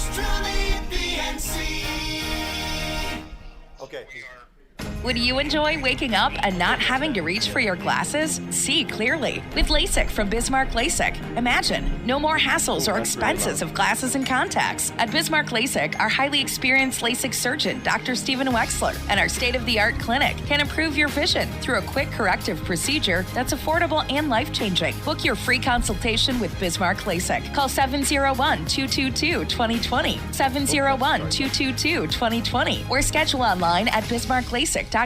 Yours truly, PNC. Okay. Would you enjoy waking up and not having to reach for your glasses? See clearly with LASIK from Bismarck LASIK. Imagine no more hassles or expenses of glasses and contacts. At Bismarck LASIK, our highly experienced LASIK surgeon, Dr. Stephen Wexler, and our state-of-the-art clinic can improve your vision through a quick corrective procedure that's affordable and life-changing. Book your free consultation with Bismarck LASIK. Call 701-222-2020, 701-222-2020, or schedule online at bismarcklasic.com.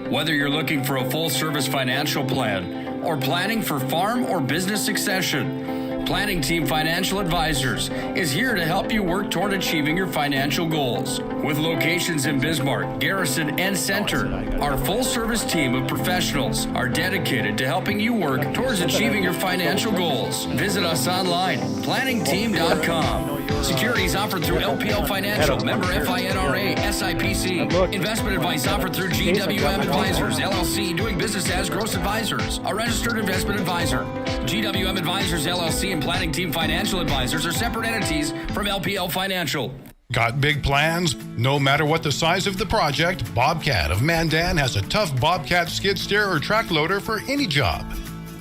Whether you're looking for a full-service financial plan or planning for farm or business succession, Planning Team Financial Advisors is here to help you work toward achieving your financial goals. With locations in Bismarck, Garrison, and Center, our full-service team of professionals are dedicated to helping you work towards achieving your financial goals. Visit us online, planningteam.com. Securities offered through LPL Financial, member FINRA, SIPC. Investment advice offered through GWM Advisors, LLC, doing business as Gross Advisors, a registered investment advisor. GWM Advisors, LLC, and Planning Team Financial Advisors are separate entities from LPL Financial. Got big plans? No matter what the size of the project, Bobcat of Mandan has a tough Bobcat skid steer or track loader for any job.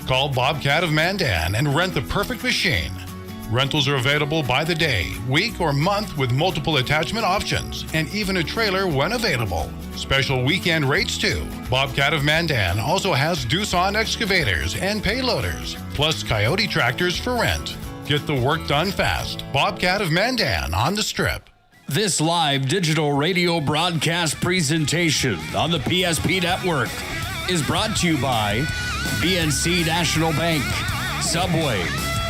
Call Bobcat of Mandan and rent the perfect machine. Rentals are available by the day, week, or month with multiple attachment options, and even a trailer when available. Special weekend rates too. Bobcat of Mandan also has Doosan excavators and payloaders, plus Coyote tractors for rent. Get the work done fast. Bobcat of Mandan on the Strip. This live digital radio broadcast presentation on the PSP Network is brought to you by BNC National Bank, Subway,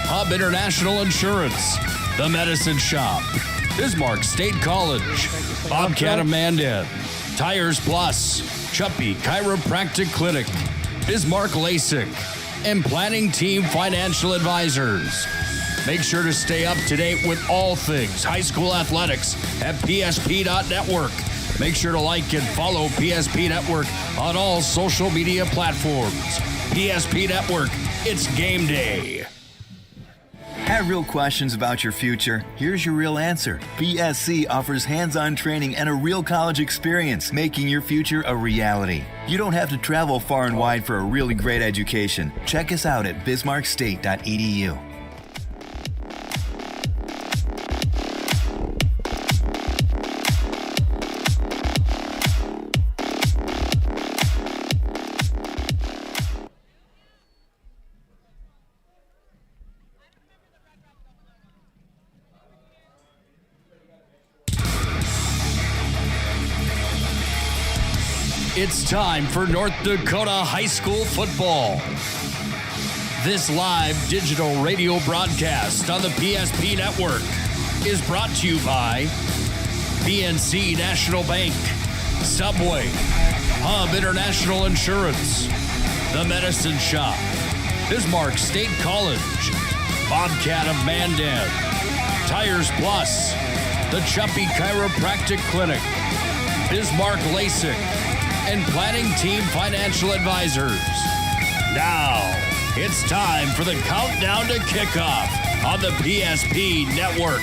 Hub International Insurance, The Medicine Shop, Bismarck State College, Bobcat of Mandan, Tires Plus, Chuppy Chiropractic Clinic, Bismarck LASIK, and Planning Team Financial Advisors. Make sure to stay up to date with all things high school athletics at psp.network. Make sure to like and follow PSP Network on all social media platforms. PSP Network, it's game day. Have real questions about your future? Here's your real answer. BSC offers hands-on training and a real college experience, making your future a reality. You don't have to travel far and wide for a really great education. Check us out at bismarckstate.edu. It's time for North Dakota high school football. This live digital radio broadcast on the PSP Network is brought to you by BNC National Bank, Subway, Hub International Insurance, The Medicine Shop, Bismarck State College, Bobcat of Mandan, Tires Plus, the Chuppy Chiropractic Clinic, Bismarck LASIK, and Planning Team Financial Advisors. Now, it's time for the countdown to kickoff on the PSP Network.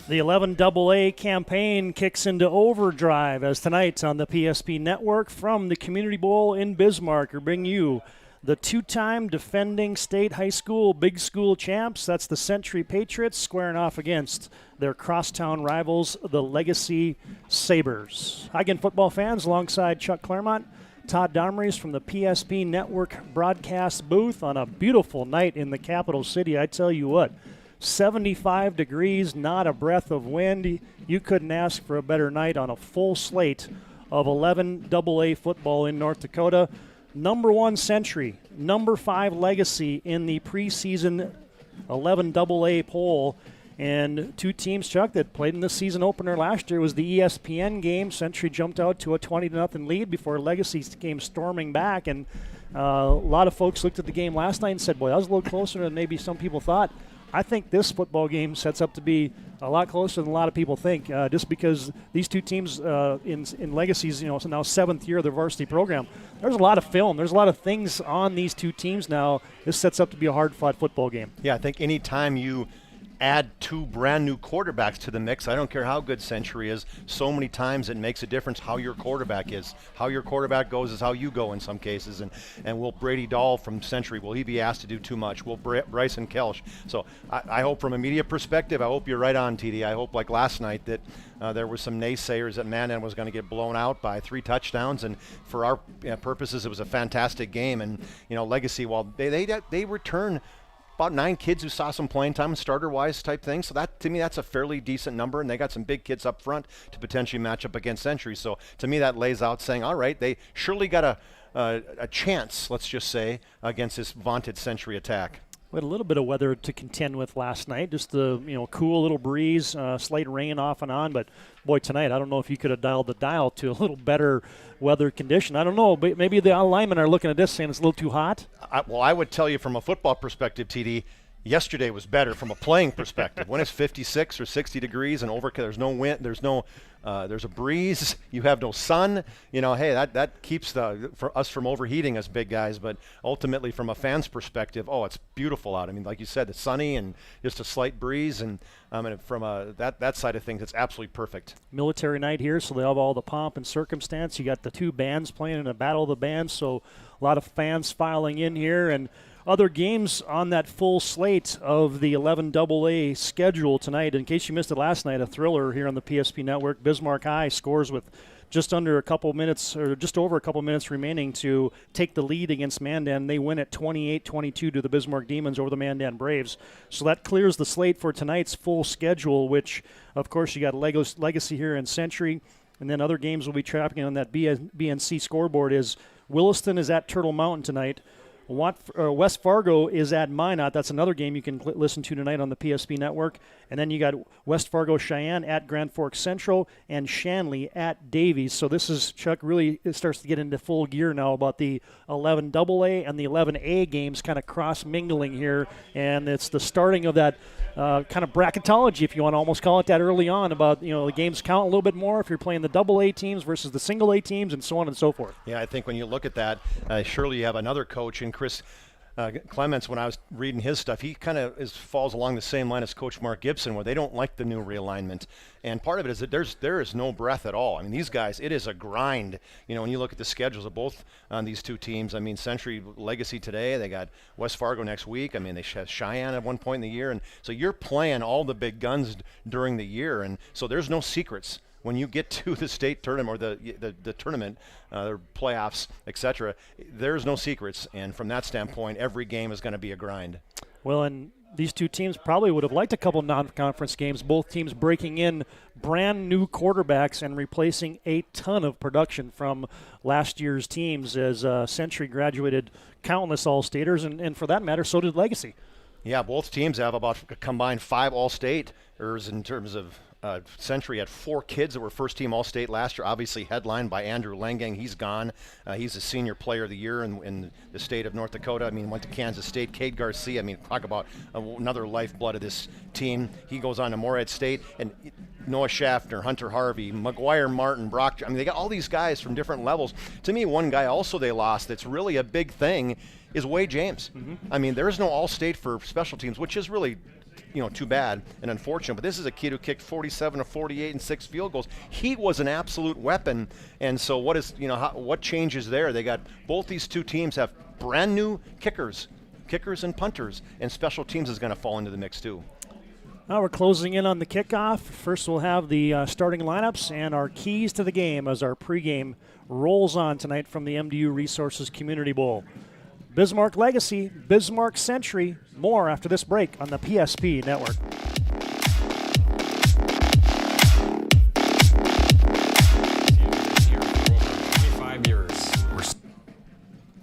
The 11AA campaign kicks into overdrive as tonight on the PSP Network from the Community Bowl in Bismarck. We bring you the two-time defending state high school big school champs. That's the Century Patriots squaring off against their crosstown rivals, the Legacy Sabres. Hi again, football fans, alongside Chuck Claremont, Todd Domrys from the PSP Network broadcast booth on a beautiful night in the capital city. I tell you what, 75 degrees, not a breath of wind. You couldn't ask for a better night on a full slate of 11AA football in North Dakota. Number 1 Century, number 5 Legacy in the preseason 11AA poll. And two teams, Chuck, that played in the season opener last year was the ESPN game. Century jumped out to a 20-0 lead before Legacy came storming back. And a lot of folks looked at the game last night and said, boy, that was a little closer than maybe some people thought. I think this football game sets up to be a lot closer than a lot of people think, just because these two teams in Legacy's, now 7th year of their varsity program, there's a lot of film. There's a lot of things on these two teams now. This sets up to be a hard-fought football game. Yeah, I think any time you add two brand new quarterbacks to the mix, I don't care how good Century is, so many times it makes a difference how your quarterback is. How your quarterback goes is how you go in some cases. And will Brady Dahl from Century, will he be asked to do too much? Will Bryson Kelch? So I hope from a media perspective, I hope you're right on, TD. I hope like last night that there were some naysayers that Mandan was going to get blown out by 3 touchdowns. And for our purposes, it was a fantastic game. And, Legacy, while they return about 9 kids who saw some playing time, starter-wise type thing. So that, to me, that's a fairly decent number, and they got some big kids up front to potentially match up against Century. So to me, that lays out saying, all right, they surely got a chance, let's just say, against this vaunted Century attack. We had a little bit of weather to contend with last night, just the cool little breeze, slight rain off and on. But boy, tonight I don't know if you could have dialed the dial to a little better weather condition. I don't know, but maybe the linemen are looking at this saying it's a little too hot. I would tell you from a football perspective, TD, yesterday was better from a playing perspective. When it's 56 or 60 degrees and there's no wind, there's a breeze, you have no sun, hey, that keeps for us from overheating as big guys. But ultimately from a fan's perspective, it's beautiful out. I mean, like you said, it's sunny and just a slight breeze, and from that side of things, it's absolutely perfect. Military night here, so they have all the pomp and circumstance. You got the 2 bands playing in a battle of the bands, so a lot of fans filing in here. And other games on that full slate of the 11AA schedule tonight. In case you missed it last night, a thriller here on the PSP Network. Bismarck High scores with just over a couple minutes remaining to take the lead against Mandan. They win at 28-22 to the Bismarck Demons over the Mandan Braves. So that clears the slate for tonight's full schedule, which, of course, you got Legacy here in Century. And then other games we'll be tracking on that BNC scoreboard is Williston is at Turtle Mountain tonight. West Fargo is at Minot. That's another game you can listen to tonight on the PSP Network. And then you got West Fargo Cheyenne at Grand Forks Central and Shanley at Davies. So this is, Chuck, really it starts to get into full gear now about the 11AA and the 11A games kind of cross-mingling here. And it's the starting of that kind of bracketology, if you want to almost call it that, early on about, the games count a little bit more if you're playing the AA teams versus the single A teams and so on and so forth. Yeah, I think when you look at that, surely you have another coach in Chris Clements. When I was reading his stuff, he kind of falls along the same line as Coach Mark Gibson, where they don't like the new realignment. And part of it is that there is no breath at all. I mean, these guys, it is a grind. When you look at the schedules of both on these two teams, I mean, Century Legacy today, they got West Fargo next week. I mean, they have Cheyenne at one point in the year. And so you're playing all the big guns during the year. And so there's no secrets. When you get to the state tournament or the tournament, the playoffs, etc., there's no secrets. And from that standpoint, every game is going to be a grind. Well, and these two teams probably would have liked a couple non-conference games, both teams breaking in brand new quarterbacks and replacing a ton of production from last year's teams as Century graduated countless All-Staters, and for that matter, so did Legacy. Yeah, both teams have about a combined 5 All-Staters in terms of Century had 4 kids that were first-team All-State last year, obviously headlined by Andrew Lengang. He's gone. He's a senior player of the year in the state of North Dakota. I mean, went to Kansas State. Cade Garcia, I mean, talk about another lifeblood of this team. He goes on to Morehead State. And Noah Schaffner, Hunter Harvey, McGuire Martin, Brock. I mean, they got all these guys from different levels. To me, one guy also they lost that's really a big thing is Wade James. Mm-hmm. I mean, there is no All-State for special teams, which is really too bad and unfortunate. But this is a kid who kicked 47 of 48 and 6 field goals. He was an absolute weapon. And so what changes there? They got both these two teams have brand new kickers and punters, and special teams is going to fall into the mix too. Now we're closing in on the kickoff. First we'll have the starting lineups and our keys to the game as our pregame rolls on tonight from the MDU Resources Community Bowl. Bismarck Legacy, Bismarck Century. More after this break on the PSP Network.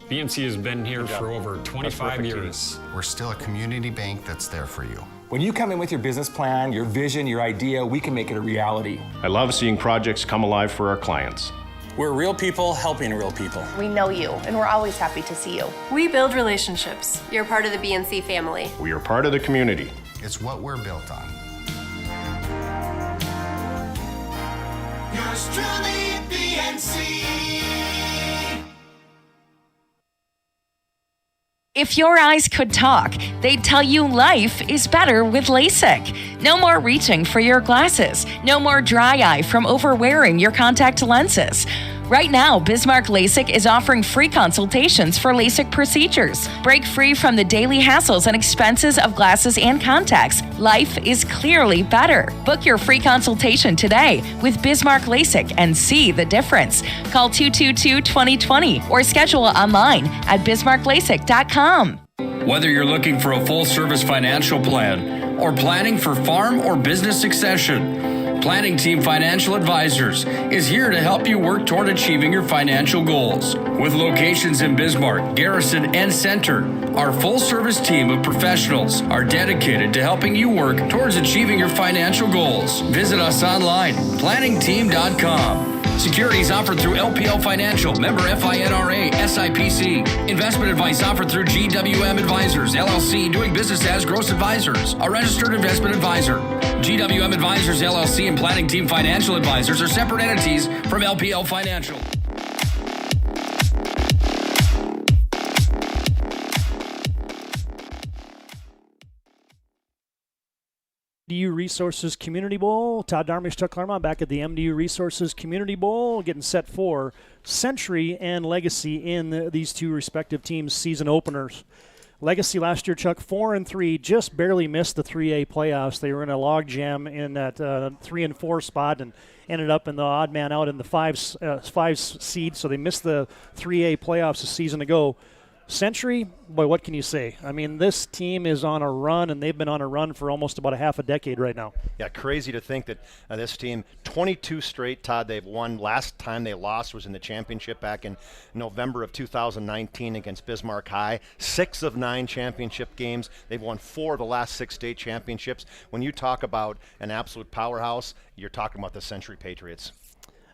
BMC has been here for over 25 years. We're still a community bank that's there for you. When you come in with your business plan, your vision, your idea, we can make it a reality. I love seeing projects come alive for our clients. We're real people helping real people. We know you, and we're always happy to see you. We build relationships. You're part of the BNC family. We are part of the community. It's what we're built on. Yours truly, PNC. If your eyes could talk, they'd tell you life is better with LASIK. No more reaching for your glasses. No more dry eye from overwearing your contact lenses. Right now, Bismarck LASIK is offering free consultations for LASIK procedures. Break free from the daily hassles and expenses of glasses and contacts. Life is clearly better. Book your free consultation today with Bismarck LASIK and see the difference. Call 222-2020 or schedule online at bismarcklasik.com. Whether you're looking for a full-service financial plan or planning for farm or business succession, Planning Team Financial Advisors is here to help you work toward achieving your financial goals. With locations in Bismarck, Garrison, and Center, our full-service team of professionals are dedicated to helping you work towards achieving your financial goals. Visit us online, planningteam.com. Securities offered through LPL Financial, member FINRA, SIPC. Investment advice offered through GWM Advisors, LLC, doing business as Gross Advisors, a registered investment advisor. GWM Advisors, LLC, and Planning Team Financial Advisors are separate entities from LPL Financial. MDU Resources Community Bowl. Todd Darmish, Chuck Claremont back at the MDU Resources Community Bowl, getting set for Century and Legacy in these two respective teams' season openers. Legacy last year, Chuck, 4-3, just barely missed the 3A playoffs. They were in a log jam in that 3 and 4 spot and ended up in the odd man out in the 5 seed, so they missed the 3A playoffs a season ago. Century, boy, what can you say? I mean, this team is on a run, and they've been on a run for almost about a half a decade right now. Yeah, crazy to think that this team, 22 straight, Todd, they've won. Last time they lost was in the championship back in November of 2019 against Bismarck High. 6 of 9 championship games. They've won 4 of the last 6 state championships. When you talk about an absolute powerhouse, you're talking about the Century Patriots.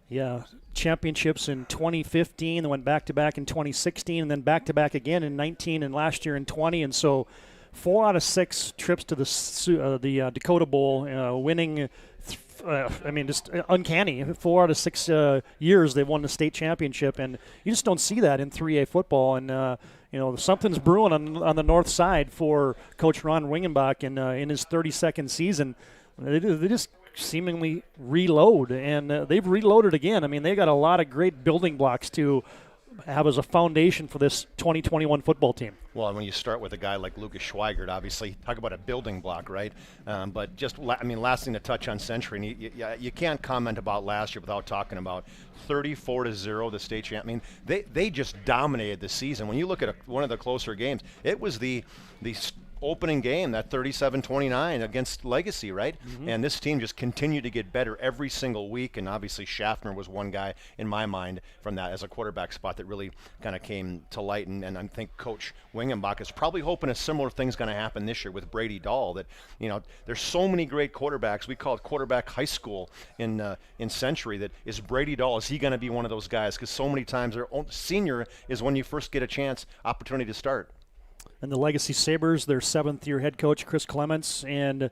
Yeah, championships in 2015, they went back-to-back in 2016, and then back-to-back again in 19 and last year in 20. And so 4 out of 6 trips to the Dakota Bowl, winning, just uncanny. 4 out of 6 years they've won the state championship, and you just don't see that in 3A football. And, something's brewing on the north side for Coach Ron Wingenbach in his 32nd season. They just seemingly reload, and they've reloaded again. I mean, they got a lot of great building blocks to have as a foundation for this 2021 football team. Well, when you start with a guy like Lucas Schweigert, obviously, talk about a building block, right? But just, last thing to touch on Century, and you can't comment about last year without talking about 34-0, the state champ. I mean, they just dominated the season. When you look at one of the closer games, it was the opening game, that 37-29 against Legacy, right? Mm-hmm. And this team just continued to get better every single week, and obviously Schaffner was one guy in my mind from that as a quarterback spot that really kind of came to light, and I think Coach Wingenbach is probably hoping a similar thing's going to happen this year with Brady Dahl, that, there's so many great quarterbacks. We call it quarterback high school in Century. That is Brady Dahl, is he going to be one of those guys? Because so many times their senior is when you first get a opportunity to start. And the Legacy Sabres, their 7th-year head coach, Chris Clements. And,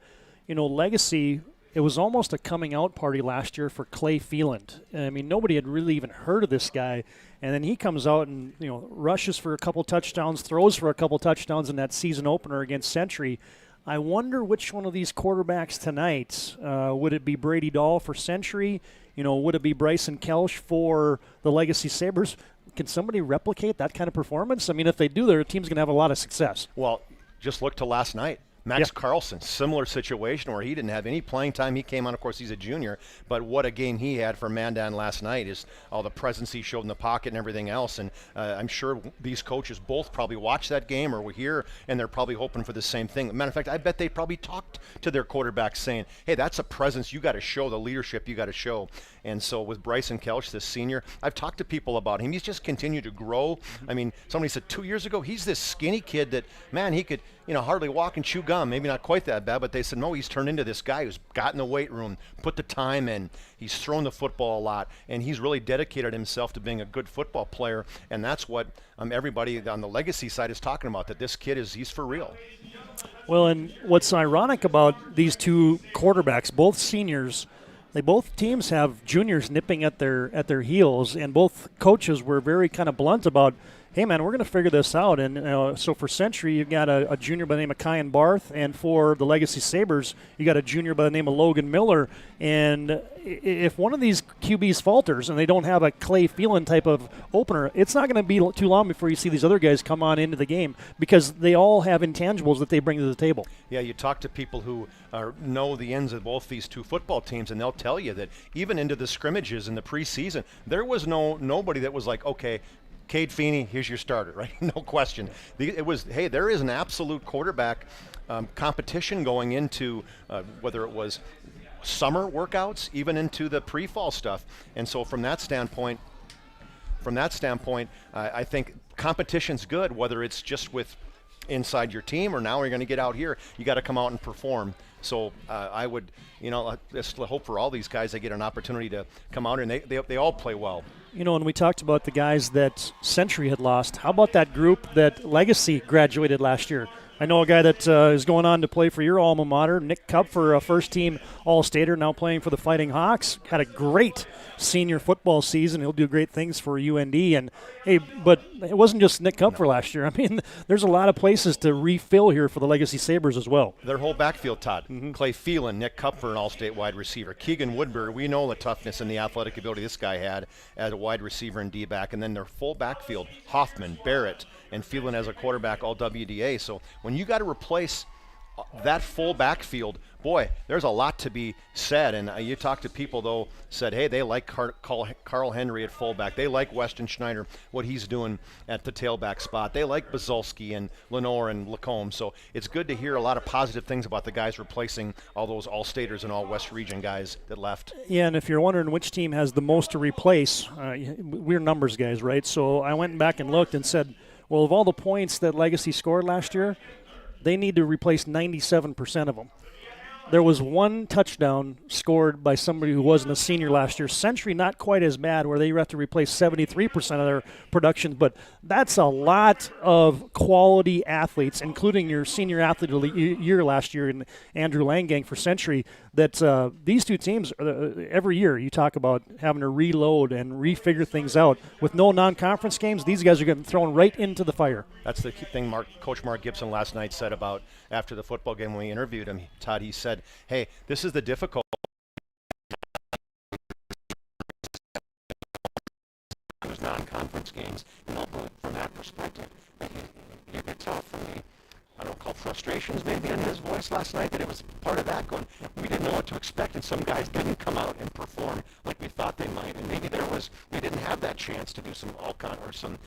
Legacy, it was almost a coming-out party last year for Clay Phelan. I mean, nobody had really even heard of this guy. And then he comes out and, rushes for a couple touchdowns, throws for a couple touchdowns in that season opener against Century. I wonder which one of these quarterbacks tonight, would it be Brady Dahl for Century? Would it be Bryson Kelsch for the Legacy Sabres? Can somebody replicate that kind of performance? I mean, if they do, their team's going to have a lot of success. Well, just look to last night. Max Carlson, similar situation where he didn't have any playing time. He came on, of course, he's a junior, but what a game he had for Mandan last night, is all the presence he showed in the pocket and everything else. And I'm sure these coaches both probably watched that game or were here, and they're probably hoping for the same thing. Matter of fact, I bet they probably talked to their quarterbacks saying, hey, that's a presence you got to show, the leadership you got to show. And so with Bryson Kelsch, this senior, I've talked to people about him. He's just continued to grow. I mean, somebody said 2 years ago, he's this skinny kid that, man, he could hardly walk and chew gum. gum, maybe not quite that bad, but they said, no, he's turned into this guy who's got in the weight room, put the time in, he's thrown the football a lot, and he's really dedicated himself to being a good football player, and that's what everybody on the legacy side is talking about, that this kid he's for real. Well, and what's ironic about these two quarterbacks, both seniors, both teams have juniors nipping at their heels, and both coaches were very kind of blunt about, hey, man, we're going to figure this out. And so for Century, you've got a junior by the name of Kyan Barth, and for the Legacy Sabres, you got a junior by the name of Logan Miller. And if one of these QBs falters and they don't have a Clay Phelan type of opener, it's not going to be too long before you see these other guys come on into the game, because they all have intangibles that they bring to the table. Yeah, you talk to people who know the ends of both these two football teams, and they'll tell you that even into the scrimmages in the preseason, there was nobody that was like, okay, Cade Feeney, here's your starter, right? No question. It was, hey, there is an absolute quarterback competition going into whether it was summer workouts, even into the pre-fall stuff. And so from that standpoint, I think competition's good, whether it's just with inside your team or now you're going to get out here, you got to come out and perform. So I would, just hope for all these guys they get an opportunity to come out, and they all play well. And we talked about the guys that Century had lost. How about that group that Legacy graduated last year? I know a guy that is going on to play for your alma mater, Nick Kupfer, a first-team All-Stater, now playing for the Fighting Hawks. Had a great senior football season. He'll do great things for UND. And hey, but it wasn't just Nick Kupfer last year. I mean, there's a lot of places to refill here for the Legacy Sabres as well. Their whole backfield, Todd. Clay Phelan, Nick Kupfer, an All-State wide receiver. Keegan Woodbury, we know the toughness and the athletic ability this guy had as a wide receiver and D-back. And then their full backfield, Hoffman, Barrett, and Phelan as a quarterback, all WDA. So when you got to replace that full backfield, boy, there's a lot to be said. And you talk to people, though, said, hey, they like Carl Henry at fullback. They like Weston Schneider, what he's doing at the tailback spot. They like Bazulski and Lenore and Lacombe. So it's good to hear a lot of positive things about the guys replacing all those All-Staters and all West Region guys that left. Yeah, and if you're wondering which team has the most to replace, we're numbers guys, right? So I went back and looked and said, well, of all the points that Legacy scored last year, they need to replace 97% of them. There was one touchdown scored by somebody who wasn't a senior last year. Century, not quite as bad, where they have to replace 73% of their production, but that's a lot of quality athletes, including your senior athlete of the year last year in Andrew Langang for Century, that these two teams, every year you talk about having to reload and refigure things out. With no non-conference games, these guys are getting thrown right into the fire. That's the thing Coach Mark Gibson last night said about after the football game when we interviewed him. Todd, he said, hey, this is the difficult non-conference games. From that perspective, you could tell from the, I don't call frustrations maybe in his voice last night, that it was part of that going, we didn't know what to expect, and some guys didn't come out and perform like we thought they might, and maybe we didn't have that chance to do some some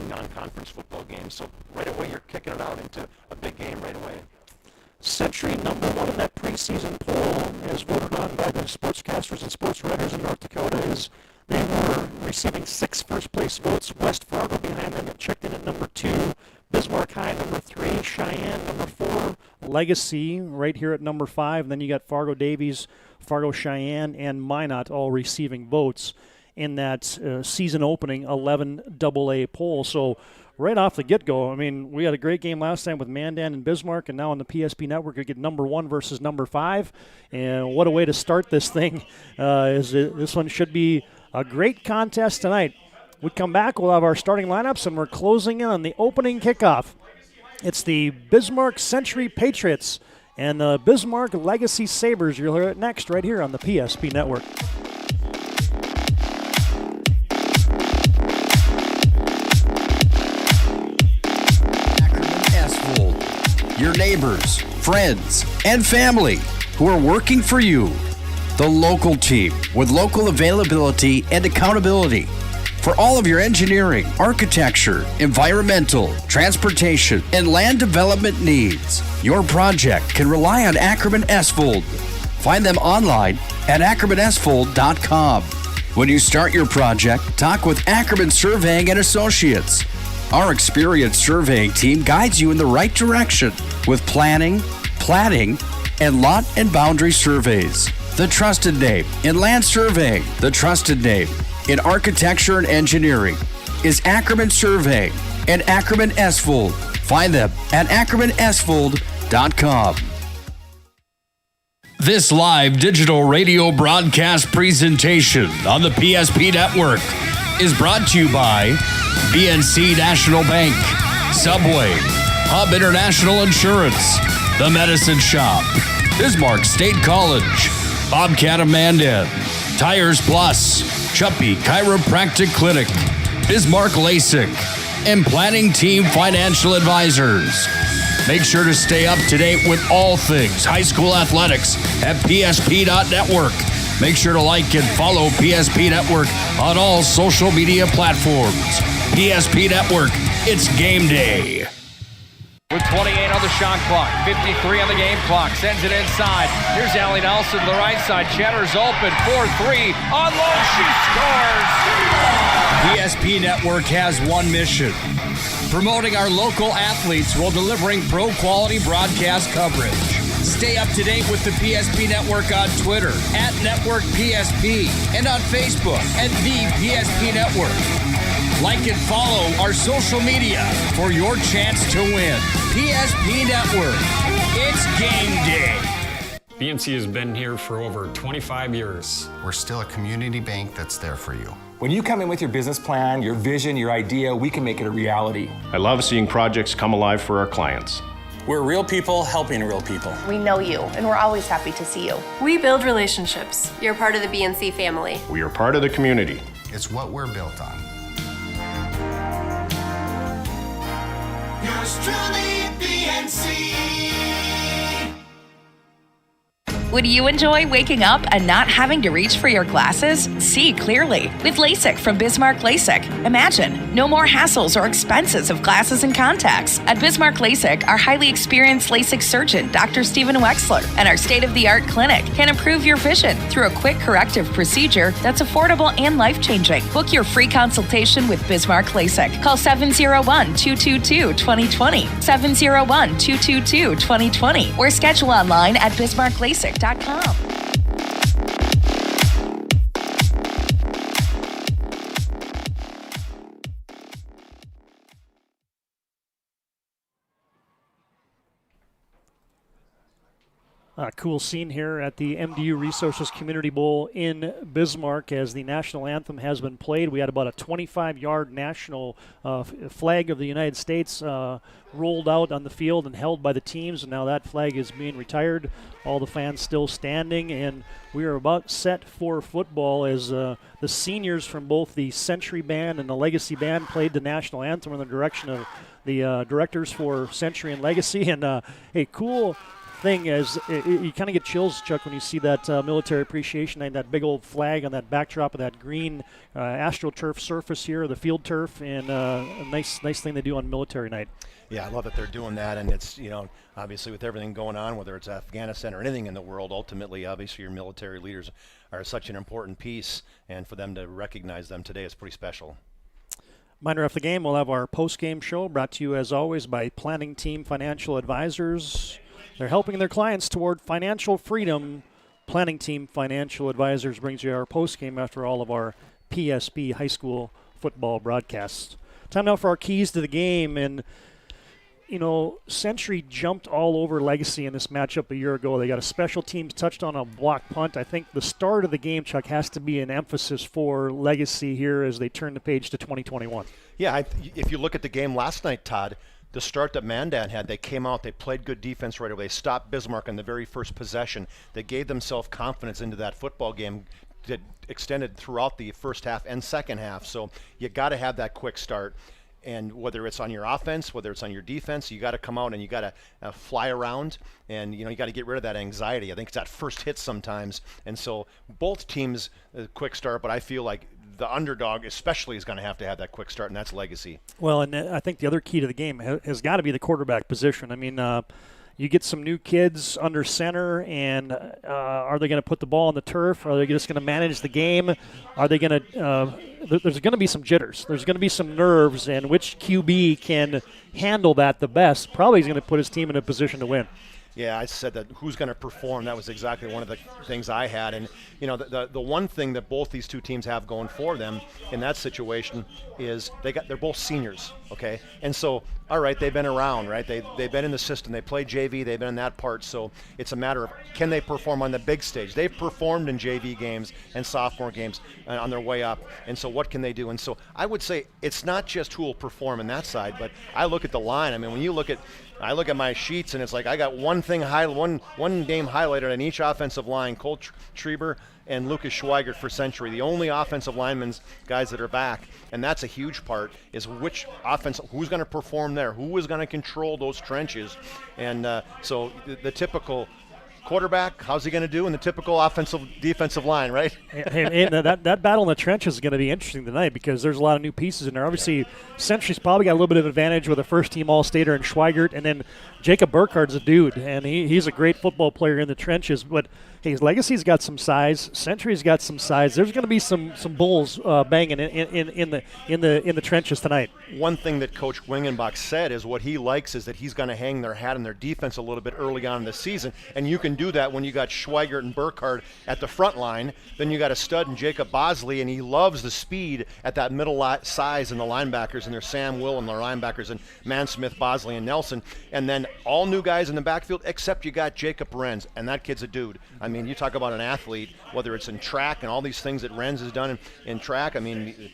non-conference football games. So right away you're kicking it out into a big game right away. Century #1 in that preseason poll, as voted on by the sportscasters and sports writers in North Dakota, is they were receiving 6 first-place votes. West Fargo behind them, checked in at #2. Bismarck High #3. Cheyenne #4. Legacy right here at #5. And then you got Fargo Davies, Fargo Cheyenne, and Minot all receiving votes in that season opening 11 AA poll. So right off the get-go, I mean, we had a great game last time with Mandan and Bismarck, and now on the PSP Network, we get #1 versus #5. And what a way to start this thing. This one should be a great contest tonight. We come back, we'll have our starting lineups, and we're closing in on the opening kickoff. It's the Bismarck Century Patriots and the Bismarck Legacy Sabres. You'll hear it next right here on the PSP Network. Your neighbors, friends, and family who are working for you. The local team with local availability and accountability for all of your engineering, architecture, environmental, transportation, and land development needs. Your project can rely on Ackerman Esfold. Find them online at ackermanesfold.com. When you start your project, talk with Ackerman Surveying and Associates. Our experienced surveying team guides you in the right direction with planning, platting, and lot and boundary surveys. The trusted name in land surveying, the trusted name in architecture and engineering is Ackerman Surveying and Ackerman Esfold. Find them at ackermanesfold.com. This live digital radio broadcast presentation on the PSP Network is brought to you by BNC National Bank, Subway, Hub International Insurance, The Medicine Shop, Bismarck State College, Bobcat of Mandan, Tires Plus, Chuppy Chiropractic Clinic, Bismarck LASIK, and Planning Team Financial Advisors. Make sure to stay up to date with all things high school athletics at PSP.network. Make sure to like and follow PSP Network on all social media platforms. PSP Network, it's game day. With 28 on the shot clock, 53 on the game clock, sends it inside. Here's Allie Nelson to the right side. Cheddar's open, 4-3, on low, she scores! PSP Network has one mission: promoting our local athletes while delivering pro-quality broadcast coverage. Stay up to date with the PSP Network on Twitter at Network PSP and on Facebook at The PSP Network. Like and follow our social media for your chance to win. PSP Network. It's game day. BNC has been here for over 25 years. We're still a community bank that's there for you. When you come in with your business plan, your vision, your idea, we can make it a reality. I love seeing projects come alive for our clients. We're real people helping real people. We know you, and we're always happy to see you. We build relationships. You're part of the BNC family. We are part of the community. It's what we're built on. Yours truly, BNC. Would you enjoy waking up and not having to reach for your glasses? See clearly with LASIK from Bismarck LASIK. Imagine no more hassles or expenses of glasses and contacts. At Bismarck LASIK, our highly experienced LASIK surgeon, Dr. Stephen Wexler, and our state-of-the-art clinic can improve your vision through a quick corrective procedure that's affordable and life-changing. Book your free consultation with Bismarck LASIK. Call 701-222-2020, 701-222-2020, or schedule online at bismarcklasik.com. Cool scene here at the MDU Resources Community Bowl in Bismarck as the national anthem has been played. We had about a 25-yard national flag of the United States rolled out on the field and held by the teams, and now that flag is being retired. All the fans still standing, and we are about set for football as the seniors from both the Century Band and the Legacy Band played the national anthem in the direction of the directors for Century and Legacy. And a cool thing is you kind of get chills, Chuck, when you see that military appreciation and that big old flag on that backdrop of that green AstroTurf surface here, the field turf, and a nice thing they do on military night. Yeah, I love that they're doing that, and it's, obviously with everything going on, whether it's Afghanistan or anything in the world, ultimately, obviously your military leaders are such an important piece, and for them to recognize them today is pretty special. Minor after the game, we'll have our post-game show brought to you, as always, by Planning Team Financial Advisors. They're helping their clients toward financial freedom. Planning Team Financial Advisors brings you our post-game after all of our PSP high school football broadcasts. Time now for our keys to the game, and Century jumped all over Legacy in this matchup a year ago. They got a special teams touchdown on a block punt. I think the start of the game, Chuck, has to be an emphasis for Legacy here as they turn the page to 2021. Yeah, if you look at the game last night, Todd, the start that Mandan had, they came out, they played good defense right away. They stopped Bismarck on the very first possession. They gave themselves confidence into that football game that extended throughout the first half and second half. So you got to have that quick start. And whether it's on your offense, whether it's on your defense, you got to come out and you got to fly around, and you got to get rid of that anxiety. I think it's that first hit sometimes, and so both teams quick start. But I feel like the underdog especially is going to have that quick start, and that's Legacy. Well, and I think the other key to the game has got to be the quarterback position. I mean, you get some new kids under center, and are they going to put the ball on the turf? Are they just going to manage the game? Are they going to there's going to be some jitters. There's going to be some nerves, and which QB can handle that the best probably is going to put his team in a position to win. Yeah, I said that who's going to perform. That was exactly one of the things I had. And, the one thing that both these two teams have going for them in that situation is they're both seniors, okay? And so, all right, they've been around, right? They've been in the system. They play JV. They've been in that part. So it's a matter of can they perform on the big stage? They've performed in JV games and sophomore games on their way up. And so what can they do? And so I would say it's not just who will perform in that side, but I look at the line. I mean, when you look at I look at my sheets, and it's like I got one game highlighted on each offensive line. Cole Treber and Lucas Schweigert for Century, the only offensive linemen guys that are back, and that's a huge part. Is who's going to perform there? Who is going to control those trenches? And so the typical quarterback, how's he going to do in the typical defensive line, right? And that battle in the trenches is going to be interesting tonight because there's a lot of new pieces in there. Obviously, Century's probably got a little bit of advantage with a first-team All-Stater in Schweigert, and then Jacob Burkhardt's a dude, and he's a great football player in the trenches. But hey, Legacy's got some size. Century's got some size. There's going to be some bulls banging in the trenches tonight. One thing that Coach Wingenbach said is what he likes is that he's going to hang their hat on their defense a little bit early on in the season, and you can do that when you got Schweigert and Burkhard at the front line. Then you got a stud in Jacob Bosley, and he loves the speed at that middle size in the linebackers, and there's Sam Will and the linebackers, and Mansmith, Bosley, and Nelson, and then all new guys in the backfield except you got Jacob Renz, and that kid's a dude. I mean, you talk about an athlete, whether it's in track and all these things that Renz has done in track. I mean,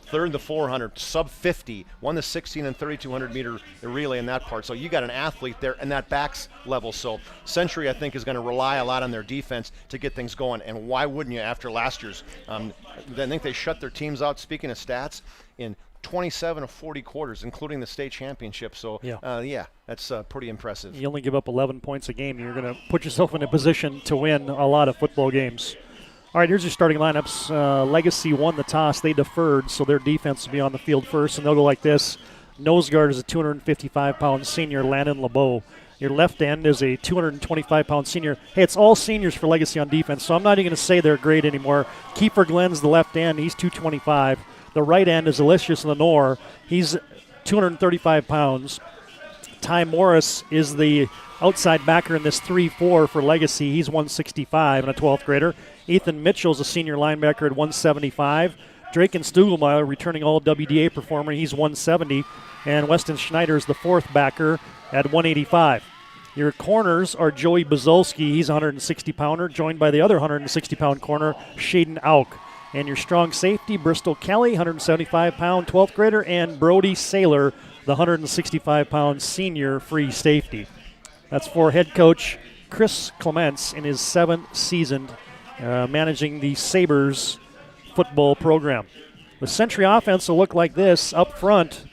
third in the 400, sub 50, won the 16 and 3200 meter relay in that part. So you got an athlete there and that backs level. So Century, I think, is going to rely a lot on their defense to get things going. And why wouldn't you after last year's? I think they shut their teams out, speaking of stats, in 27 of 40 quarters, including the state championship. So, that's pretty impressive. You only give up 11 points a game. You're going to put yourself in a position to win a lot of football games. All right, here's your starting lineups. Legacy won the toss. They deferred, so their defense will be on the field first, and they'll go like this. Nose guard is a 255-pound senior, Landon LeBeau. Your left end is a 225-pound senior. Hey, it's all seniors for Legacy on defense, so I'm not even going to say they're great anymore. Kiefer Glenn's the left end. He's 225. The right end is Alicius Lenore. He's 235 pounds. Ty Morris is the outside backer in this 3-4 for Legacy. He's 165 and a 12th grader. Ethan Mitchell's a senior linebacker at 175. Drake and Stugelmeyer, returning all WDA performer, he's 170. And Weston Schneider is the fourth backer at 185. Your corners are Joey Bazolski, he's a 160-pounder, joined by the other 160-pound corner, Shaden Auk. And your strong safety, Bristol Kelly, 175-pound 12th grader, and Brody Saylor, the 165-pound senior free safety. That's for head coach Chris Clements in his 7th season managing the Sabres football program. The Century offense will look like this. Up front,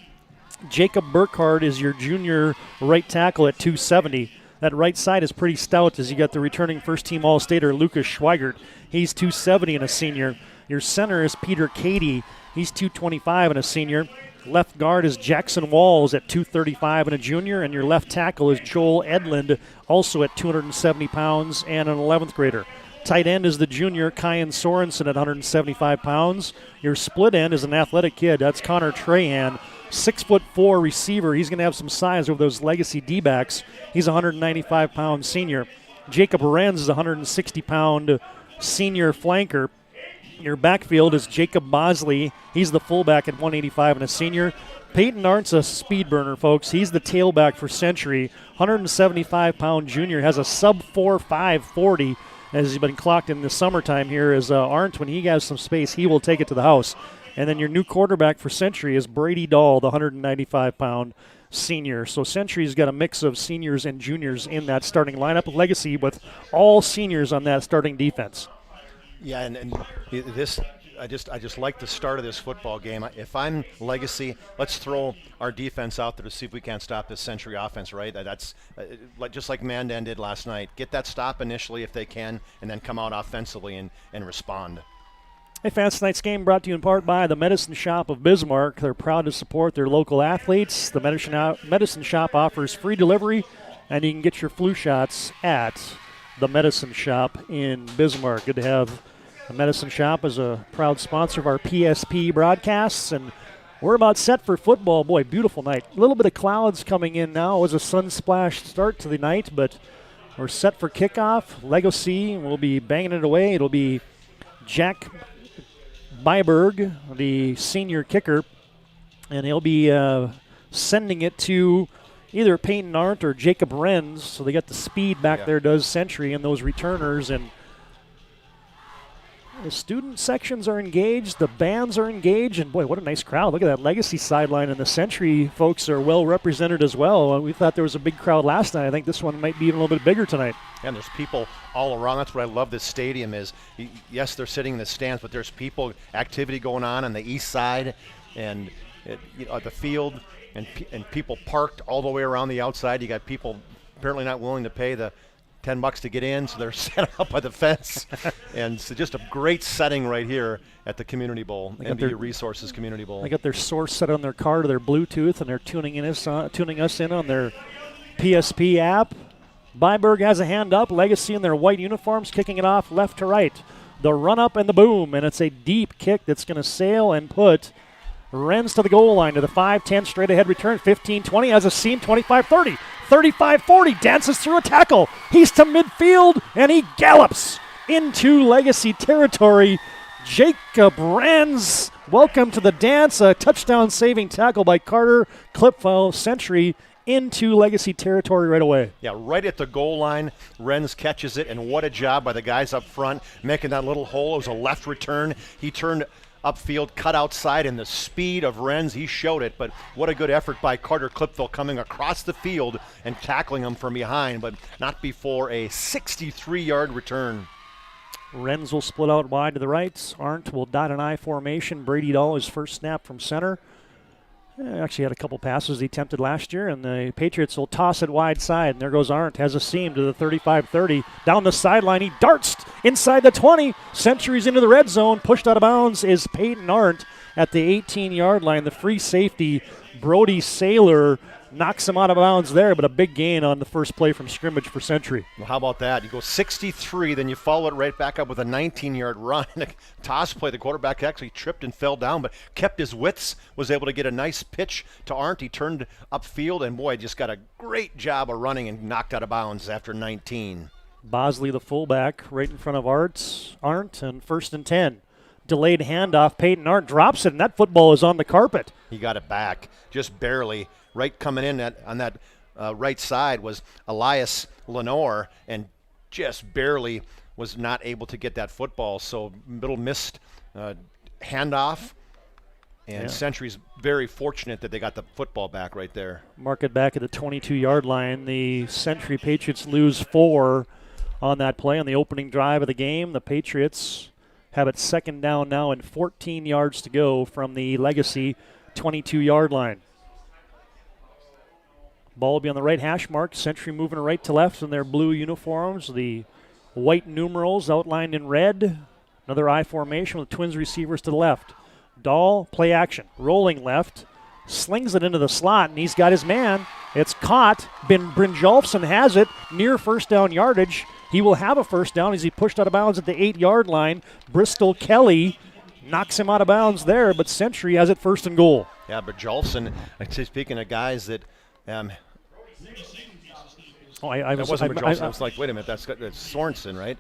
Jacob Burkhard is your junior right tackle at 270. That right side is pretty stout as you got the returning first-team All-Stater Lucas Schweigert. He's 270 and a senior. Your center is Peter Cady. He's 225 and a senior. Left guard is Jackson Walls at 235 and a junior. And your left tackle is Joel Edlund, also at 270 pounds and an 11th grader. Tight end is the junior Kyan Sorensen at 175 pounds. Your split end is an athletic kid. That's Connor Trahan, 6'4" receiver. He's going to have some size over those Legacy D-backs. He's a 195-pound senior. Jacob Renz is a 160-pound senior flanker. Your backfield is Jacob Bosley. He's the fullback at 185 and a senior. Peyton Arndt's a speed burner, folks. He's the tailback for Century. 175-pound junior, has a sub-4.5 40 as he's been clocked in the summertime here. As Arndt, when he has some space, he will take it to the house. And then your new quarterback for Century is Brady Dahl, the 195-pound senior. So Century's got a mix of seniors and juniors in that starting lineup. Legacy with all seniors on that starting defense. Yeah, and this, I just like the start of this football game. If I'm Legacy, let's throw our defense out there to see if we can't stop this Century offense, right? That's just like Mandan did last night. Get that stop initially if they can, and then come out offensively and respond. Hey fans, tonight's game brought to you in part by the Medicine Shop of Bismarck. They're proud to support their local athletes. The Medicine Shop offers free delivery, and you can get your flu shots at the Medicine Shop in Bismarck. Good to have the Medicine Shop as a proud sponsor of our PSP broadcasts. And We're about set for football. Boy, beautiful night. A little bit of clouds coming in now. It was a sun-splashed start to the night, but we're set for kickoff. Legacy will be banging it away. It'll be Jack Byberg, the senior kicker, and he'll be sending it to either Peyton Arndt or Jacob Renz. So they got the speed back there, does Century, and those returners. And the student sections are engaged. The bands are engaged. And, boy, what a nice crowd. Look at that Legacy sideline. And the Century folks are well represented as well. We thought there was a big crowd last night. I think this one might be even a little bit bigger tonight. And there's people all around. That's what I love this stadium is. Yes, they're sitting in the stands, but there's activity going on the east side and at the field, and people parked all the way around the outside. You got people apparently not willing to pay the $10 to get in, so they're set up by the fence. And so just a great setting right here at the Community Bowl, MBU Resources Community Bowl. They got their source set on their car to their Bluetooth, and they're tuning us in on their PSP app. Byberg has a hand up. Legacy in their white uniforms, kicking it off left to right. The run up and the boom, and it's a deep kick that's going to sail and put Renz to the goal line to the 5-10 straight ahead return. 15-20 has a seam. 25-30. 35-40, dances through a tackle. He's to midfield, and he gallops into Legacy territory. Jacob Renz, welcome to the dance. A touchdown-saving tackle by Carter Clipfell. Century into Legacy territory right away. Yeah, right at the goal line, Renz catches it, and what a job by the guys up front making that little hole. It was a left return. He turned upfield, cut outside, and the speed of Renz, he showed it, but what a good effort by Carter Clipfell coming across the field and tackling him from behind, but not before a 63-yard return. Renz will split out wide to the right. Arndt will dot an I formation. Brady Dahl, his first snap from center. Actually had a couple passes he attempted last year, and the Patriots will toss it wide side. And there goes Arndt, has a seam to the 35-30. Down the sideline, he darts inside the 20. Centuries into the red zone. Pushed out of bounds is Peyton Arndt at the 18-yard line. The free safety, Brody Saylor, knocks him out of bounds there, but a big gain on the first play from scrimmage for Century. Well, how about that? You go 63, then you follow it right back up with a 19-yard run. Toss play, the quarterback actually tripped and fell down, but kept his wits, was able to get a nice pitch to Arndt. He turned upfield, and boy, just got a great job of running and knocked out of bounds after 19. Bosley, the fullback, right in front of Arndt, and 1st and 10. Delayed handoff, Peyton Arndt drops it, and that football is on the carpet. He got it back, just barely. Right coming in on that right side was Elias Lenore, and just barely was not able to get that football. So middle missed handoff, and Century's very fortunate that they got the football back right there. Mark it back at the 22-yard line. The Century Patriots lose 4 on that play on the opening drive of the game. The Patriots have it 2nd down now and 14 yards to go from the Legacy 22-yard line. Ball will be on the right hash mark. Century moving right to left in their blue uniforms. The white numerals outlined in red. Another I formation with Twins receivers to the left. Dahl, play action. Rolling left. Slings it into the slot, and he's got his man. It's caught. Brynjolfsson has it near first down yardage. He will have a first down as he pushed out of bounds at the 8-yard line. Bristol Kelly knocks him out of bounds there, but Century has it 1st and goal. Yeah, but Brynjolfsson, speaking of guys that I wasn't Brynjolfsson. I was like, wait a minute, that's Sorensen, right?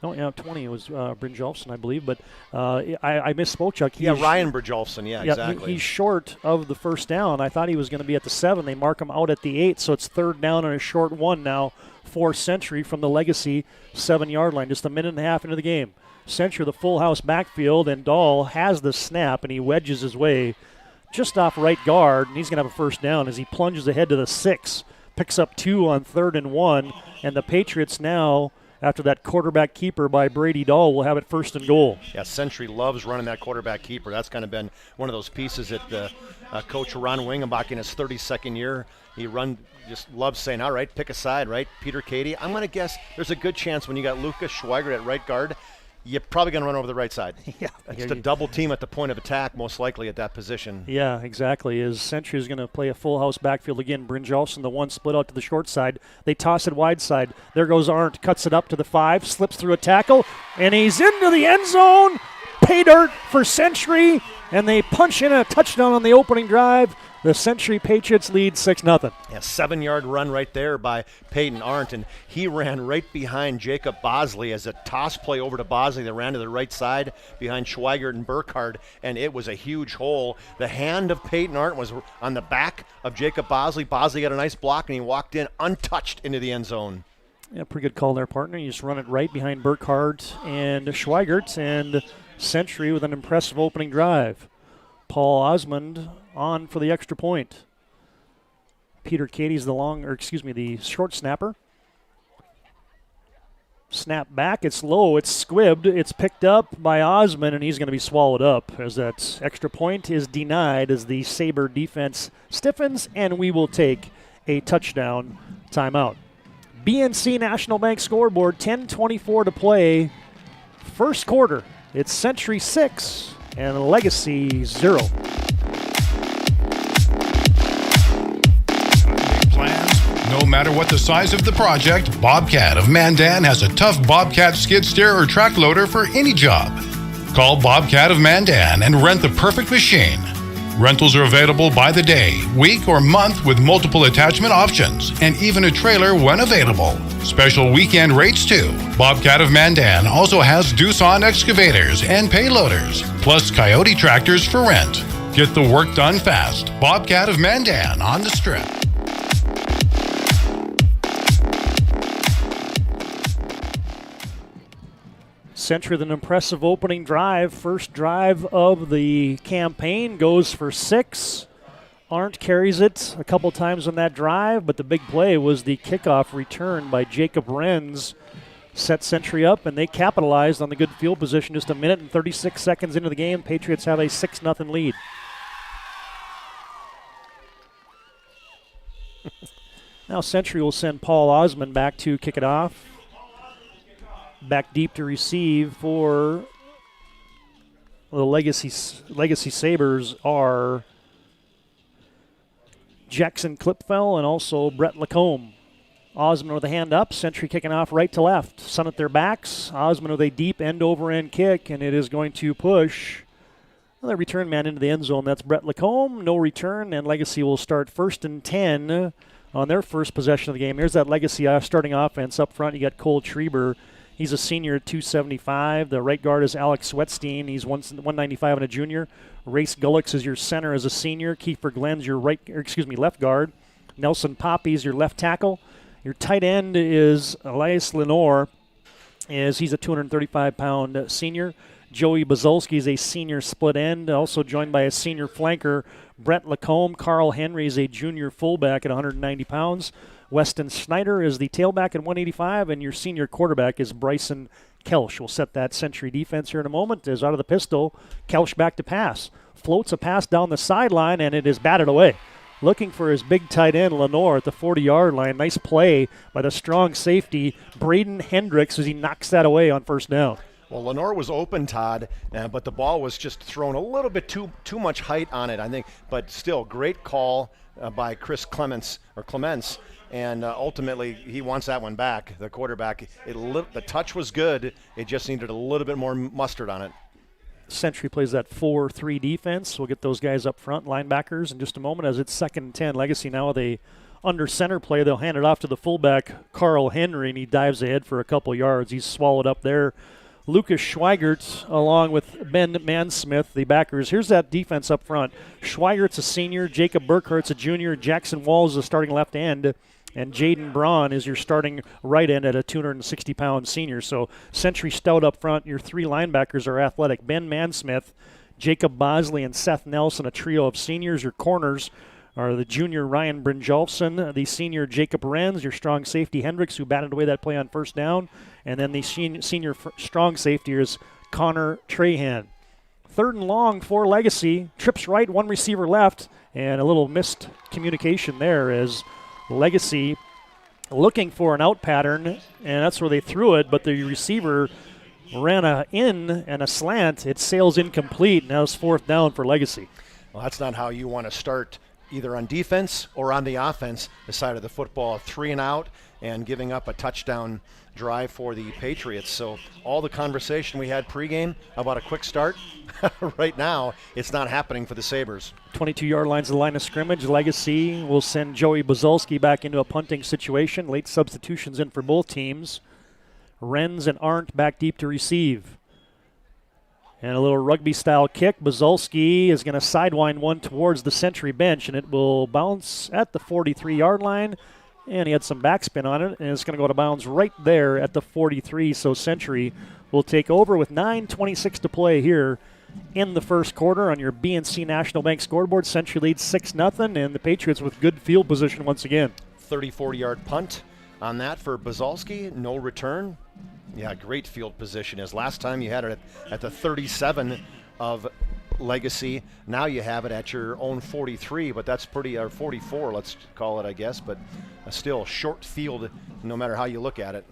No, 20 was Brynjolfsson, I believe, but I misspoke, Chuck. Ryan Brynjolfsson, exactly. He's short of the first down. I thought he was going to be at the 7. They mark him out at the 8, so it's 3rd down and a short 1 now for Century from the Legacy 7-yard line. Just a minute and a half into the game. Century, the full house backfield, and Dahl has the snap, and he wedges his way just off right guard, and he's going to have a first down as he plunges ahead to the 6. Picks up 2 on 3rd and 1, and the Patriots now, after that quarterback keeper by Brady Dahl, will have it 1st and goal. Yeah, Century loves running that quarterback keeper. That's kind of been one of those pieces that Coach Ron Wingenbach in his 32nd year, just loves saying, all right, pick a side, right? Peter Cady. I'm going to guess there's a good chance when you got Lucas Schweigert at right guard, you're probably going to run over the right side. Yeah. It's a double team at the point of attack, most likely at that position. Yeah, exactly. As Century is going to play a full house backfield again. Brynjolfsson, the one split out to the short side. They toss it wide side. There goes Arndt, cuts it up to the 5, slips through a tackle, and he's into the end zone. pay dirt for Century, and they punch in a touchdown on the opening drive. The Century Patriots lead 6-0. Yeah, 7-yard run right there by Peyton Arndt, and he ran right behind Jacob Bosley as a toss play over to Bosley that ran to the right side behind Schweigert and Burkhardt, and it was a huge hole. The hand of Peyton Arndt was on the back of Jacob Bosley. Bosley got a nice block, and he walked in untouched into the end zone. Yeah, pretty good call there, partner. You just run it right behind Burkhardt and Schweigert, and Century with an impressive opening drive. Paul Osmond on for the extra point. Peter Katie's the short snapper. Snap back, it's low, it's squibbed, it's picked up by Osmond, and he's going to be swallowed up as that extra point is denied as the Sabre defense stiffens, and we will take a touchdown timeout. BNC National Bank scoreboard, 10:24 to play. First quarter, it's Century 6 and Legacy 0. No matter what the size of the project, Bobcat of Mandan has a tough Bobcat skid steer or track loader for any job. Call Bobcat of Mandan and rent the perfect machine. Rentals are available by the day, week, or month with multiple attachment options, and even a trailer when available. Special weekend rates too. Bobcat of Mandan also has Doosan excavators and payloaders, plus Coyote tractors for rent. Get the work done fast. Bobcat of Mandan on the Strip. Century with an impressive opening drive. First drive of the campaign goes for 6. Arndt carries it a couple times on that drive, but the big play was the kickoff return by Jacob Renz. Set Century up, and they capitalized on the good field position just a minute and 36 seconds into the game. Patriots have a 6-0 lead. Now Century will send Paul Osmond back to kick it off. Back deep to receive for the Legacy Sabres are Jackson Klipfel and also Brett Lacombe. Osmond with a hand up, Century kicking off right to left. Sun at their backs. Osmond with a deep end-over-end kick, and it is going to push another return man into the end zone. That's Brett Lacombe. No return, and Legacy will start 1st and 10 on their first possession of the game. Here's that Legacy starting offense. Up front, you got Cole Schreiber. He's a senior at 275. The right guard is Alex Swetstein. He's 195 and a junior. Race Gullix is your center as a senior. Kiefer Glenn's your left guard. Nelson Poppy's your left tackle. Your tight end is Elias Lenore, as he's a 235-pound senior. Joey Bazolski is a senior split end, also joined by a senior flanker, Brett Lacombe. Carl Henry is a junior fullback at 190 pounds. Weston Snyder is the tailback at 185, and your senior quarterback is Bryson Kelsch. We'll set that Century defense here in a moment. Is out of the pistol. Kelsch back to pass. Floats a pass down the sideline, and it is batted away. Looking for his big tight end, Lenore, at the 40-yard line. Nice play by the strong safety, Braden Hendricks, as he knocks that away on first down. Well, Lenore was open, Todd, but the ball was just thrown a little bit too much height on it, I think. But still, great call by Chris Clements. And ultimately, he wants that one back, the quarterback. The touch was good. It just needed a little bit more mustard on it. Century plays that 4-3 defense. We'll get those guys up front, linebackers, in just a moment as it's 2nd and 10. Legacy now with a under center play. They'll hand it off to the fullback, Carl Henry, and he dives ahead for a couple yards. He's swallowed up there. Lucas Schweigert along with Ben Mansmith, the backers. Here's that defense up front. Schweigert's a senior. Jacob Burkhardt's a junior. Jackson Walls is the starting left end. And Jaden Braun is your starting right end at a 260-pound senior. So Century stout up front. Your 3 linebackers are athletic. Ben Mansmith, Jacob Bosley, and Seth Nelson, a trio of seniors. Your corners are the junior Ryan Brynjolfsson, the senior Jacob Renz, your strong safety Hendricks, who batted away that play on first down. And then the senior strong safety is Connor Trahan. 3rd and long for Legacy. Trips right, 1 receiver left, and a little missed communication there as Legacy looking for an out pattern, and that's where they threw it, but the receiver ran a in and a slant. It sails incomplete. Now it's 4th down for Legacy. Well, that's not how you want to start either on defense or on the offense, the side of the football, 3 and out, and giving up a touchdown drive for the Patriots. So all the conversation we had pregame about a quick start, right now, it's not happening for the Sabres. 22-yard lines of the line of scrimmage. Legacy will send Joey Buzolski back into a punting situation. Late substitutions in for both teams. Renz and Arndt back deep to receive. And a little rugby-style kick. Buzolski is going to sidewind one towards the Century bench, and it will bounce at the 43-yard line. And he had some backspin on it, and it's going to go to bounds right there at the 43. So Century will take over with 9:26 to play here in the first quarter on your BNC National Bank scoreboard. Century leads 6-0, and the Patriots with good field position once again. 34-yard punt on that for Buzolski. No return. Yeah, great field position. As last time you had it at the 37 of Legacy. Now you have it at your own 43, but that's pretty, or 44, let's call it, I guess, but still short field no matter how you look at it.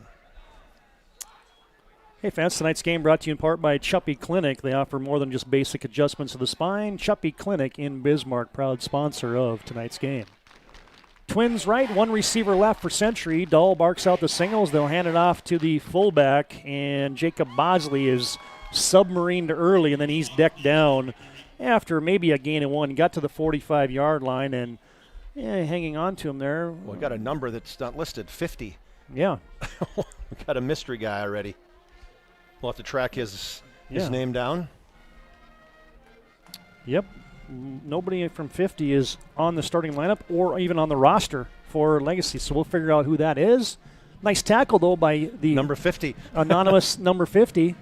Hey fans, tonight's game brought to you in part by Chuppy Clinic. They offer more than just basic adjustments of the spine. Chuppy Clinic in Bismarck, proud sponsor of tonight's game. Twins right, one receiver left for Century. Dahl barks out the singles. They'll hand it off to the fullback, and Jacob Bosley is submarined early, and then he's decked down after maybe a gain of 1. Got to the 45-yard line, and hanging on to him there. Well, we got a number that's not listed, 50. Yeah. We got a mystery guy already. We'll have to track his name down. Yep. Nobody from 50 is on the starting lineup or even on the roster for Legacy, so we'll figure out who that is. Nice tackle, though, by the number 50. Anonymous number 50.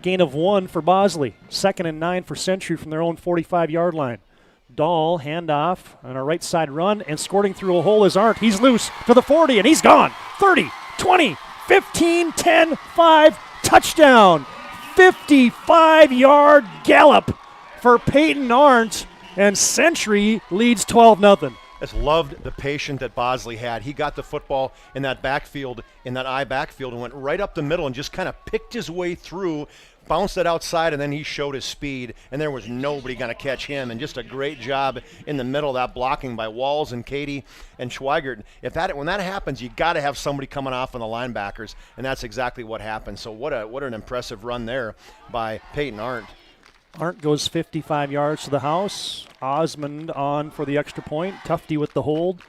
Gain of 1 for Bosley. 2nd and 9 for Century from their own 45-yard line. Dahl, handoff on a right side run, and squirting through a hole is Arndt. He's loose to the 40, and he's gone. 30, 20, 15, 10, 5, touchdown. 55-yard gallop for Peyton Arndt, and Century leads 12-0. Just loved the patience that Bosley had. He got the football in that backfield, in that I backfield, and went right up the middle and just kind of picked his way through, bounced it outside, and then he showed his speed, and there was nobody going to catch him. And just a great job in the middle of that blocking by Walls and Katie and Schweigert. When that happens, you got to have somebody coming off on the linebackers, and that's exactly what happened. So what an impressive run there by Peyton Arndt. Arndt goes 55 yards to the house. Osmond on for the extra point. Tufty with the hold.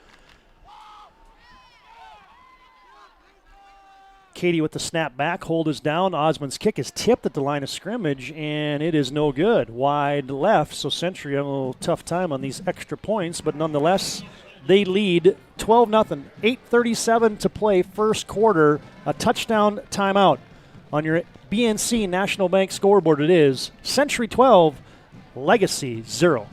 Katie with the snap back. Hold is down. Osmond's kick is tipped at the line of scrimmage, and it is no good. Wide left, so Century have a little tough time on these extra points, but nonetheless, they lead 12-0. 8:37 to play first quarter. A touchdown timeout. On your BNC National Bank scoreboard, it is Century 12, Legacy 0.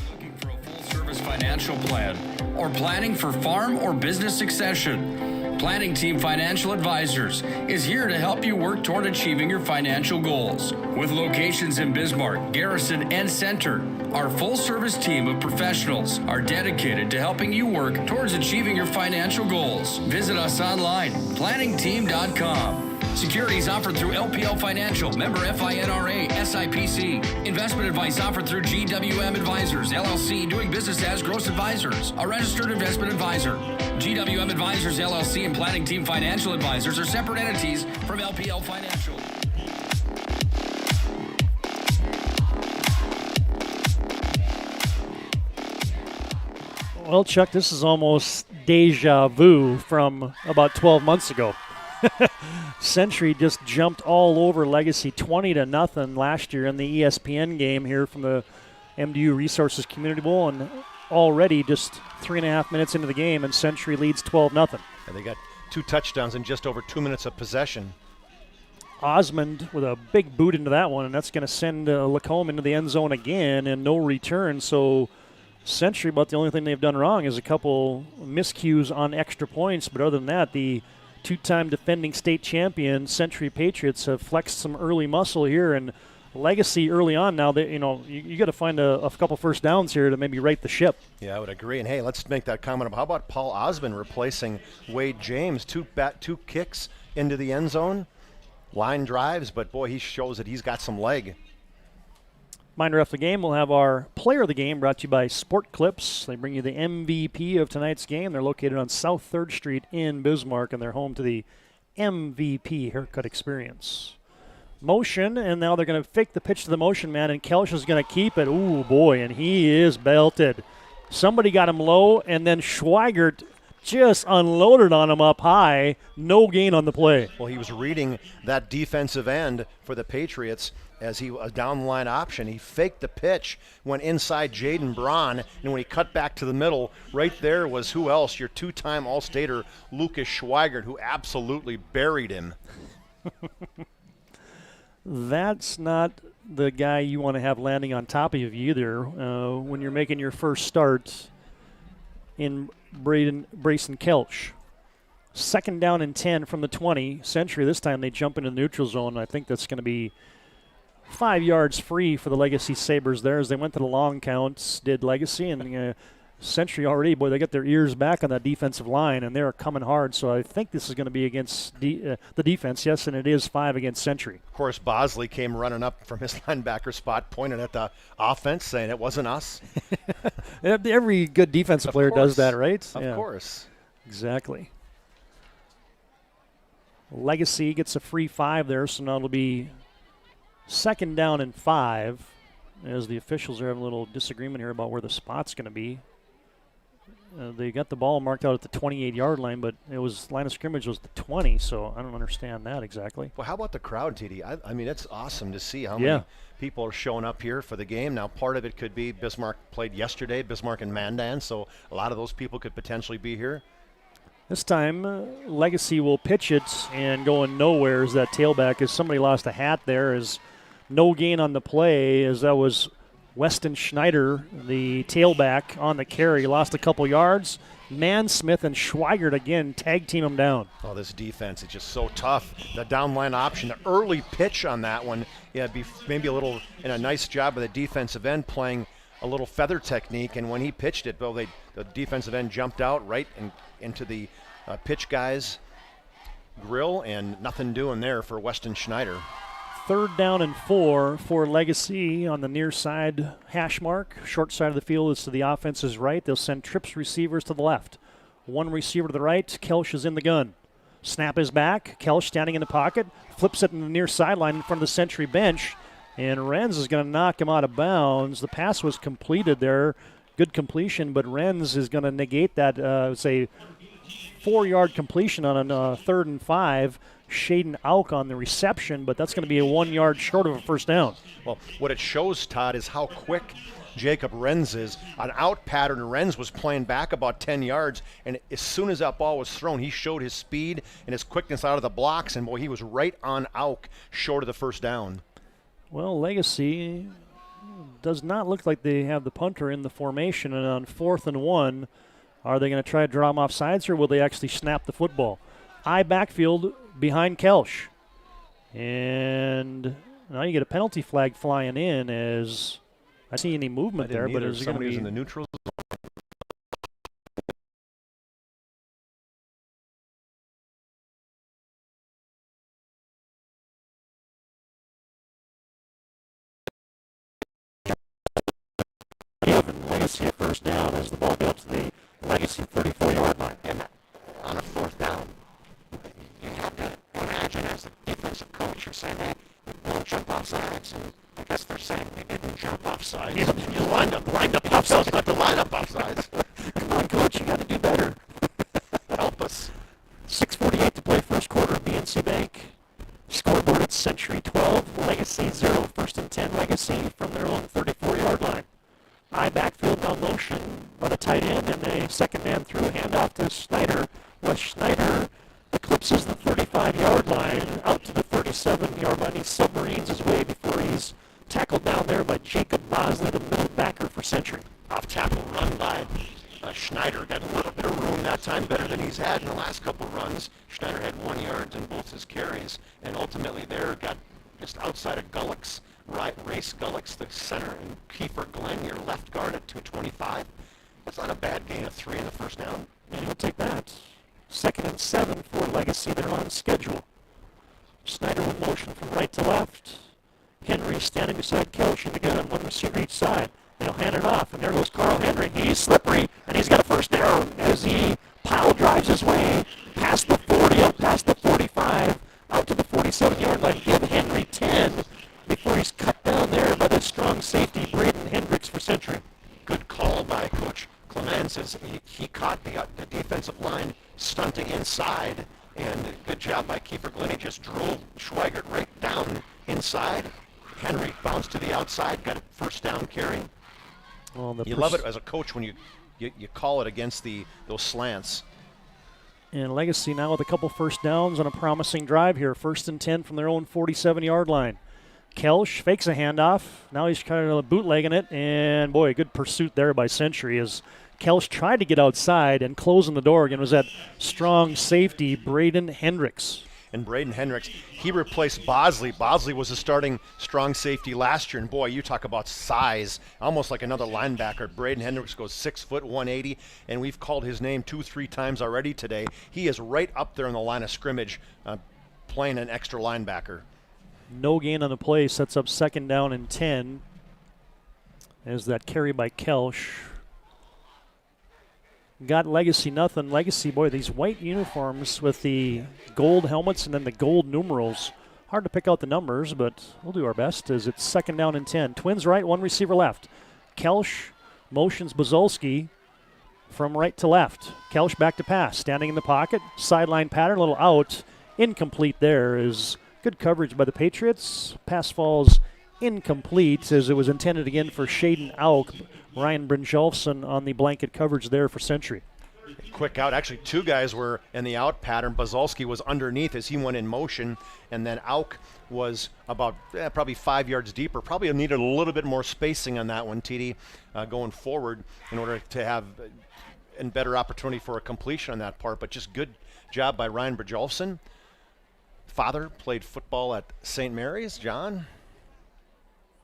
Looking for a full-service financial plan or planning for farm or business succession? Planning Team Financial Advisors is here to help you work toward achieving your financial goals. With locations in Bismarck, Garrison, and Center, our full-service team of professionals are dedicated to helping you work towards achieving your financial goals. Visit us online, planningteam.com. Securities offered through LPL Financial, member FINRA, SIPC. Investment advice offered through GWM Advisors, LLC, doing business as Gross Advisors, a registered investment advisor. GWM Advisors, LLC, and Planning Team Financial Advisors are separate entities from LPL Financial. Well, Chuck, this is almost deja vu from about 12 months ago. Century just jumped all over Legacy 20-0 last year in the ESPN game here from the MDU Resources Community Bowl, and already just 3.5 minutes into the game, and Century leads 12-0. And they got 2 touchdowns in just over 2 minutes of possession. Osmond with a big boot into that one, and that's going to send Lacombe into the end zone again, and no return. So Century, about the only thing they've done wrong is a couple miscues on extra points, but other than that, the two-time defending state champion Century Patriots have flexed some early muscle here, and Legacy early on now, that you got to find a couple first downs here to maybe right the ship. Yeah, I would agree. And hey, let's make that comment about how about Paul Osmond replacing Wade James? Two kicks into the end zone, line drives, but boy, he shows that he's got some leg. Reminder after the game, we'll have our player of the game brought to you by Sport Clips. They bring you the MVP of tonight's game. They're located on South 3rd Street in Bismarck, and they're home to the MVP haircut experience. Motion, and now they're going to fake the pitch to the motion man, and Kelsch is going to keep it. Ooh, boy, and he is belted. Somebody got him low, and then Schweigert just unloaded on him up high. No gain on the play. Well, he was reading that defensive end for the Patriots as he was down the line option. He faked the pitch, went inside Jaden Braun, and when he cut back to the middle, right there was who else? Your two-time All-Stater, Lucas Schweigert, who absolutely buried him. That's not the guy you want to have landing on top of you either when you're making your first start in Brayson Kelch. 2nd down and 10 from the 20. Century, this time they jump into the neutral zone. I think that's going to be 5 yards free for the Legacy Sabres there as they went to the long counts, did Legacy, and Century already, boy, they got their ears back on that defensive line, and they're coming hard. So I think this is going to be against the defense, yes, and it is 5 against Century. Of course, Bosley came running up from his linebacker spot, pointed at the offense, saying it wasn't us. Every good defensive player does that, right? Of course. Exactly. Legacy gets a free 5 there, so now it'll be 2nd down and 5 as the officials are having a little disagreement here about where the spot's going to be. They got the ball marked out at the 28-yard line, but it was line of scrimmage was the 20, so I don't understand that exactly. Well, how about the crowd, TD? I mean, it's awesome to see how many people are showing up here for the game. Now, part of it could be Bismarck played yesterday, Bismarck and Mandan, so a lot of those people could potentially be here. This time, Legacy will pitch it and going nowhere as that tailback as somebody lost a hat there as no gain on the play as that was Weston Schneider, the tailback on the carry, lost a couple yards. Mansmith and Schweigert again tag team him down. Oh, this defense is just so tough. The downline option, the early pitch on that one, maybe a little, and a nice job of the defensive end playing a little feather technique. And when he pitched it, the defensive end jumped out right into the pitch guy's grill, and nothing doing there for Weston Schneider. 3rd down and 4 for Legacy on the near side hash mark. Short side of the field is to the offense's right. They'll send trips receivers to the left. One receiver to the right. Kelsch is in the gun. Snap is back. Kelsch standing in the pocket. Flips it in the near sideline in front of the Century bench. And Renz is going to knock him out of bounds. The pass was completed there. Good completion, but Renz is going to negate that, 4-yard completion on a 3rd and 5. Shaden Auk on the reception, but that's going to be a 1 yard short of a first down. Well, what it shows, Todd, is how quick Jacob Renz is. On out pattern, Renz was playing back about 10 yards, and as soon as that ball was thrown, he showed his speed and his quickness out of the blocks, and boy, he was right on Auk, short of the first down. Well, Legacy does not look like they have the punter in the formation, and on 4th and 1, are they going to try to draw him off sides, or will they actually snap the football? High backfield behind Kelsch. And now you get a penalty flag flying in as I see any movement there, but is it going to be in the neutral Legacy a first down as the ball goes to the Legacy 34-yard line. And on a 4th down, you have to imagine as the defensive coach, you're saying, hey, don't jump off sides. And I guess they're saying they didn't jump off sides. You lined up off sides, not to line up off sides. Come on, coach, you got to do better. Help us. 6:48 to play first quarter of BNC Bank. Scoreboard at Century 12, Legacy 0. 1st and 10 Legacy from their own 34-yard line. High backfield now motion by the tight end, and a second man through handoff to Schneider. Wes Schneider eclipses the 35-yard line out to the 37-yard line. He submarines his way before he's tackled down there by Jacob Bosley, the middle backer for Century. Off tackle run by Schneider. Got a little bit of room that time, better than he's had in the last couple runs. Schneider had 1 yard in both his carries, and ultimately there got just outside of Gullick's. Right, Race Gullick's the center, and Kiefer Glenn, your left guard at 225. That's not a bad gain of 3 in the first down. And he'll take that. 2nd and 7 for Legacy. They're on schedule. Schneider with motion from right to left. Henry standing beside Kelch, and they got on one receiver each side. They'll hand it off, and there goes Carl Henry. He's slippery, and he's got a first down as he pile drives his way past the 40, up past the 45, out to the 47-yard line. Give Henry 10 before he's cut down there by the strong safety, Braden Hendricks for Century. Good call by Coach Clements as he caught the defensive line stunting inside, and good job by Keeper Glenn. He just drove Schweigert right down inside. Henry bounced to the outside, got a first down carry. Well, you love it as a coach when you call it against those slants. And Legacy now with a couple first downs on a promising drive here. 1st and 10 from their own 47-yard line. Kelch fakes a handoff. Now he's kind of bootlegging it. And, boy, good pursuit there by Century as Kelch tried to get outside and closing the door again. Was that strong safety, Braden Hendricks. And Braden Hendricks, he replaced Bosley. Bosley was a starting strong safety last year, and boy, you talk about size, almost like another linebacker. Braden Hendricks goes 6 foot 180, and we've called his name 2-3 times already today. He is right up there in the line of scrimmage, playing an extra linebacker. No gain on the play, sets up 2nd down and 10. As that carry by Kelch. Got Legacy nothing. Legacy, boy, these white uniforms with the gold helmets and then the gold numerals. Hard to pick out the numbers, but we'll do our best as it's 2nd down and 10. Twins right, one receiver left. Kelch motions Buzolski from right to left. Kelch back to pass, standing in the pocket. Sideline pattern, a little out. Incomplete there is good coverage by the Patriots. Pass falls incomplete as it was intended again for Shaden Auk. Ryan Brynjolfsson on the blanket coverage there for Century. Quick out. Actually, two guys were in the out pattern. Buzolski was underneath as he went in motion, and then Auk was about probably 5 yards deeper. Probably needed a little bit more spacing on that one, TD, going forward in order to have a better opportunity for a completion on that part. But just good job by Ryan Brynjolfsson. Father played football at St. Mary's. John?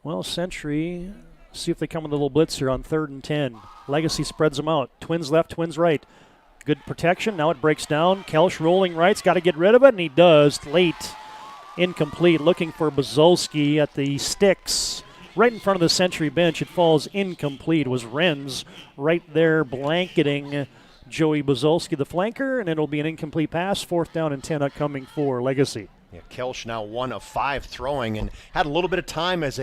Well, Century, see if they come with a little blitz here on 3rd and 10. Legacy spreads them out. Twins left, Twins right. Good protection. Now it breaks down. Kelch rolling right's got to get rid of it, and he does. Late. Incomplete. Looking for Buzolski at the sticks. Right in front of the Century bench. It falls incomplete. It was Renz right there blanketing Joey Buzolski, the flanker, and it'll be an incomplete pass. 4th down and 10 upcoming for Legacy. Yeah, Kelch now 1 of 5 throwing and had a little bit of time as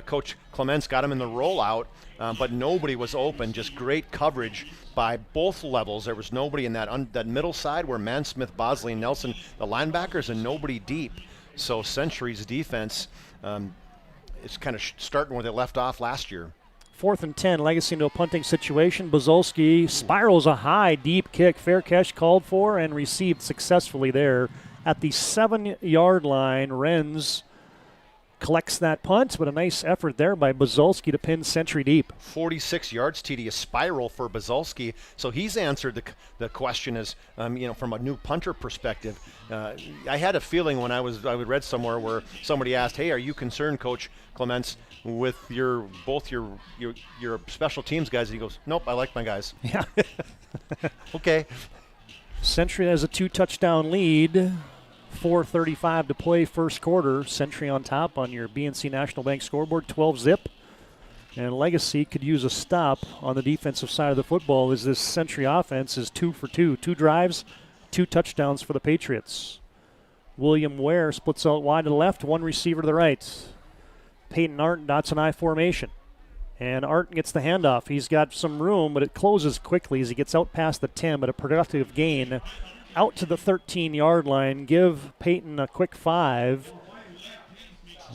Coach Clements got him in the rollout, but nobody was open. Just great coverage by both levels. There was nobody in that middle side where Mansmith, Bosley, and Nelson, the linebackers, and nobody deep. So Century's defense is kind of starting where they left off last year. 4th and 10, Legacy into a punting situation. Buzolski spirals a high, deep kick. Fair catch called for and received successfully there. At the 7-yard line, Renz collects that punt, but a nice effort there by Buzolski to pin Century deep. 46 yards, TD, a spiral for Buzolski. So he's answered the question as, from a new punter perspective. I had a feeling when I read somewhere where somebody asked, hey, are you concerned, Coach Clements, with both your special teams guys? And he goes, nope, I like my guys. Yeah. Okay. Century has a 2-touchdown lead. 4:35 to play first quarter. Century on top on your BNC National Bank scoreboard, 12-zip. And Legacy could use a stop on the defensive side of the football as this Century offense is 2 for 2. 2 drives, 2 touchdowns for the Patriots. William Ware splits out wide to the left, 1 receiver to the right. Peyton Arndt dots an I formation. And Arndt gets the handoff. He's got some room, but it closes quickly as he gets out past the 10, but a productive gain out to the 13-yard line. Give Peyton a quick 5.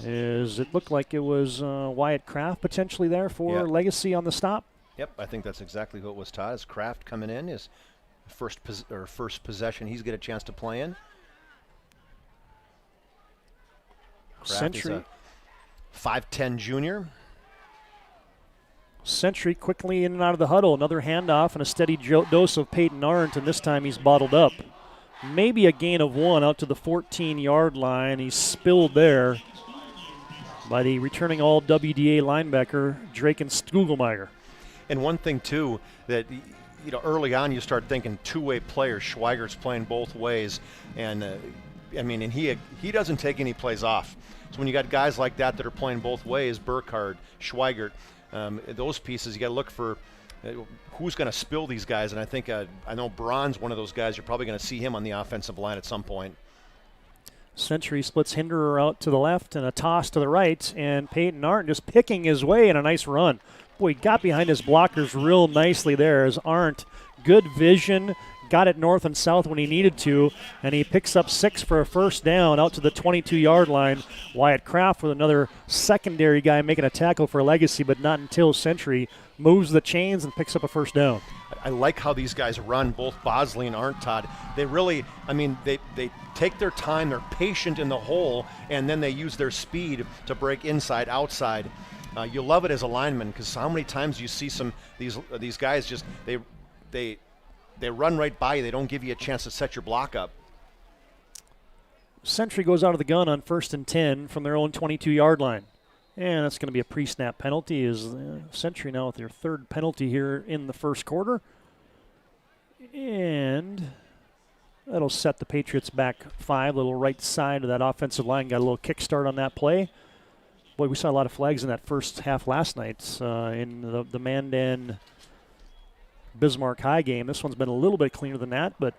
It looked like it was Wyatt Kraft potentially there for Legacy on the stop. Yep, I think that's exactly who it was, Todd. As Kraft coming in, his first possession he's get a chance to play in. Kraft Century. is a 5'10 junior. Century quickly in and out of the huddle. Another handoff and a steady dose of Peyton Arndt, and this time he's bottled up. Maybe a gain of 1 out to the 14-yard line. He's spilled there by the returning all-WDA linebacker, Draken Stugelmeyer. And one thing, too, that early on you start thinking two-way players. Schweigert's playing both ways. And, and he doesn't take any plays off. So when you got guys like that are playing both ways, Burkhardt, Schweigert, those pieces, you got to look for who's going to spill these guys. And I think I know Braun's one of those guys. You're probably going to see him on the offensive line at some point. Century splits Hinderer out to the left and a toss to the right, and Peyton Arndt just picking his way in a nice run. Boy, he got behind his blockers real nicely there as Arndt, good vision, got it north and south when he needed to, and he picks up 6 for a first down out to the 22-yard line. Wyatt Kraft with another secondary guy making a tackle for Legacy, but not until Century moves the chains and picks up a first down. I like how these guys run, both Bosley and Arndt, Todd. They really, they take their time, they're patient in the hole, and then they use their speed to break inside, outside. You love it as a lineman because how many times you see these guys just, they run right by you. They don't give you a chance to set your block up. Century goes out of the gun on 1st and 10 from their own 22-yard line. And that's going to be a pre-snap penalty. Is Century now with their 3rd penalty here in the first quarter. And that'll set the Patriots back 5. Little right side of that offensive line. Got a little kickstart on that play. Boy, we saw a lot of flags in that first half last night in the Mandan Bismarck High game. This one's been a little bit cleaner than that, but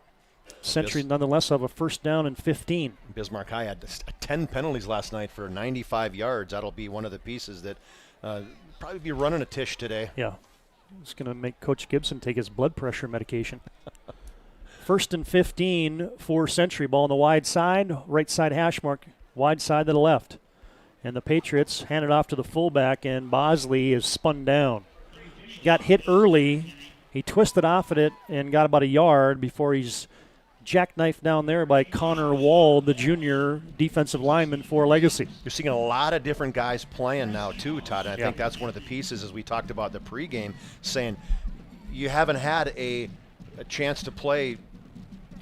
Century nonetheless have a first down and 15. Bismarck High had 10 penalties last night for 95 yards. That'll be one of the pieces that probably be running a Tisch today. Yeah. It's going to make Coach Gibson take his blood pressure medication. 1st and 15 for Century. Ball on the wide side, right side hash mark, wide side to the left. And the Patriots hand it off to the fullback, and Bosley is spun down. Got hit early. He twisted off at it and got about a yard before he's jackknifed down there by Connor Wald, the junior defensive lineman for Legacy. You're seeing a lot of different guys playing now too, Todd. And I think that's one of the pieces, as we talked about the pregame, saying you haven't had a chance to play,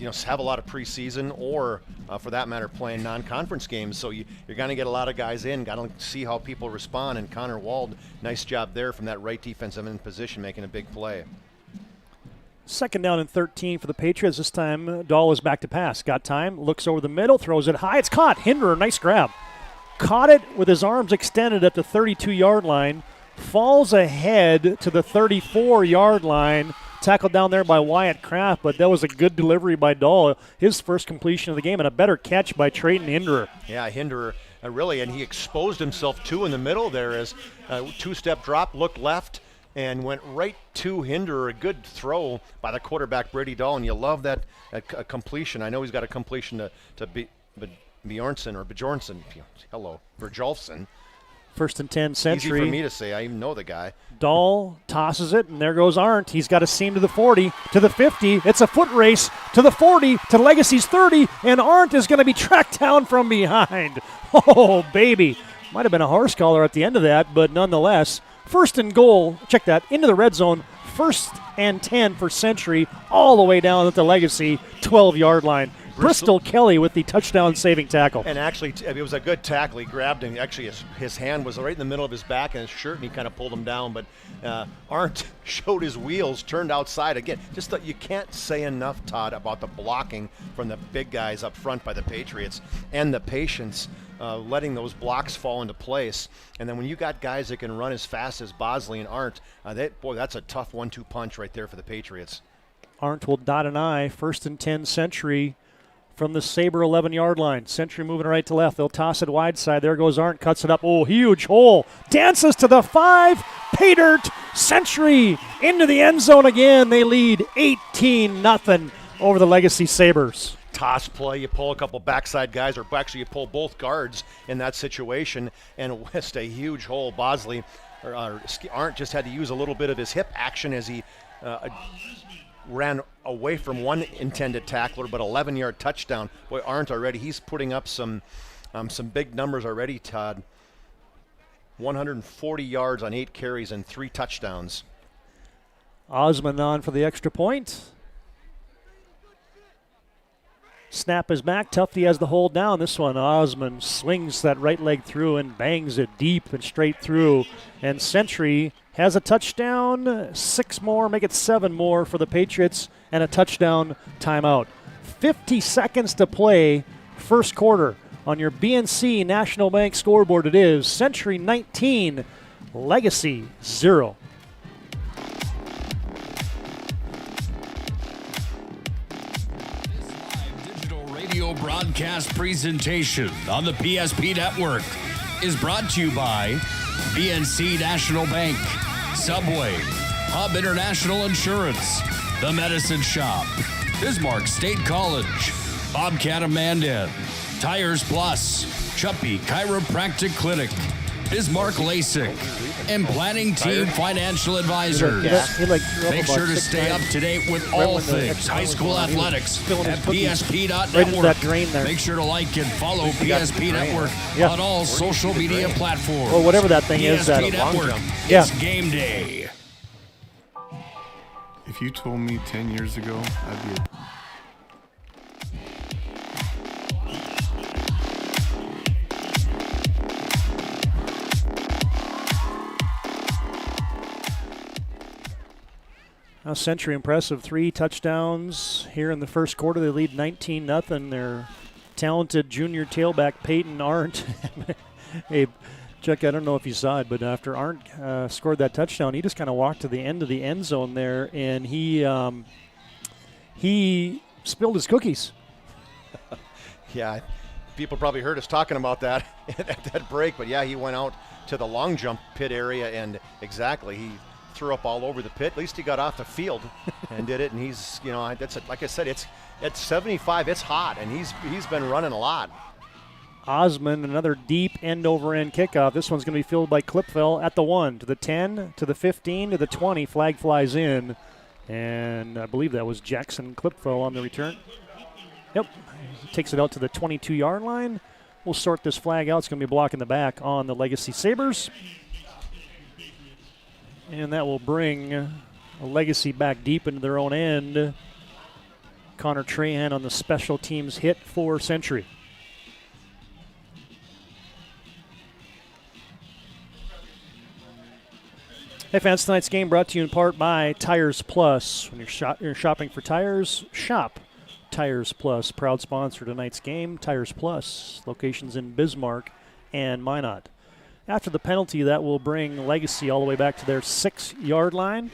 have a lot of preseason or, for that matter, playing non-conference games. So you're going to get a lot of guys in, got to see how people respond. And Connor Wald, nice job there from that right defensive end position, making a big play. 2nd down and 13 for the Patriots. This time, Dahl is back to pass. Got time, looks over the middle, throws it high. It's caught. Hinderer, nice grab. Caught it with his arms extended at the 32-yard line. Falls ahead to the 34-yard line. Tackled down there by Wyatt Kraft, but that was a good delivery by Dahl. His first completion of the game and a better catch by Trayton Hinderer. Yeah, Hinderer really, and he exposed himself too in the middle there as a 2-step drop, looked left, and went right to Hinderer. A good throw by the quarterback, Brady Dahl, and you love that completion. I know he's got a completion to Bjornsson. Hello, Bjornsson. 1st and 10, Century. Easy for me to say. I even know the guy. Dahl tosses it, and there goes Arndt. He's got a seam to the 40, to the 50. It's a foot race to the 40, to Legacy's 30, and Arndt is going to be tracked down from behind. Oh, baby. Might have been a horse collar at the end of that, but nonetheless, 1st and goal. Check that. Into the red zone. 1st and 10 for Century, all the way down at the Legacy 12-yard line. Bristol Kelly with the touchdown-saving tackle. And actually, it was a good tackle. He grabbed him. Actually, his hand was right in the middle of his back and his shirt, and he kind of pulled him down. But Arndt showed his wheels, turned outside. Again, just you can't say enough, Todd, about the blocking from the big guys up front by the Patriots and the patience letting those blocks fall into place. And then when you got guys that can run as fast as Bosley and Arndt, that's a tough 1-2 punch right there for the Patriots. Arndt will dot an I. 1st and 10, Century. From the Sabre 11-yard line. Century moving right to left. They'll toss it wide side. There goes Arndt. Cuts it up. Oh, huge hole. Dances to the 5. Pay dirt. Century into the end zone again. They lead 18-0 over the Legacy Sabres. Toss play. You pull a couple backside guys, or actually you pull both guards in that situation, and just a huge hole. Bosley, Arndt just had to use a little bit of his hip action as he ran away from one intended tackler, but 11-yard touchdown. Boy, Arndt already, he's putting up some big numbers already, Todd. 140 yards on 8 carries and 3 touchdowns. Osman on for the extra point. Snap is back. Tufte has the hold down. This one, Osman swings that right leg through and bangs it deep and straight through. And Century has a touchdown, 6 more, make it 7 more for the Patriots, and a touchdown timeout. 50 seconds to play, first quarter. On your BNC National Bank scoreboard, it is Century 19, Legacy 0. Radio broadcast presentation on the PSP Network is brought to you by BNC National Bank, Subway, Hub International Insurance, The Medicine Shop, Bismarck State College, Bobcat of Mandan, Tires Plus, Chuppy Chiropractic Clinic, Bismarck LASIK, and Planning Team Financial Advisors. Make sure to stay up to date with all things high school athletics at PSP.network. Make sure to like and follow PSP Network on all social media platforms. Or whatever that thing is. PSP Network. It's game day. If you told me 10 years ago I'd be Century impressive. 3 touchdowns here in the first quarter. They lead 19-0. Their talented junior tailback Peyton Arndt. Hey, Chuck, I don't know if you saw it, but after Arndt scored that touchdown, he just kind of walked to the end of the end zone there, and he spilled his cookies. Yeah, people probably heard us talking about that at that break, but yeah, he went out to the long jump pit area, and exactly, he threw up all over the pit. At least he got off the field and did it, and he's, like I said, it's at 75, it's hot, and he's been running a lot. Osmond, another deep end-over-end kickoff. This one's going to be fielded by Klipfel at the 1, to the 10, to the 15, to the 20. Flag flies in, and I believe that was Jackson Klipfel on the return. Yep, he takes it out to the 22-yard line. We'll sort this flag out. It's going to be blocking the back on the Legacy Sabres. And that will bring a Legacy back deep into their own end. Connor Trahan on the special teams hit for Century. Hey fans, tonight's game brought to you in part by Tires Plus. When you're shopping for tires, shop Tires Plus. Proud sponsor of tonight's game, Tires Plus. Locations in Bismarck and Minot. After the penalty, that will bring Legacy all the way back to their 6-yard line.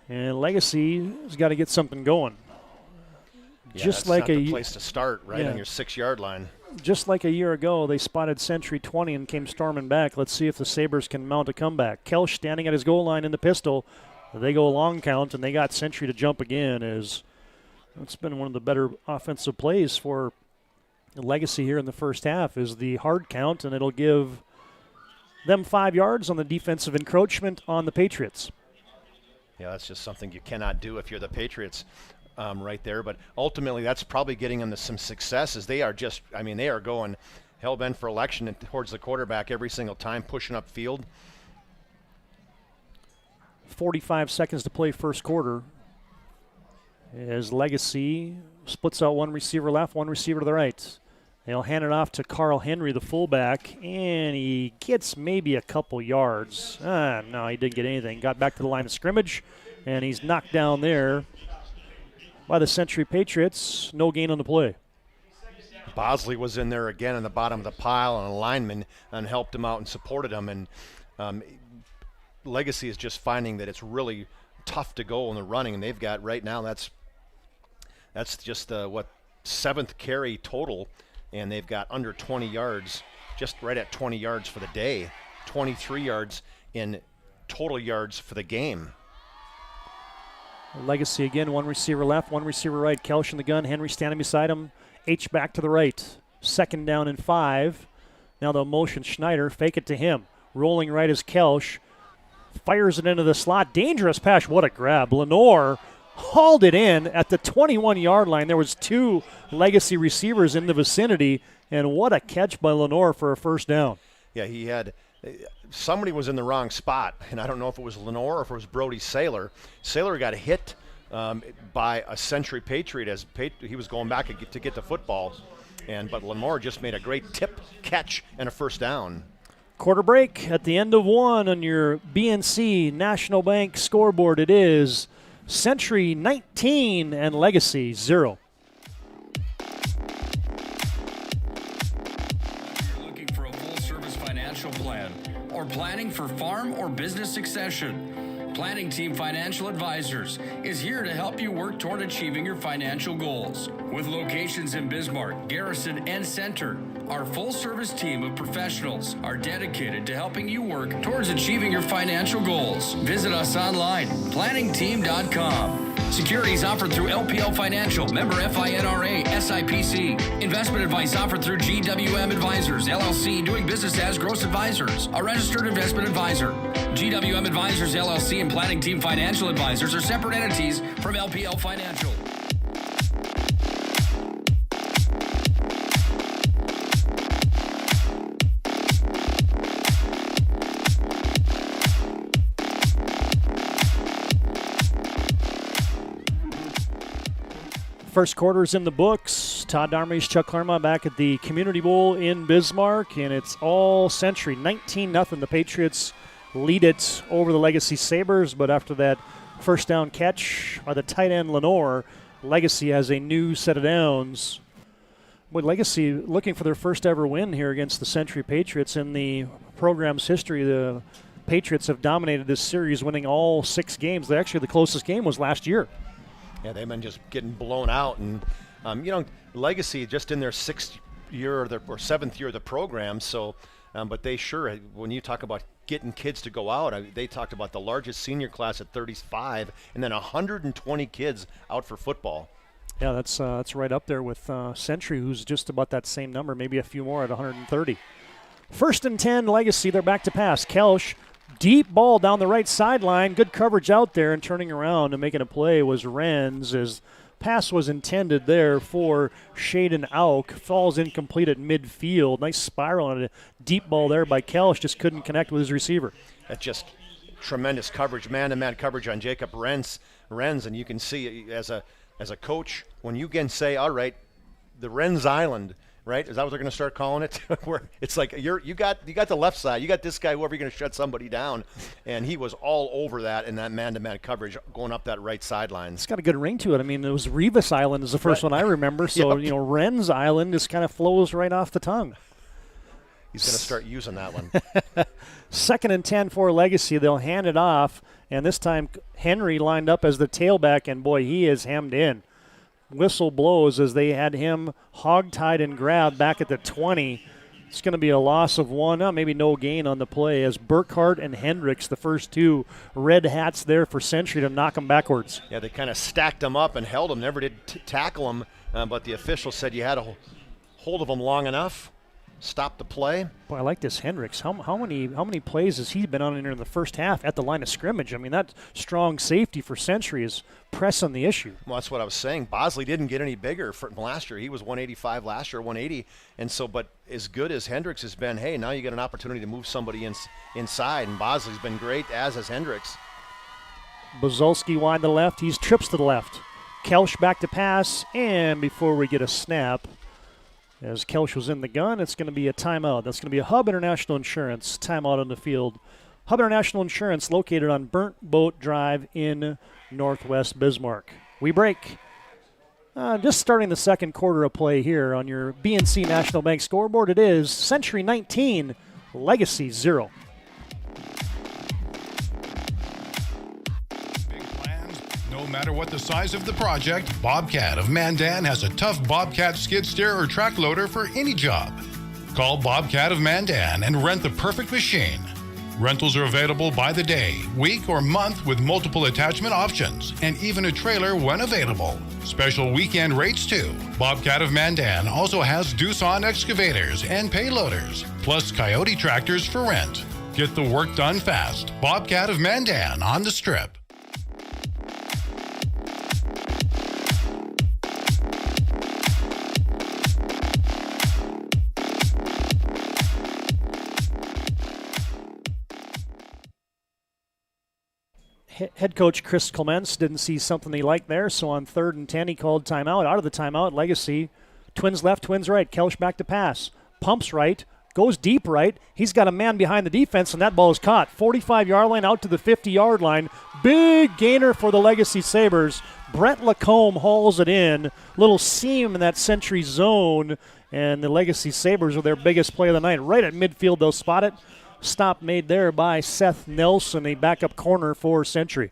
And Legacy has got to get something going. Yeah, just that's like not the place to start, right, on your 6-yard line. Just like a year ago, they spotted Century 20 and came storming back. Let's see if the Sabres can mount a comeback. Kelsch standing at his goal line in the pistol. They go long count, and they got Century to jump again. It's been one of the better offensive plays for Legacy here in the first half is the hard count, and it'll give them 5 yards on the defensive encroachment on the Patriots. Yeah, that's just something you cannot do if you're the Patriots right there. But ultimately, that's probably getting them to some successes. They are they are going hell-bent for election and towards the quarterback every single time, pushing up field. 45 seconds to play first quarter. As Legacy splits out one receiver left, one receiver to the right. They'll hand it off to Carl Henry, the fullback, and he gets maybe a couple yards. No, he didn't get anything. Got back to the line of scrimmage, and he's knocked down there by the Century Patriots. No gain on the play. Bosley was in there again in the bottom of the pile, and a lineman and helped him out and supported him. And Legacy is just finding that it's really tough to go in the running, and they've got right now that's just the 7th carry total, and they've got under 20 yards, just right at 20 yards for the day, 23 yards in total yards for the game. Legacy again, one receiver left, one receiver right. Kelsch in the gun, Henry standing beside him. H back to the right. 2nd down and 5. Now they'll motion Schneider, fake it to him. Rolling right is Kelsch. Fires it into the slot. Dangerous pass. What a grab. Lenore hauled it in at the 21-yard line. There was 2 Legacy receivers in the vicinity, and what a catch by Lenore for a first down. Yeah, he had somebody was in the wrong spot, and I don't know if it was Lenore or if it was Brody Saylor. Saylor got hit by a Century Patriot as he was going back to get the football, but Lenore just made a great tip catch and a first down. Quarter break at the end of 1 on your BNC National Bank scoreboard. It is Century 19 and Legacy 0. Looking for a full-service financial plan or planning for farm or business succession? Planning Team Financial Advisors is here to help you work toward achieving your financial goals. With locations in Bismarck, Garrison, and Center, our full-service team of professionals are dedicated to helping you work towards achieving your financial goals. Visit us online, planningteam.com. Securities offered through LPL Financial, member FINRA, SIPC. Investment advice offered through GWM Advisors, LLC, doing business as Gross Advisors, a registered investment advisor. GWM Advisors, LLC, and Planning Team Financial Advisors are separate entities from LPL Financial. First quarter's in the books. Todd Darmy's Chuck Claremont back at the Community Bowl in Bismarck, and it's all Century. 19-0. The Patriots lead it over the Legacy Sabres, but after that first down catch by the tight end Lenore, Legacy has a new set of downs. Boy, Legacy looking for their first ever win here against the Century Patriots. In the program's history, the Patriots have dominated this series, winning all 6 games. Actually, the closest game was last year. Yeah, they've been just getting blown out. And, Legacy just in their 6th year or 7th year of the program. So, but they sure, when you talk about getting kids to go out, they talked about the largest senior class at 35 and then 120 kids out for football. Yeah, that's right up there with Century, who's just about that same number, maybe a few more at 130. 1st and 10, Legacy. They're back to pass. Kelsch. Deep ball down the right sideline. Good coverage out there, and turning around and making a play was Renz, as pass was intended there for Shaden Auk. Falls incomplete at midfield. Nice spiral on a deep ball there by Kelsch. Just couldn't connect with his receiver. That's just tremendous coverage, man-to-man coverage on Jacob Renz, and you can see as a coach, when you can say, all right, the Renz Island, right? Is that what they're going to start calling it? Where it's like you got the left side, you got this guy, whoever you're going to shut somebody down, and he was all over that in that man-to-man coverage going up that right sideline. It's got a good ring to it. I mean, it was Revis Island is the first one I remember, so Yep. Renz Island just kind of flows right off the tongue. He's going to start using that one. 2nd and 10 for Legacy. They'll hand it off, and this time Henry lined up as the tailback, and boy, he is hemmed in. Whistle blows as they had him hog-tied and grabbed back at the 20. It's going to be a loss of 1, maybe no gain on the play, as Burkhart and Hendricks, the first 2 red hats there for Century to knock them backwards. Yeah, they kind of stacked him up and held him, never did tackle him, but the official said you had a hold of him long enough. Stop the play. Boy, I like this Hendricks. How many plays has he been on in the first half at the line of scrimmage? I mean, that strong safety for Century is pressing the issue. Well, that's what I was saying. Bosley didn't get any bigger from last year. He was 185 last year, 180. And so, but as good as Hendricks has been, hey, now you get an opportunity to move somebody inside. And Bosley's been great, as has Hendricks. Bozolski wide to the left. He's trips to the left. Kelsch back to pass. And before we get a snap, as Kelsch was in the gun, it's going to be a timeout. That's going to be a Hub International Insurance timeout on the field. Hub International Insurance located on Burnt Boat Drive in Northwest Bismarck. We break. Just starting the second quarter of play here on your BNC National Bank scoreboard. It is Century 19, Legacy 0. No matter what the size of the project, Bobcat of Mandan has a tough Bobcat skid steer or track loader for any job. Call Bobcat of Mandan and rent the perfect machine. Rentals are available by the day, week, or month with multiple attachment options, and even a trailer when available. Special weekend rates too. Bobcat of Mandan also has Doosan excavators and payloaders, plus Coyote tractors for rent. Get the work done fast. Bobcat of Mandan on the Strip. Head coach Chris Clements didn't see something he liked there, so on 3rd and 10 he called timeout. Out of the timeout, Legacy, twins left, twins right. Kelsch back to pass. Pumps right, goes deep right. He's got a man behind the defense, and that ball is caught. 45-yard line out to the 50-yard line. Big gainer for the Legacy Sabres. Brett Lacombe hauls it in. Little seam in that Century zone, and the Legacy Sabres are their biggest play of the night. Right at midfield, they'll spot it. Stop made there by Seth Nelson, a backup corner for Century.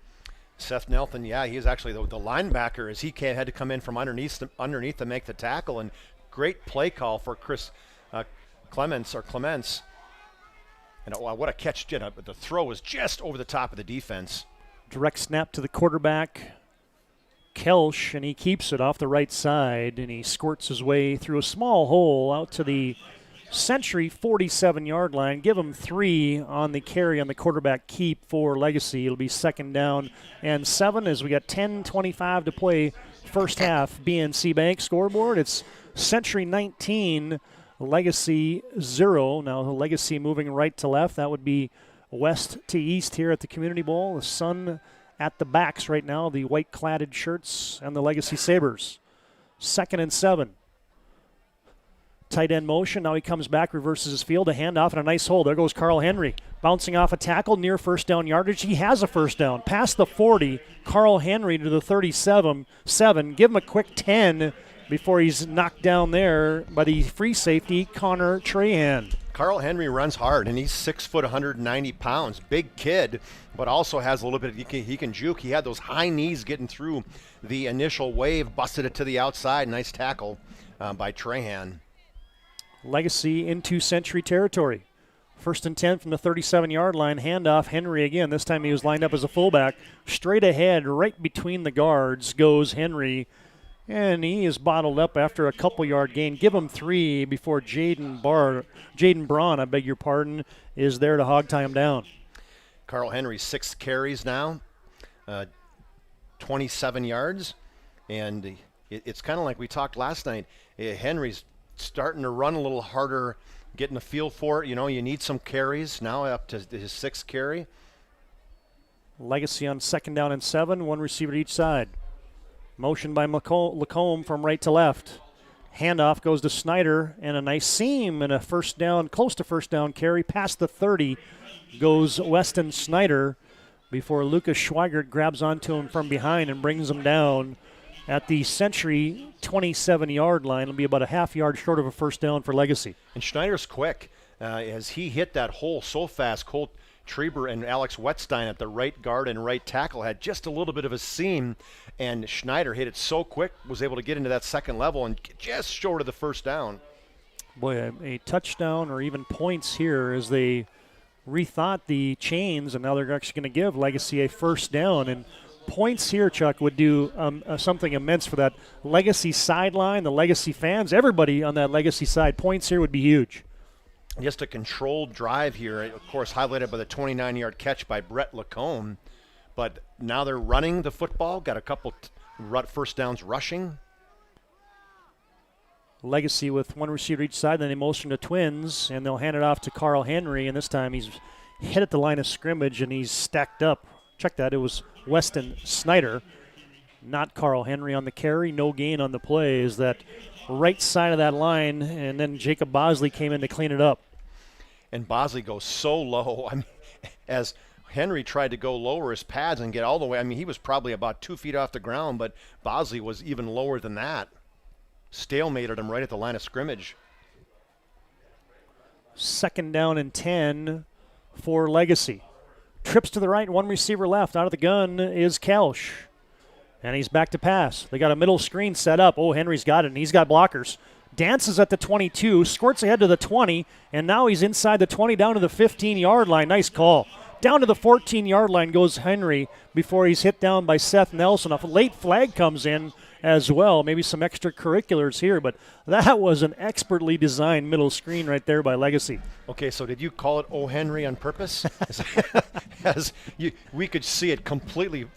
Seth Nelson, yeah, he is actually the linebacker, as he had to come in from underneath to make the tackle, and great play call for Chris Clements. And what a catch! The throw was just over the top of the defense. Direct snap to the quarterback, Kelsch, and he keeps it off the right side, and he squirts his way through a small hole out to the Century 47-yard line. Give him 3 on the carry on the quarterback keep for Legacy. It'll be 2nd down and 7 as we got 10:25 to play first half. BNC Bank scoreboard. It's Century 19, Legacy 0. Now the Legacy moving right to left. That would be west to east here at the Community Bowl. The sun at the backs right now, the white-cladded shirts and the Legacy Sabres. 2nd and 7. Tight end motion. Now he comes back, reverses his field, a handoff, and a nice hole. There goes Carl Henry. Bouncing off a tackle near first down yardage. He has a first down. Past the 40, Carl Henry to the 37. Give him a quick 10 before he's knocked down there by the free safety, Connor Trahan. Carl Henry runs hard, and he's 6 foot, 190 pounds. Big kid, but also has a little bit, he can juke. He had those high knees getting through the initial wave, busted it to the outside. Nice tackle by Trahan. Legacy into Century territory. 1st and 10 from the 37-yard line. Handoff, Henry again. This time he was lined up as a fullback. Straight ahead, right between the guards, goes Henry. And he is bottled up after a couple-yard gain. Give him 3 before Jaden Braun, is there to hog tie him down. Carl Henry, 6 carries now, 27 yards. And it's kind of like we talked last night. Henry's starting to run a little harder, getting a feel for it. You know, you need some carries now up to his 6th carry. Legacy on 2nd down and 7, 1 receiver to each side. Motion by Lacombe from right to left. Handoff goes to Snyder, and a nice seam and a first down, close to first down carry. Past the 30 goes Weston Snyder before Lucas Schweigert grabs onto him from behind and brings him down at the Century 27-yard line. It'll be about a half yard short of a first down for Legacy. And Schneider's quick as he hit that hole so fast. Colt Treber and Alex Wetstein at the right guard and right tackle had just a little bit of a seam, and Schneider hit it so quick, was able to get into that second level and just short of the first down. Boy, a touchdown or even points here as they rethought the chains, and now they're actually going to give Legacy a first down. And points here, Chuck, would do something immense for that Legacy sideline, the Legacy fans, everybody on that Legacy side. Points here would be huge. Just a controlled drive here, of course, highlighted by the 29-yard catch by Brett Lacombe. But now they're running the football, got a couple first downs rushing. Legacy with 1 receiver each side, then they motion to Twins, and they'll hand it off to Carl Henry, and this time he's hit at the line of scrimmage, and he's stacked up. Check that, it was Weston Snyder, not Carl Henry on the carry. No gain on the play is that right side of that line, and then Jacob Bosley came in to clean it up. And Bosley goes so low. I mean, as Henry tried to go lower his pads and get all the way, I mean, he was probably about 2 feet off the ground, but Bosley was even lower than that. Stalemated him right at the line of scrimmage. 2nd down and 10 for Legacy. Trips to the right, 1 receiver left. Out of the gun is Kelsch. And he's back to pass. They got a middle screen set up. Oh, Henry's got it, and he's got blockers. Dances at the 22, squirts ahead to the 20, and now he's inside the 20 down to the 15-yard line. Nice call. Down to the 14-yard line goes Henry before he's hit down by Seth Nelson. A late flag comes in as well. Maybe some extracurriculars here, but that was an expertly designed middle screen right there by Legacy. Okay, so did you call it O. Henry on purpose? We could see it completely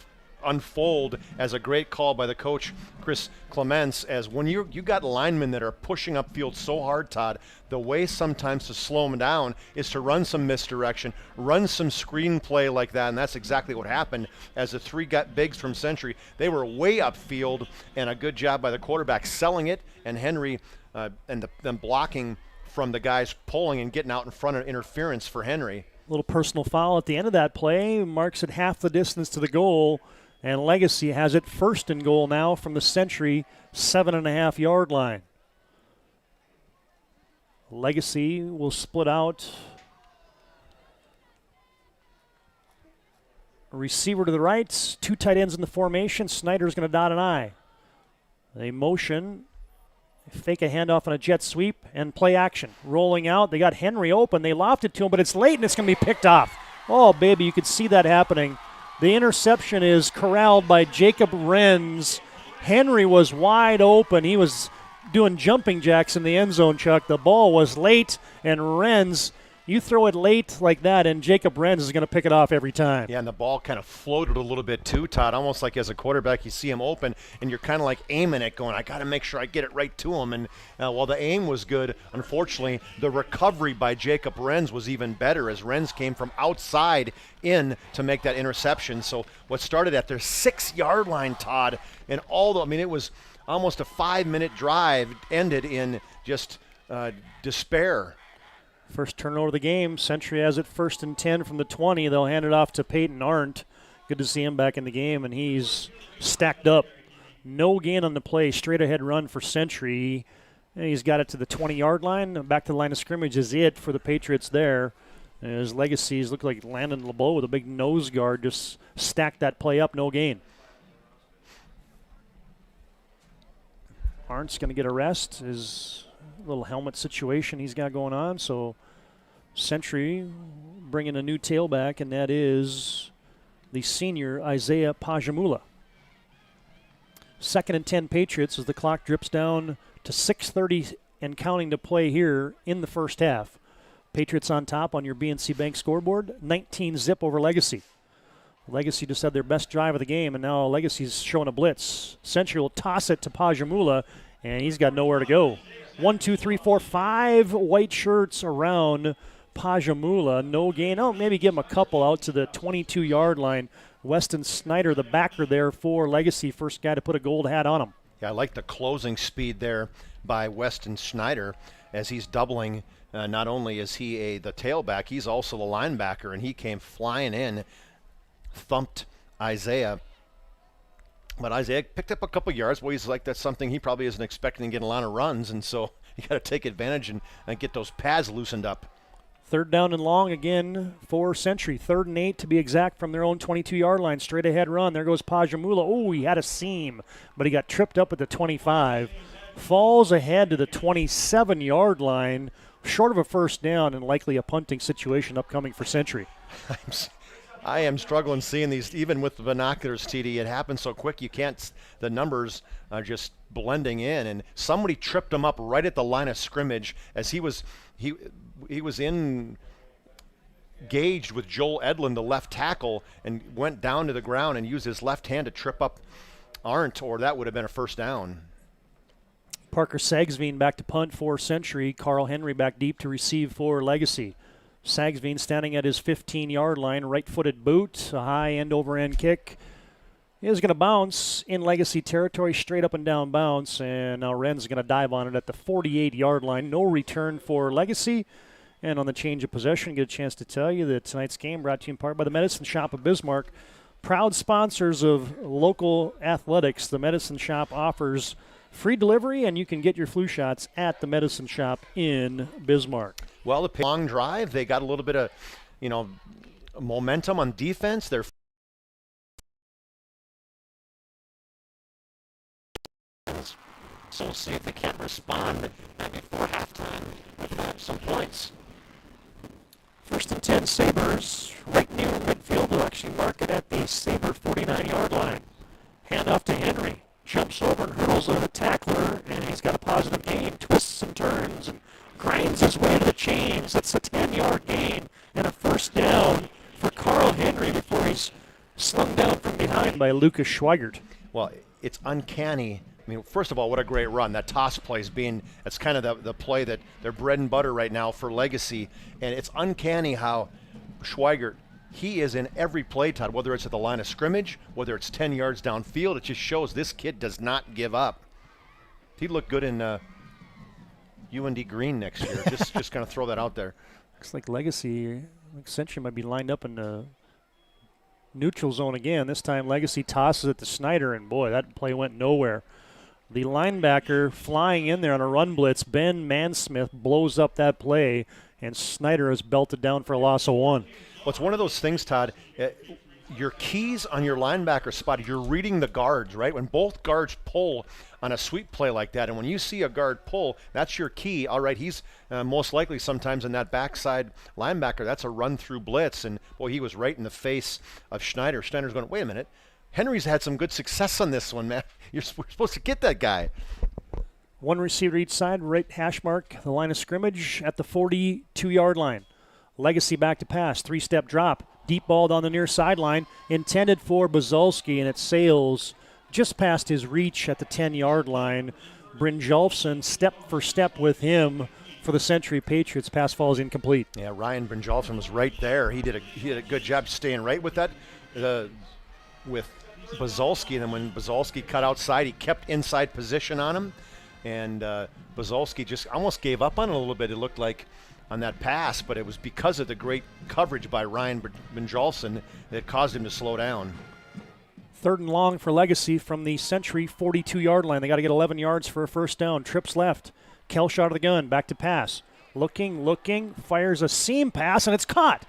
unfold as a great call by the coach, Chris Clements, as when you got linemen that are pushing upfield so hard, Todd, the way sometimes to slow them down is to run some misdirection, run some screenplay like that, and that's exactly what happened as the 3 got bigs from Century. They were way upfield, and a good job by the quarterback selling it, and Henry and them blocking from the guys pulling and getting out in front of interference for Henry. A little personal foul at the end of that play, marks it half the distance to the goal, and Legacy has it first and goal now from the Century 7.5-yard line. Legacy will split out. A receiver to the right, 2 tight ends in the formation. Snyder's going to dot an I. They motion, fake a handoff on a jet sweep, and play action. Rolling out, they got Henry open. They lofted it to him, but it's late, and it's going to be picked off. Oh, baby, you could see that happening. The interception is corralled by Jacob Renz. Henry was wide open. He was doing jumping jacks in the end zone, Chuck. The ball was late, and Renz, you throw it late like that, and Jacob Renz is going to pick it off every time. Yeah, and the ball kind of floated a little bit too, Todd, almost like as a quarterback you see him open, and you're kind of like aiming it going, I got to make sure I get it right to him. And while the aim was good, unfortunately, the recovery by Jacob Renz was even better as Renz came from outside in to make that interception. So what started at their 6-yard line, Todd, and it was almost a 5-minute drive, ended in just despair. First turnover of the game. Century has it 1st and 10 from the 20. They'll hand it off to Peyton Arndt. Good to see him back in the game, and he's stacked up. No gain on the play. Straight ahead run for Century. And he's got it to the 20-yard line. Back to the line of scrimmage is it for the Patriots there. As Legacies look like Landon LeBeau with a big nose guard just stacked that play up. No gain. Arndt's going to get a rest. His little helmet situation he's got going on. So Century bringing a new tailback, and that is the senior Isaiah Pajamula. 2nd and 10 Patriots as the clock drips down to 6:30 and counting to play here in the first half. Patriots on top on your BNC Bank scoreboard, 19-zip over Legacy. Legacy just had their best drive of the game, and now Legacy's showing a blitz. Century will toss it to Pajamula, and he's got nowhere to go. 1, 2, 3, 4, 5 white shirts around Pajamula. No gain. Oh, maybe give him a couple out to the 22-yard line. Weston Snyder, the backer there for Legacy, first guy to put a gold hat on him. Yeah, I like the closing speed there by Weston Snyder as he's doubling. Not only is he the tailback, he's also the linebacker, and he came flying in, thumped Isaiah. But Isaiah picked up a couple yards. Well, he's like, that's something he probably isn't expecting to get a lot of runs, and so you got to take advantage and get those pads loosened up. 3rd down and long again for Century. 3rd and 8 to be exact from their own 22-yard line. Straight ahead run. There goes Pajamula. Oh, he had a seam, but he got tripped up at the 25. Falls ahead to the 27-yard line, short of a first down and likely a punting situation upcoming for Century. I am struggling seeing these, even with the binoculars, TD. It happens so quick you can't, the numbers are just blending in. And somebody tripped him up right at the line of scrimmage as he was engaged with Joel Edlin, the left tackle, and went down to the ground and used his left hand to trip up Arndt, or that would have been a first down. Parker Sagsveen back to punt for Century. Carl Henry back deep to receive for Legacy. Sagsveen standing at his 15-yard line, right-footed boot, a high end-over-end kick. Is going to bounce in Legacy territory, straight up and down bounce, and now Ren's going to dive on it at the 48-yard line. No return for Legacy. And on the change of possession, get a chance to tell you that tonight's game brought to you in part by the Medicine Shop of Bismarck. Proud sponsors of local athletics, the Medicine Shop offers free delivery, and you can get your flu shots at the Medicine Shop in Bismarck. Well, the long drive, they got a little bit of, momentum on defense. They're so see if they can't respond before halftime with some points. 1st and 10 Sabres, right near midfield. They'll actually mark it at the Sabre 49-yard line. Hand off to Henry. Jumps over and hurdles a tackler, and he's got a positive gain. Twists and turns and grinds his way to the chains. It's a 10-yard gain and a first down for Carl Henry before he's slung down from behind by Lucas Schweigert. Well, it's uncanny. I mean, first of all, what a great run. That toss play that's kind of the play that they're bread and butter right now for Legacy. And it's uncanny how Schweigert, he is in every play, Todd, whether it's at the line of scrimmage, whether it's 10 yards downfield. It just shows this kid does not give up. He looked good in UND green next year. just going to throw that out there. Looks like Legacy, Century might be lined up in the neutral zone again. This time Legacy tosses it to Snyder, and boy, that play went nowhere. The linebacker flying in there on a run blitz, Ben Mansmith, blows up that play, and Snyder is belted down for a loss of 1. Well, it's one of those things, Todd. Your keys on your linebacker spot, you're reading the guards, right? When both guards pull on a sweep play like that, and when you see a guard pull, that's your key. All right, he's most likely sometimes in that backside linebacker. That's a run-through blitz, and boy, he was right in the face of Schneider. Schneider's going, wait a minute. Henry's had some good success on this one, man. We're supposed to get that guy. One receiver each side, right hash mark, the line of scrimmage at the 42-yard line. Legacy back to pass, 3-step drop. Deep ball down the near sideline, intended for Bazalski, and it sails just past his reach at the 10-yard line. Brynjolfsson step for step with him for the Century Patriots. Pass falls incomplete. Yeah, Ryan Brynjolfsson was right there. He did a good job staying right with that, with Bazalski. And then when Bazalski cut outside, he kept inside position on him. And Bazalski just almost gave up on it a little bit, it looked like, on that pass, but it was because of the great coverage by Ryan Brynjolfsson that caused him to slow down. 3rd and long for Legacy from the Century 42-yard line. They got to get 11 yards for a first down. Trips left. Kelch out of the gun. Back to pass. Looking. Fires a seam pass, and it's caught.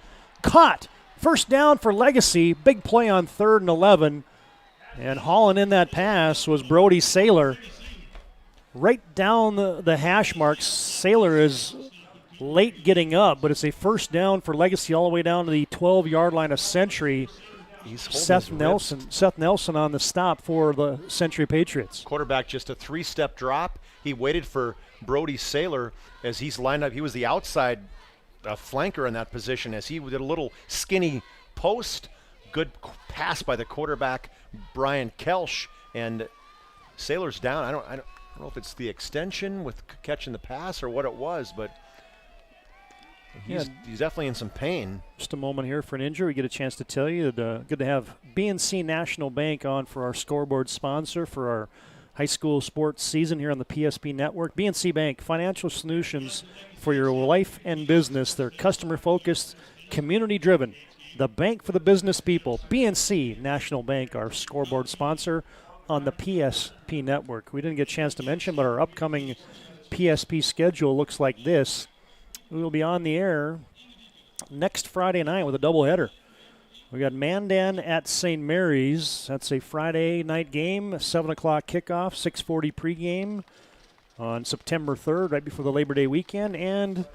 First down for Legacy. Big play on 3rd and 11. And hauling in that pass was Brody Saylor. Right down the hash marks. Saylor is late getting up, but it's a first down for Legacy all the way down to the 12-yard line of Century. Seth Nelson on the stop for the Century Patriots. Quarterback just a 3-step drop. He waited for Brody Saylor as he's lined up. He was the outside flanker in that position as he did a little skinny post. Good pass by the quarterback, Brian Kelch, and Saylor's down. I don't know if it's the extension with catching the pass or what it was, but he's definitely in some pain. Just a moment here for an injury. We get a chance to tell you that good to have BNC National Bank on for our scoreboard sponsor for our high school sports season here on the PSP Network. BNC Bank, financial solutions for your life and business. They're customer-focused, community-driven. The bank for the business people. BNC National Bank, our scoreboard sponsor on the PSP Network. We didn't get a chance to mention, but our upcoming PSP schedule looks like this. We will be on the air next Friday night with a doubleheader. We got Mandan at St. Mary's. That's a Friday night game, 7 o'clock kickoff, 6:40 pregame on September 3rd, right before the Labor Day weekend. And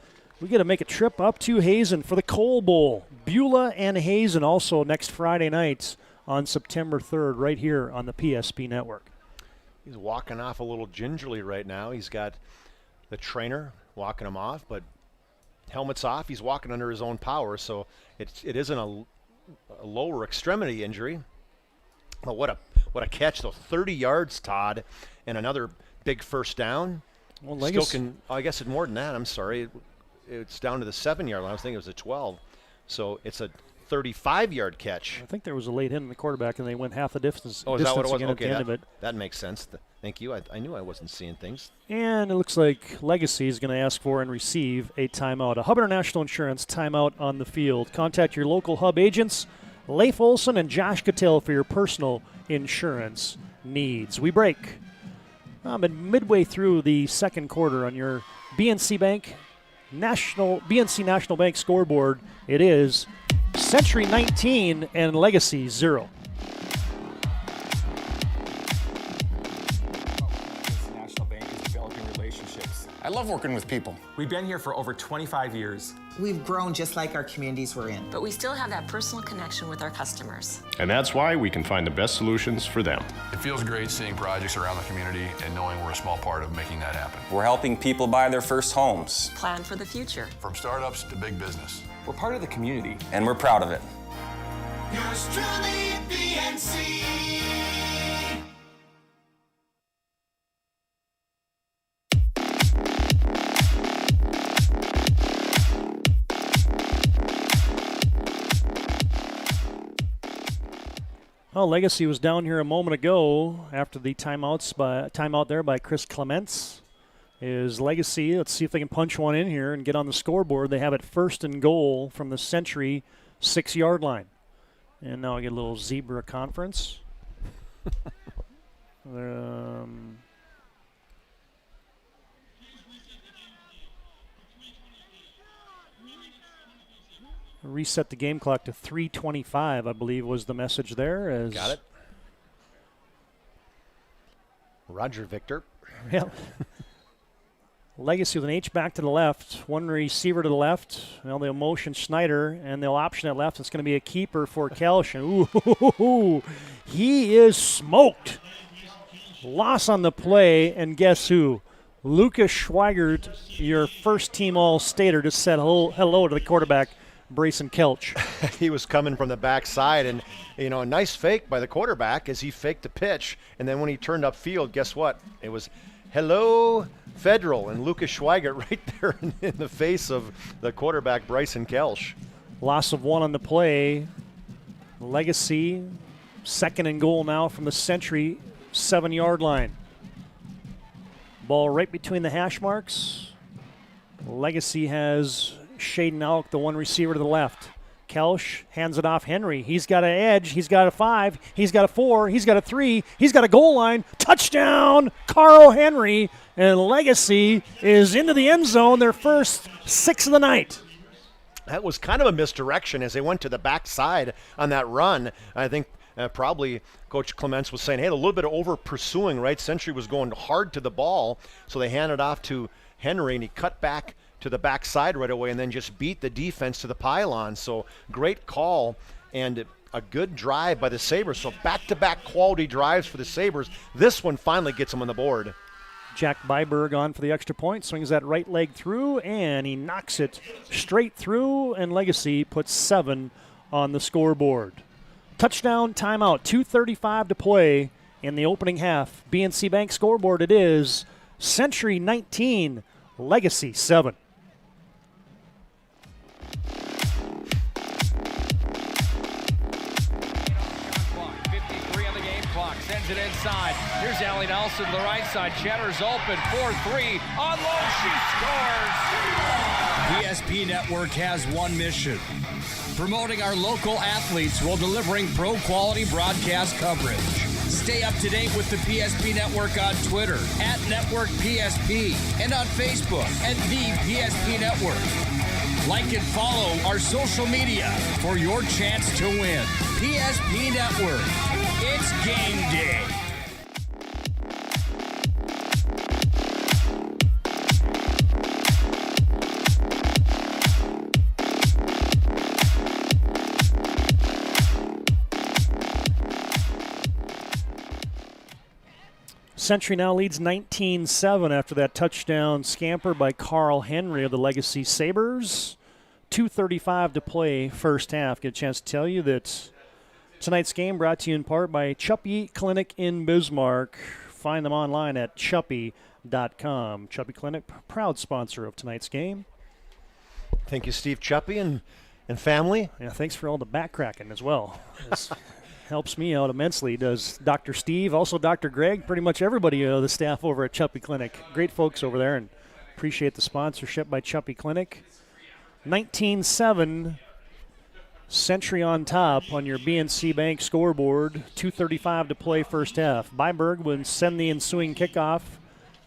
we got to make a trip up to Hazen for the Coal Bowl. Beulah and Hazen also next Friday nights on September 3rd, right here on the PSP Network. He's walking off a little gingerly right now. He's got the trainer walking him off, but helmet's off. He's walking under his own power, so it isn't a lower extremity injury. But what a catch, though. 30 yards, Todd, and another big first down. Well, I guess it's more than that. I'm sorry. It's down to the 7-yard line. I was thinking it was a 12. So it's a 35-yard catch. I think there was a late hit in the quarterback, and they went half the distance. Oh, is that what it was? Okay, at the end of it. That makes sense. Thank you. I knew I wasn't seeing things. And it looks like Legacy is going to ask for and receive a timeout. A Hub International Insurance timeout on the field. Contact your local Hub agents, Leif Olson and Josh Cattell, for your personal insurance needs. We break. Midway through the second quarter on your BNC National Bank scoreboard. It is Century 19 and Legacy 0. National Bank is developing relationships. I love working with people. We've been here for over 25 years. We've grown just like our communities we're in. But we still have that personal connection with our customers. And that's why we can find the best solutions for them. It feels great seeing projects around the community and knowing we're a small part of making that happen. We're helping people buy their first homes. Plan for the future. From startups to big business. We're part of the community. And we're proud of it. Yours truly, BNC. Well, Legacy was down here a moment ago after the timeout there by Chris Clements. is Legacy. Let's see if they can punch one in here and get on the scoreboard. They have it 1st and goal from the Century 6-yard line. And now I get a little zebra conference. Reset the game clock to 3:25, I believe was the message there. Got it. Roger Victor. Yep. Legacy with an H back to the left, one receiver to the left. Well, they'll motion Schneider, and they'll option at left. It's going to be a keeper for Kelch. Ooh, he is smoked. Loss on the play, and guess who? Lucas Schweigert, your first-team All-Stater, just said hello to the quarterback, Brayson Kelch. He was coming from the backside, and a nice fake by the quarterback as he faked the pitch, and then when he turned upfield, guess what? It was hello Federal, and Lucas Schweigert right there in the face of the quarterback Bryson Kelch. Loss of 1 on the play. Legacy 2nd and goal now from the Century 7-yard line. Ball right between the hash marks. Legacy has Shaden Alk, the one receiver to the left. Kelch hands it off Henry. He's got an edge. He's got a 5. He's got a 4. He's got a 3. He's got a goal line. Touchdown, Carl Henry. And Legacy is into the end zone, their first 6 of the night. That was kind of a misdirection as they went to the backside on that run. I think probably Coach Clements was saying, hey, a little bit of over-pursuing, right? Century was going hard to the ball, so they handed off to Henry, and he cut back to the backside right away and then just beat the defense to the pylon. So great call and a good drive by the Sabres. So back-to-back quality drives for the Sabres. This one finally gets them on the board. Jack Byberg on for the extra point, swings that right leg through, and he knocks it straight through, and Legacy puts 7 on the scoreboard. Touchdown, timeout, 2:35 to play in the opening half. BNC Bank scoreboard, it is Century 19, Legacy 7. Sends it inside. Here's Allie Nelson to the right side. Cheddar's open. 4-3. On low, she scores. PSP Network has one mission: promoting our local athletes while delivering pro-quality broadcast coverage. Stay up to date with the PSP Network on Twitter @NetworkPSP and on Facebook @The PSP Network. Like and follow our social media for your chance to win. PSP Network. It's game day. Century now leads 19-7 after that touchdown scamper by Carl Henry of the Legacy Sabres. 2:35 to play first half. Get a chance to tell you that tonight's game brought to you in part by Chuppy Clinic in Bismarck. Find them online at chuppy.com. Chuppy Clinic, proud sponsor of tonight's game. Thank you, Steve Chuppy and family. Yeah, thanks for all the back cracking as well. This helps me out immensely. Does Dr. Steve, also Dr. Greg, pretty much everybody, the staff over at Chuppy Clinic. Great folks over there, and appreciate the sponsorship by Chuppy Clinic. 19-7, Century on top on your BNC Bank scoreboard. 2:35 to play first half. Byberg would send the ensuing kickoff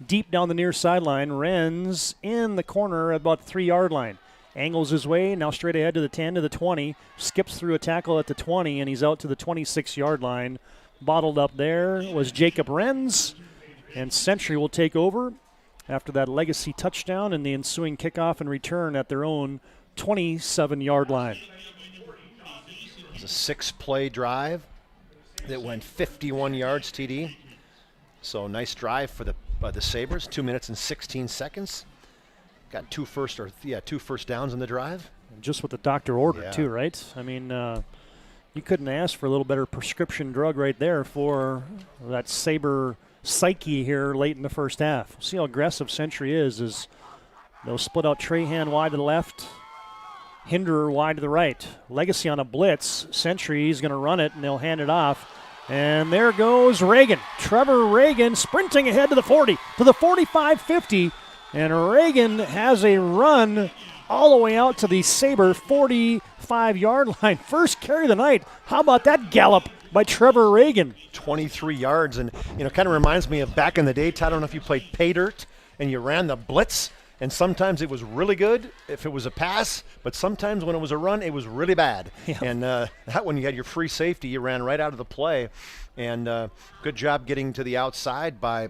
deep down the near sideline. Renz in the corner at about the 3-yard line. Angles his way, now straight ahead to the 10, to the 20. Skips through a tackle at the 20, and he's out to the 26-yard line. Bottled up there was Jacob Renz, and Century will take over after that Legacy touchdown and the ensuing kickoff and return at their own 27-yard line. It was a 6-play drive that went 51 yards TD. So nice drive for the Sabres, 2 minutes and 16 seconds. Got two first downs in the drive. Just what the doctor ordered too, right? I mean, you couldn't ask for a little better prescription drug right there for that Sabre psyche here late in the first half. See how aggressive Century is they'll split out Trahan wide to the left, Hinderer wide to the right. Legacy on a blitz. Century is going to run it, and they'll hand it off. And there goes Reagan. Trevor Reagan sprinting ahead to the 40, to the 45-50. And Reagan has a run all the way out to the Sabre 45-yard line. First carry of the night. How about that gallop by Trevor Reagan? 23 yards. And, kind of reminds me of back in the day. Todd, I don't know if you played pay dirt and you ran the blitz. And sometimes it was really good if it was a pass, but sometimes when it was a run, it was really bad. Yep. And that one, you had your free safety. You ran right out of the play. And good job getting to the outside by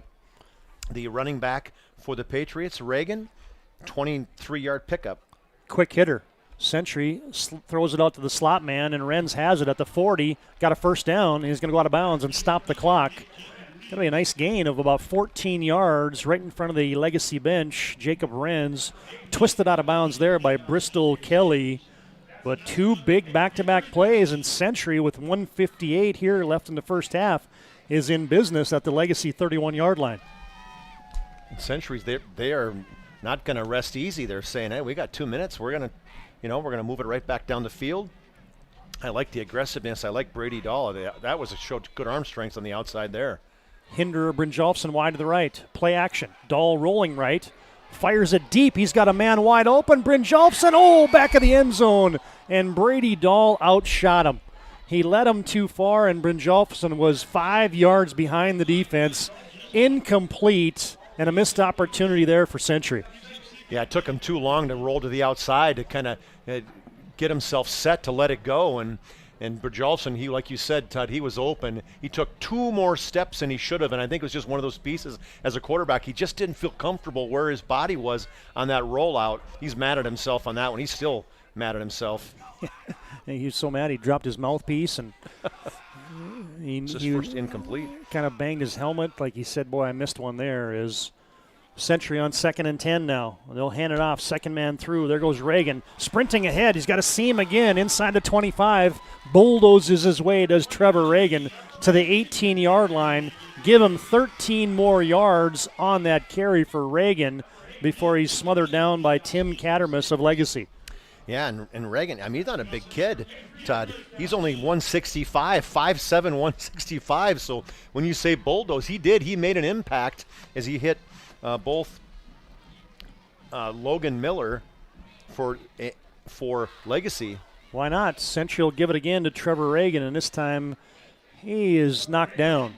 the running back for the Patriots, Reagan. 23-yard pickup. Quick hitter. Century throws it out to the slot man, and Renz has it at the 40. Got a first down. He's going to go out of bounds and stop the clock. Going to be a nice gain of about 14 yards right in front of the Legacy bench. Jacob Renz twisted out of bounds there by Bristol Kelly. But two big back-to-back plays, and Century with 1:58 here left in the first half is in business at the Legacy 31-yard line. Centuries, they are not going to rest easy. They're saying, hey, we got 2 minutes. We're going to move it right back down the field. I like the aggressiveness. I like Brady Dahl. That showed good arm strength on the outside there. Hinder Brynjolfsson wide to the right. Play action. Dahl rolling right. Fires it deep. He's got a man wide open. Brynjolfsson, back of the end zone. And Brady Dahl outshot him. He led him too far, and Brynjolfsson was 5 yards behind the defense. Incomplete, and a missed opportunity there for Century. Yeah, it took him too long to roll to the outside to kind of get himself set to let it go. And Brynjolfsson, like you said, Todd, he was open. He took 2 more steps than he should have, and I think it was just one of those pieces as a quarterback. He just didn't feel comfortable where his body was on that rollout. He's mad at himself on that one. He's still mad at himself. He was so mad he dropped his mouthpiece, and he first incomplete. Kind of banged his helmet like he said, boy, I missed one there. Is Century on 2nd and 10 now. They'll hand it off. Second man through. There goes Reagan. Sprinting ahead. He's got a seam again inside the 25. Bulldozes his way, does Trevor Reagan, to the 18-yard line. Give him 13 more yards on that carry for Reagan before he's smothered down by Tim Cattermas of Legacy. Yeah, and Reagan, he's not a big kid, Todd. He's only 165, 5'7", 165. So when you say bulldoze, he did. He made an impact as he hit both Logan Miller for Legacy. Why not? Century will give it again to Trevor Reagan, and this time he is knocked down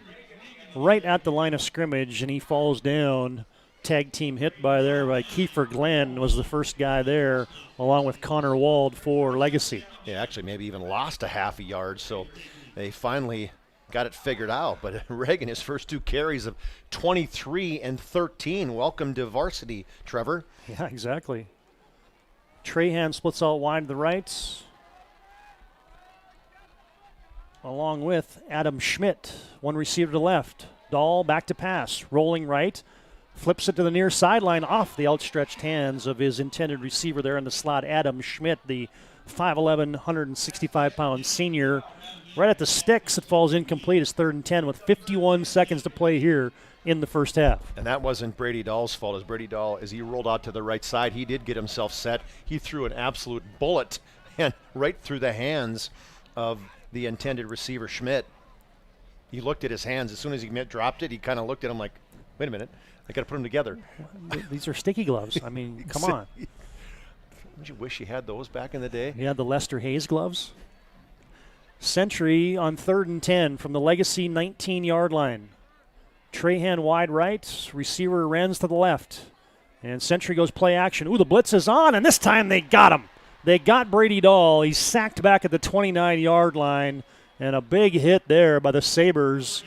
right at the line of scrimmage, and he falls down. Tag team hit by Kiefer Glenn was the first guy there, along with Connor Wald for Legacy. Yeah, actually maybe even lost a half a yard, so they finally got it figured out. But Reagan, his first 2 carries of 23 and 13. Welcome to varsity, Trevor. Yeah, exactly. Trahan splits out wide to the right, along with Adam Schmidt. One receiver to the left. Dahl back to pass, rolling right. Flips it to the near sideline off the outstretched hands of his intended receiver there in the slot, Adam Schmidt, the 5'11", 165-pound senior. Right at the sticks, it falls incomplete. It's 3rd and 10 with 51 seconds to play here in the first half. And that wasn't Brady Dahl's fault. As Brady Dahl, as he rolled out to the right side, he did get himself set. He threw an absolute bullet and right through the hands of the intended receiver, Schmidt. He looked at his hands. As soon as he dropped it, he kind of looked at him like, wait a minute. I got to put them together. These are sticky gloves. I mean, come on. Don't you wish you had those back in the day? You had the Lester Hayes gloves. Century on 3rd and 10 from the Legacy 19-yard line. Trahan wide right. Receiver Renz to the left. And Century goes play action. Ooh, the blitz is on, and this time they got him. They got Brady Dahl. He's sacked back at the 29-yard line, and a big hit there by the Sabres.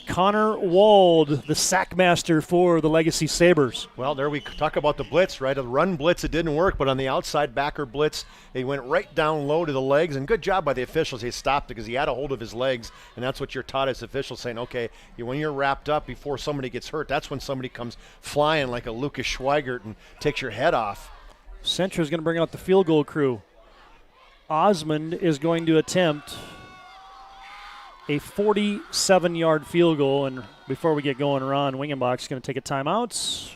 Connor Wald, the sackmaster for the Legacy Sabres. Well, there we talk about the blitz, right? A run blitz, it didn't work, but on the outside backer blitz, they went right down low to the legs, and good job by the officials. They stopped because he had a hold of his legs, and that's what you're taught as officials, saying, okay, when you're wrapped up before somebody gets hurt, that's when somebody comes flying like a Lucas Schweigert and takes your head off. Centra's going to bring out the field goal crew. Osmond is going to attempt a 47-yard field goal, and before we get going, Ron Wingenbach is going to take a timeout.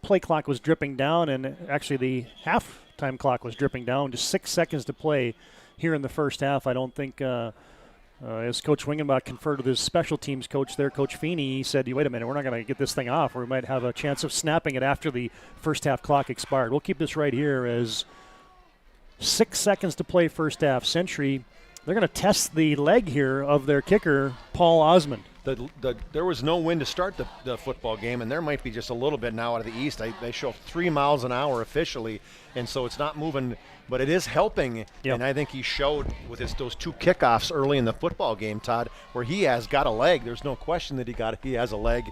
Play clock was dripping down, and actually the halftime clock was dripping down. Just 6 seconds to play here in the first half. I don't think As Coach Wingenbach conferred with his special teams coach there, Coach Feeney, he said, wait a minute, we're not going to get this thing off, or we might have a chance of snapping it after the first half clock expired. We'll keep this right here as 6 seconds to play first half. Century, they're going to test the leg here of their kicker, Paul Osmond. There was no wind to start the football game, and there might be just a little bit now out of the east. They show 3 miles an hour officially, and so it's not moving, but it is helping. Yep. And I think he showed with those 2 kickoffs early in the football game, Todd, where he has got a leg. There's no question that he has a leg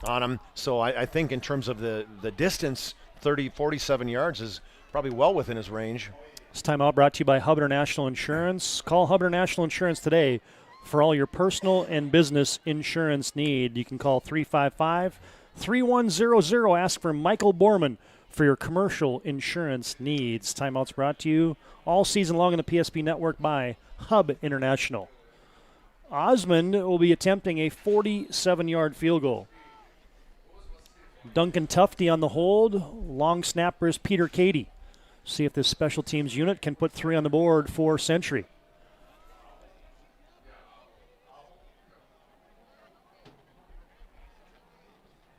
on him. So I think in terms of the distance, 47 yards is probably well within his range. This timeout brought to you by Hub International Insurance. Call Hub International Insurance today for all your personal and business insurance need. You can call 355-3100. Ask for Michael Borman for your commercial insurance needs. Timeout's brought to you all season long on the PSP Network by Hub International. Osmond will be attempting a 47-yard field goal. Duncan Tufty on the hold. Long snapper is Peter Cady. See if this special teams unit can put 3 on the board for Century.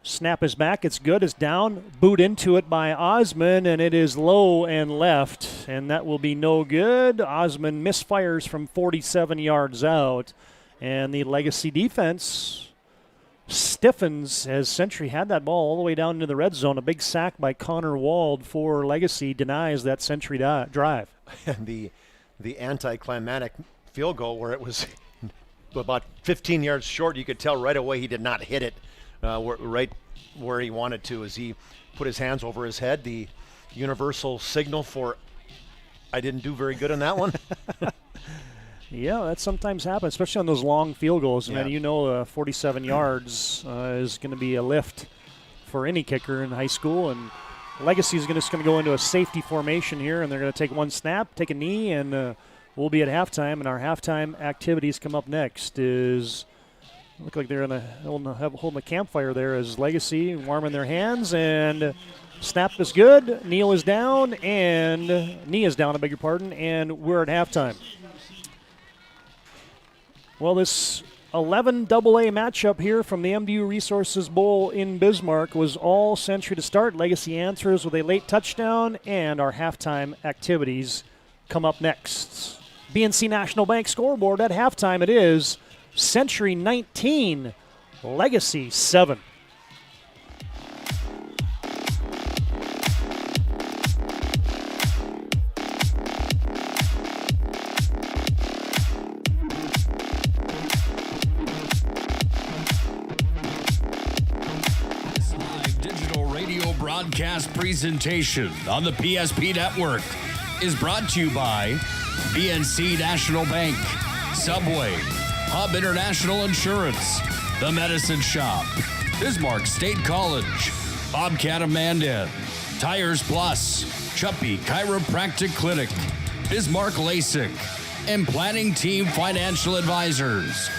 Snap is back. It's good. It's down. Boot into it by Osmond, and it is low and left, and that will be no good. Osmond misfires from 47 yards out, and the Legacy defense stiffens as Century had that ball all the way down into the red zone. A big sack by Connor Wald for Legacy denies that Century drive. And the anticlimactic field goal where it was about 15 yards short, you could tell right away he did not hit it right where he wanted to as he put his hands over his head. The universal signal for I didn't do very good on that one. Yeah, that sometimes happens, especially on those long field goals. Yeah. Man, 47 yards is going to be a lift for any kicker in high school. And Legacy is just going to go into a safety formation here, and they're going to take one snap, take a knee, and we'll be at halftime. And our halftime activities come up next look like they're going to hold a campfire there as Legacy warming their hands, and snap is good, knee is down, and we're at halftime. Well, this 11 AA matchup here from the MDU Resources Bowl in Bismarck was all Century to start. Legacy answers with a late touchdown, and our halftime activities come up next. BNC National Bank scoreboard at halftime, it is Century 19, Legacy 7. Broadcast presentation on the PSP Network is brought to you by BNC National Bank, Subway, Hub International Insurance, The Medicine Shop, Bismarck State College, Bobcat of Mandan, Tires Plus, Chuppy Chiropractic Clinic, Bismarck LASIK, and Planning Team Financial Advisors.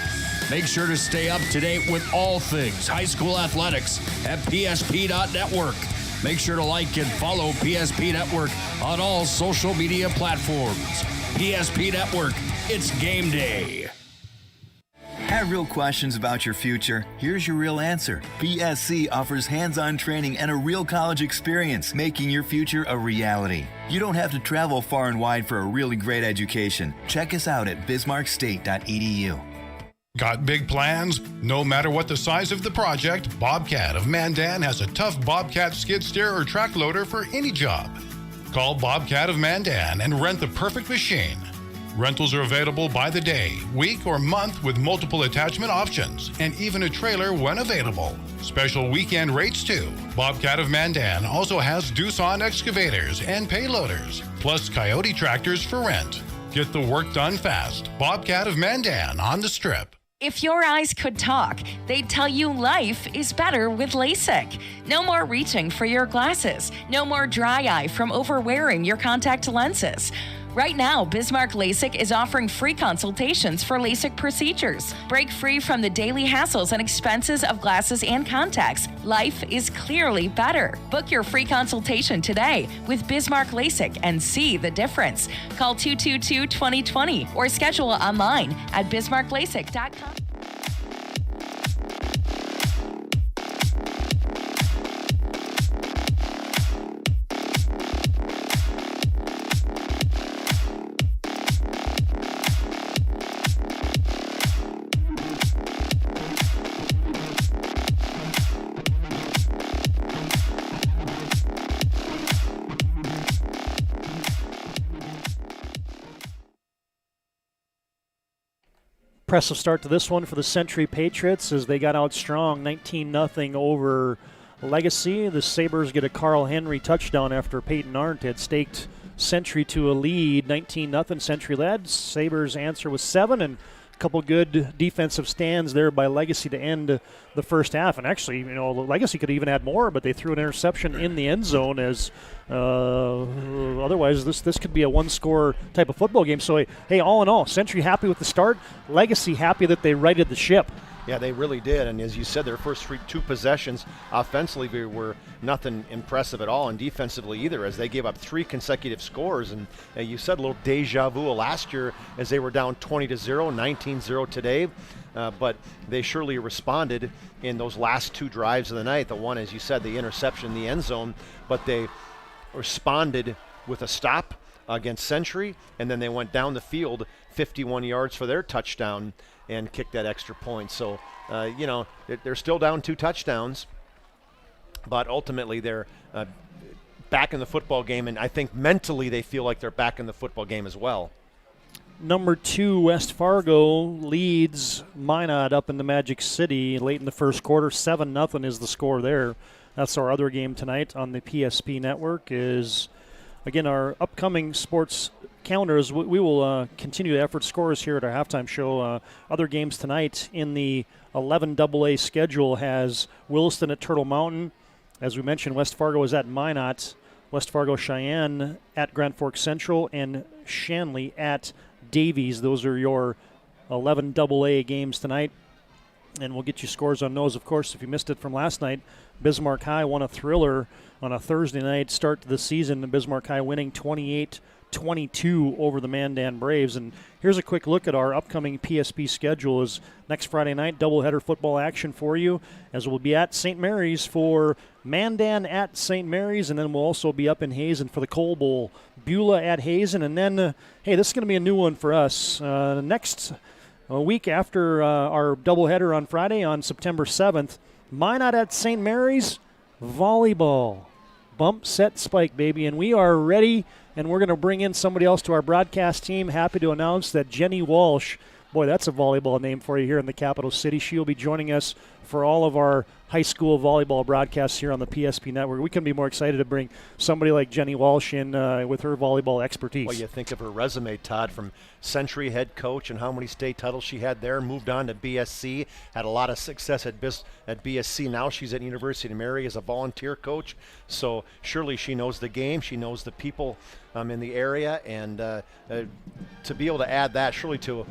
Make sure to stay up to date with all things high school athletics at PSP.network. Make sure to like and follow PSP Network on all social media platforms. PSP Network, it's game day. Have real questions about your future? Here's your real answer. BSC offers hands-on training and a real college experience, making your future a reality. You don't have to travel far and wide for a really great education. Check us out at bismarckstate.edu. Got big plans? No matter what the size of the project, Bobcat of Mandan has a tough Bobcat skid steer or track loader for any job. Call Bobcat of Mandan and rent the perfect machine. Rentals are available by the day, week, or month with multiple attachment options, and even a trailer when available. Special weekend rates too. Bobcat of Mandan also has Doosan excavators and payloaders, plus Coyote tractors for rent. Get the work done fast. Bobcat of Mandan on the Strip. If your eyes could talk, they'd tell you life is better with LASIK. No more reaching for your glasses. No more dry eye from overwearing your contact lenses. Right now, Bismarck LASIK is offering free consultations for LASIK procedures. Break free from the daily hassles and expenses of glasses and contacts. Life is clearly better. Book your free consultation today with Bismarck LASIK and see the difference. Call 222-2020 or schedule online at bismarcklasik.com. Impressive start to this one for the Century Patriots as they got out strong, 19-0 over Legacy. The Sabres get a Carl Henry touchdown after Peyton Arndt had staked Century to a lead. 19-0 Century led. Sabres answer was 7, and a couple good defensive stands there by Legacy to end the first half. And actually, Legacy could even add more, but they threw an interception in the end zone as otherwise this could be a one-score type of football game. So, hey, all in all, Century happy with the start. Legacy happy that they righted the ship. Yeah, they really did. And as you said, their first two possessions offensively were nothing impressive at all, and defensively either, as they gave up 3 consecutive scores. And you said a little deja vu last year as they were down 20-0, 19-0 today. But they surely responded in those last 2 drives of the night. The one, as you said, the interception in the end zone, but they responded with a stop against Century, and then they went down the field 51 yards for their touchdown and kicked that extra point. So, they're still down 2 touchdowns, but ultimately they're back in the football game, and I think mentally they feel like they're back in the football game as well. Number 2, West Fargo leads Minot up in the Magic City late in the first quarter. 7-0 is the score there. That's our other game tonight on the PSP network. Is, again, our upcoming sports calendars. We will continue to effort scores here at our halftime show. Other games tonight in the 11 AA schedule has Williston at Turtle Mountain. As we mentioned, West Fargo is at Minot. West Fargo Cheyenne at Grand Forks Central, and Shanley at Davies. Those are your 11 AA games tonight. And we'll get you scores on those, of course, if you missed it from last night. Bismarck High won a thriller on a Thursday night start to the season. Bismarck High winning 28-22 over the Mandan Braves. And here's a quick look at our upcoming PSP schedule. Is next Friday night, doubleheader football action for you, as we'll be at St. Mary's for Mandan at St. Mary's, and then we'll also be up in Hazen for the Coal Bowl. Beulah at Hazen, and then, hey, this is going to be a new one for us. Next week after our doubleheader on Friday on September 7th, Minot at St. Mary's, volleyball. Bump, set, spike, baby. And we are ready, and we're going to bring in somebody else to our broadcast team. Happy to announce that Jenny Walsh, boy, that's a volleyball name for you here in the capital city. She'll be joining us for all of our high school volleyball broadcasts here on the PSP network. We couldn't be more excited to bring somebody like Jenny Walsh in with her volleyball expertise. Well, you think of her resume, Todd, from Century head coach and how many state titles she had there, moved on to BSC, had a lot of success at BSC. Now she's at University of Mary as a volunteer coach. So surely she knows the game. She knows the people in the area. And to be able to add that surely to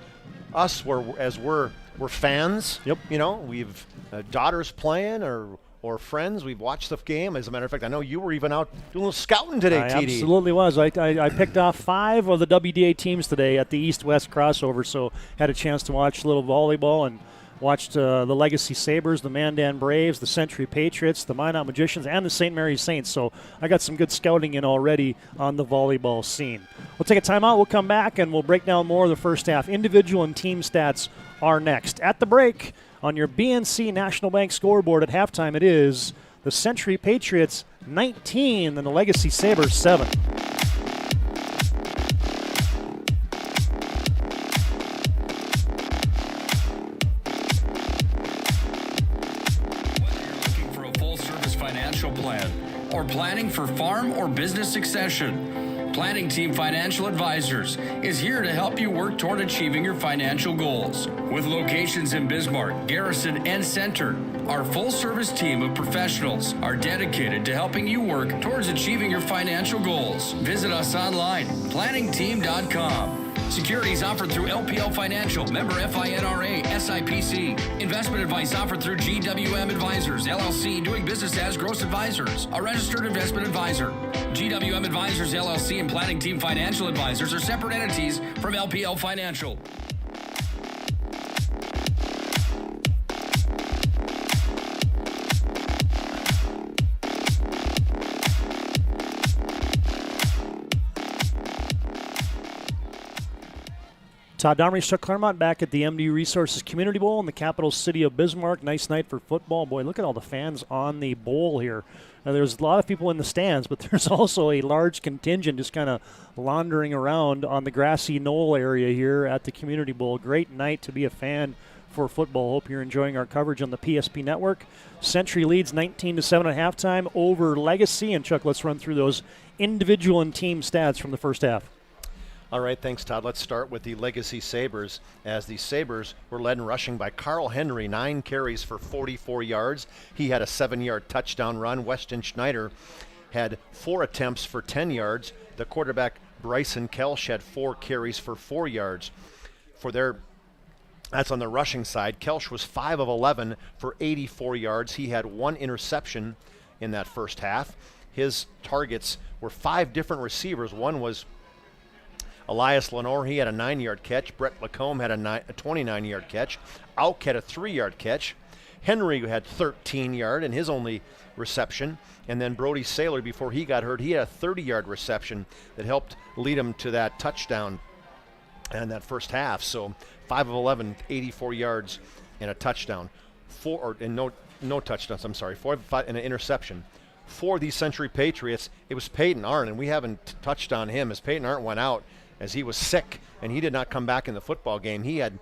us, we're fans. Yep. We've daughters playing or friends. We've watched the game. As a matter of fact, I know you were even out doing a little scouting today, I TD. Absolutely was. I picked off 5 of the WDA teams today at the East-West crossover, so had a chance to watch a little volleyball and watched the Legacy Sabres, the Mandan Braves, the Century Patriots, the Minot Magicians, and the St. Mary's Saints. So I got some good scouting in already on the volleyball scene. We'll take a timeout. We'll come back, and we'll break down more of the first half. Individual and team stats are next. At the break, on your BNC National Bank scoreboard at halftime, it is the Century Patriots 19 and the Legacy Sabres 7. Plan or planning for farm or business succession, Planning Team Financial Advisors is here to help you work toward achieving your financial goals. With locations in Bismarck, Garrison, and Center, Our full-service team of professionals are dedicated to helping you work towards achieving your financial goals. Visit us online, planningteam.com. Securities offered through LPL Financial, member FINRA, SIPC. Investment advice offered through GWM Advisors, LLC, doing business as Gross Advisors, a registered investment advisor. GWM Advisors, LLC, and Planning Team Financial Advisors are separate entities from LPL Financial. Todd Domrey, Chuck Claremont back at the MDU Resources Community Bowl in the capital city of Bismarck. Nice night for football. Boy, look at all the fans on the bowl here. Now, there's a lot of people in the stands, but there's also a large contingent just kind of laundering around on the grassy knoll area here at the Community Bowl. Great night to be a fan for football. Hope you're enjoying our coverage on the PSP Network. Century leads 19-7 at halftime over Legacy. And, Chuck, let's run through those individual and team stats from the first half. All right, thanks, Todd. Let's start with the Legacy Sabres, as the Sabres were led in rushing by Carl Henry, 9 carries for 44 yards. He had a 7-yard touchdown run. Weston Schneider had 4 attempts for 10 yards. The quarterback, Bryson Kelsch, had 4 carries for 4 yards. That's on the rushing side. Kelsch was 5 of 11 for 84 yards. He had 1 interception in that first half. His targets were 5 different receivers. One was Elias Lenore, he had a 9-yard catch. Brett Lacombe had a 29-yard catch. Auk had a 3-yard catch. Henry had 13-yard in his only reception. And then Brody Saylor, before he got hurt, he had a 30-yard reception that helped lead him to that touchdown in that first half. So 5 of 11, 84 yards and a touchdown. No touchdowns, I'm sorry. 4 of 5 and an interception. For the Century Patriots, it was Peyton Arndt, and we haven't touched on him, as Peyton Arndt went out as he was sick, and he did not come back in the football game. He had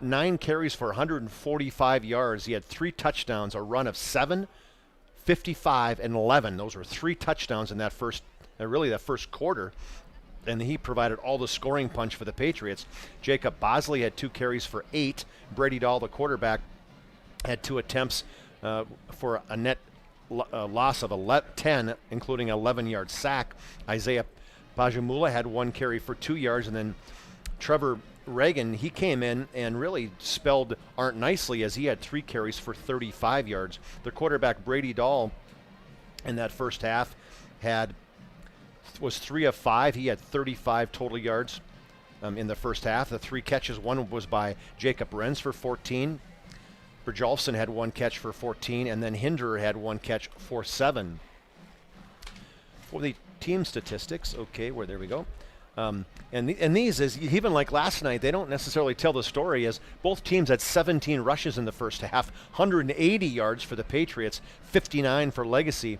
9 carries for 145 yards. He had 3 touchdowns, a run of 7, 55, and 11. Those were 3 touchdowns in that first quarter, and he provided all the scoring punch for the Patriots. Jacob Bosley had 2 carries for 8. Brady Dahl, the quarterback, had 2 attempts for a net loss of 10, including an 11-yard sack. Isaiah Pajamula had 1 carry for 2 yards, and then Trevor Reagan, he came in and really spelled Arndt nicely, as he had 3 carries for 35 yards. The quarterback, Brady Dahl, in that first half was 3 of 5. He had 35 total yards in the first half. The 3 catches, one was by Jacob Renz for 14. Brjolfsson had 1 catch for 14, and then Hinderer had 1 catch for 7. For the team statistics, there we go. And these is, even like last night, they don't necessarily tell the story, as both teams had 17 rushes in the first half, 180 yards for the Patriots, 59 for Legacy.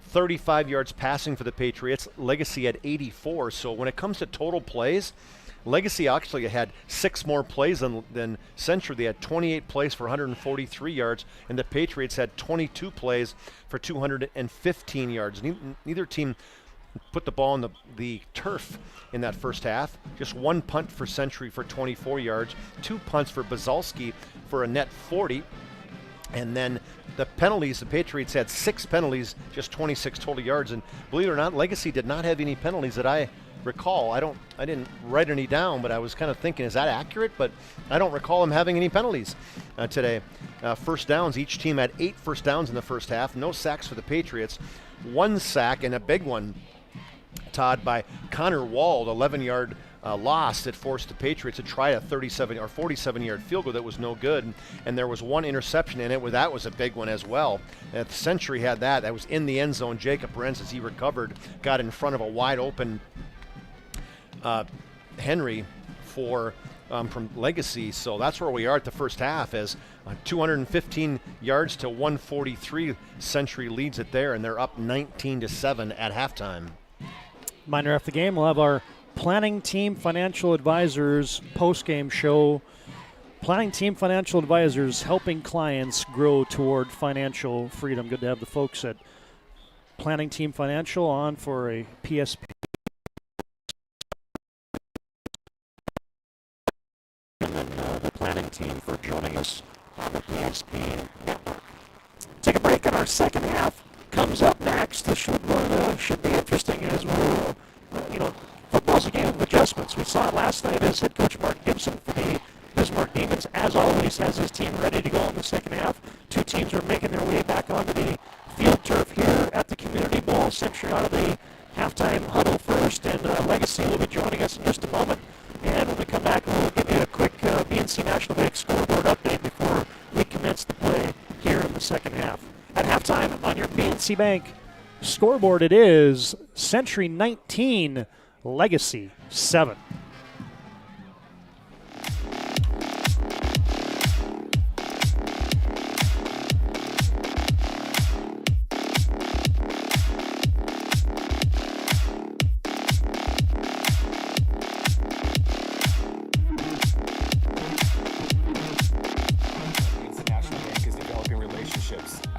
35 yards passing for the Patriots. Legacy had 84. So when it comes to total plays, Legacy actually had 6 more plays than Century. They had 28 plays for 143 yards, and the Patriots had 22 plays for 215 yards. Neither team put the ball on the turf in that first half. Just 1 punt for Century for 24 yards, 2 punts for Bazalski for a net 40. And then the penalties, the Patriots had 6 penalties, just 26 total yards. And believe it or not, Legacy did not have any penalties that I recall. I didn't write any down, but I was kind of thinking, is that accurate? But I don't recall them having any penalties today. First downs, each team had 8 first downs in the first half. No sacks for the Patriots. 1 sack, and a big one, Todd, by Connor Wald, 11-yard loss that forced the Patriots to try a 37 or 47-yard field goal that was no good, and there was 1 interception in it. That was a big one as well. The Century had that was in the end zone. Jacob Renz, as he recovered, got in front of a wide open Henry from Legacy. So that's where we are at the first half, as 215 yards to 143. Century leads it there, and they're up 19-7 at halftime. Reminder after the game, we'll have our Planning Team Financial Advisors post-game show. Planning Team Financial Advisors, helping clients grow toward financial freedom. Good to have the folks at Planning Team Financial on for a PSP. And then the planning team for joining us on the PSP Network. second half comes up next. This should be interesting as well. Football's a game of adjustments. We saw it last night as head coach Mark Gibson for the Bismarck Demons, as always, has his team ready to go in the second half. Two teams are making their way back onto the field turf here at the Community Bowl. Century out of the halftime huddle first, and Legacy will be joining us in just a moment. And when we come back, we'll give you a quick BNC National Bank scoreboard update before we commence the play here in the second half. At halftime on your BNC Bank scoreboard, it is Century 19, Legacy 7.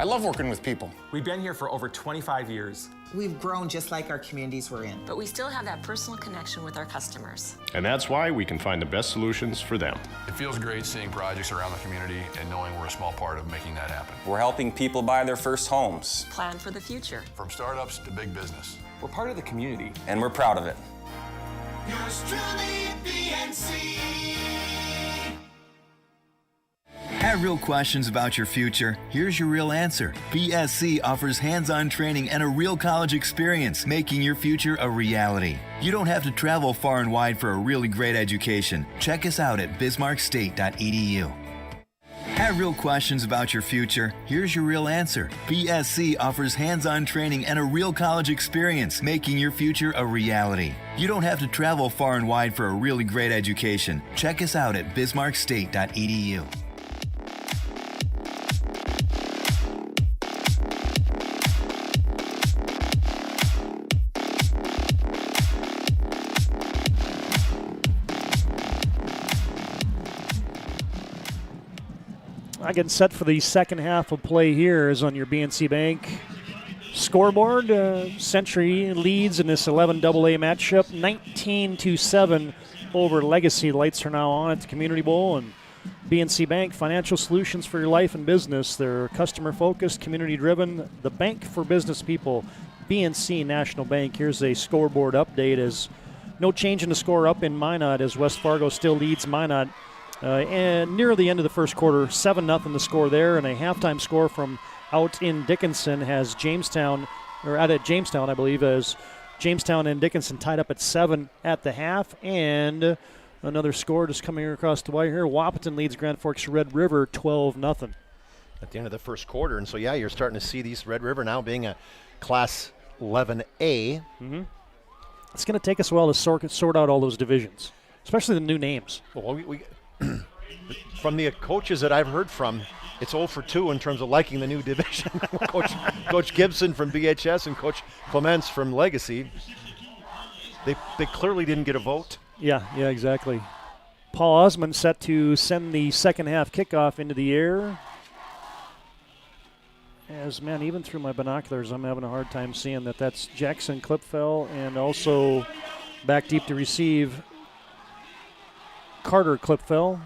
I love working with people. We've been here for over 25 years. We've grown just like our communities we're in. But we still have that personal connection with our customers. And that's why we can find the best solutions for them. It feels great seeing projects around the community and knowing we're a small part of making that happen. We're helping people buy their first homes. Plan for the future. From startups to big business. We're part of the community. And we're proud of it. Yours truly, BNC. Have real questions about your future? Here's your real answer. BSC offers hands-on training and a real college experience, making your future a reality. You don't have to travel far and wide for a really great education. Check us out at bismarckstate.edu. Have real questions about your future? Here's your real answer. BSC offers hands-on training and a real college experience, making your future a reality. You don't have to travel far and wide for a really great education. Check us out at bismarckstate.edu. Getting set for the second half of play here is on your BNC Bank scoreboard. Century leads in this 11 AA matchup, 19-7 over Legacy. Lights are now on at the Community Bowl, and BNC Bank, financial solutions for your life and business. They're customer-focused, community-driven, the bank for business people, BNC National Bank. Here's a scoreboard update as no change in the score up in Minot as West Fargo still leads Minot. And near the end of the first quarter, 7-0 the score there, and a halftime score from out in Dickinson has Jamestown, or out at Jamestown, I believe, as Jamestown and Dickinson tied up at 7 at the half. And another score just coming across the wire here. Wahpeton leads Grand Forks Red River 12-0. At the end of the first quarter, and so yeah, you're starting to see these Red River now being a Class 11A. Mm-hmm. It's going to take us a while to sort out all those divisions, especially the new names. Well, we from the coaches that I've heard from, it's 0 for 2 in terms of liking the new division. Coach Gibson from BHS and Coach Clements from Legacy. They clearly didn't get a vote. Yeah, exactly. Paul Osmond set to send the second half kickoff into the air. As, man, even through my binoculars, I'm having a hard time seeing that. That's Jackson Klipfel, and also back deep to receive Carter Klipfel.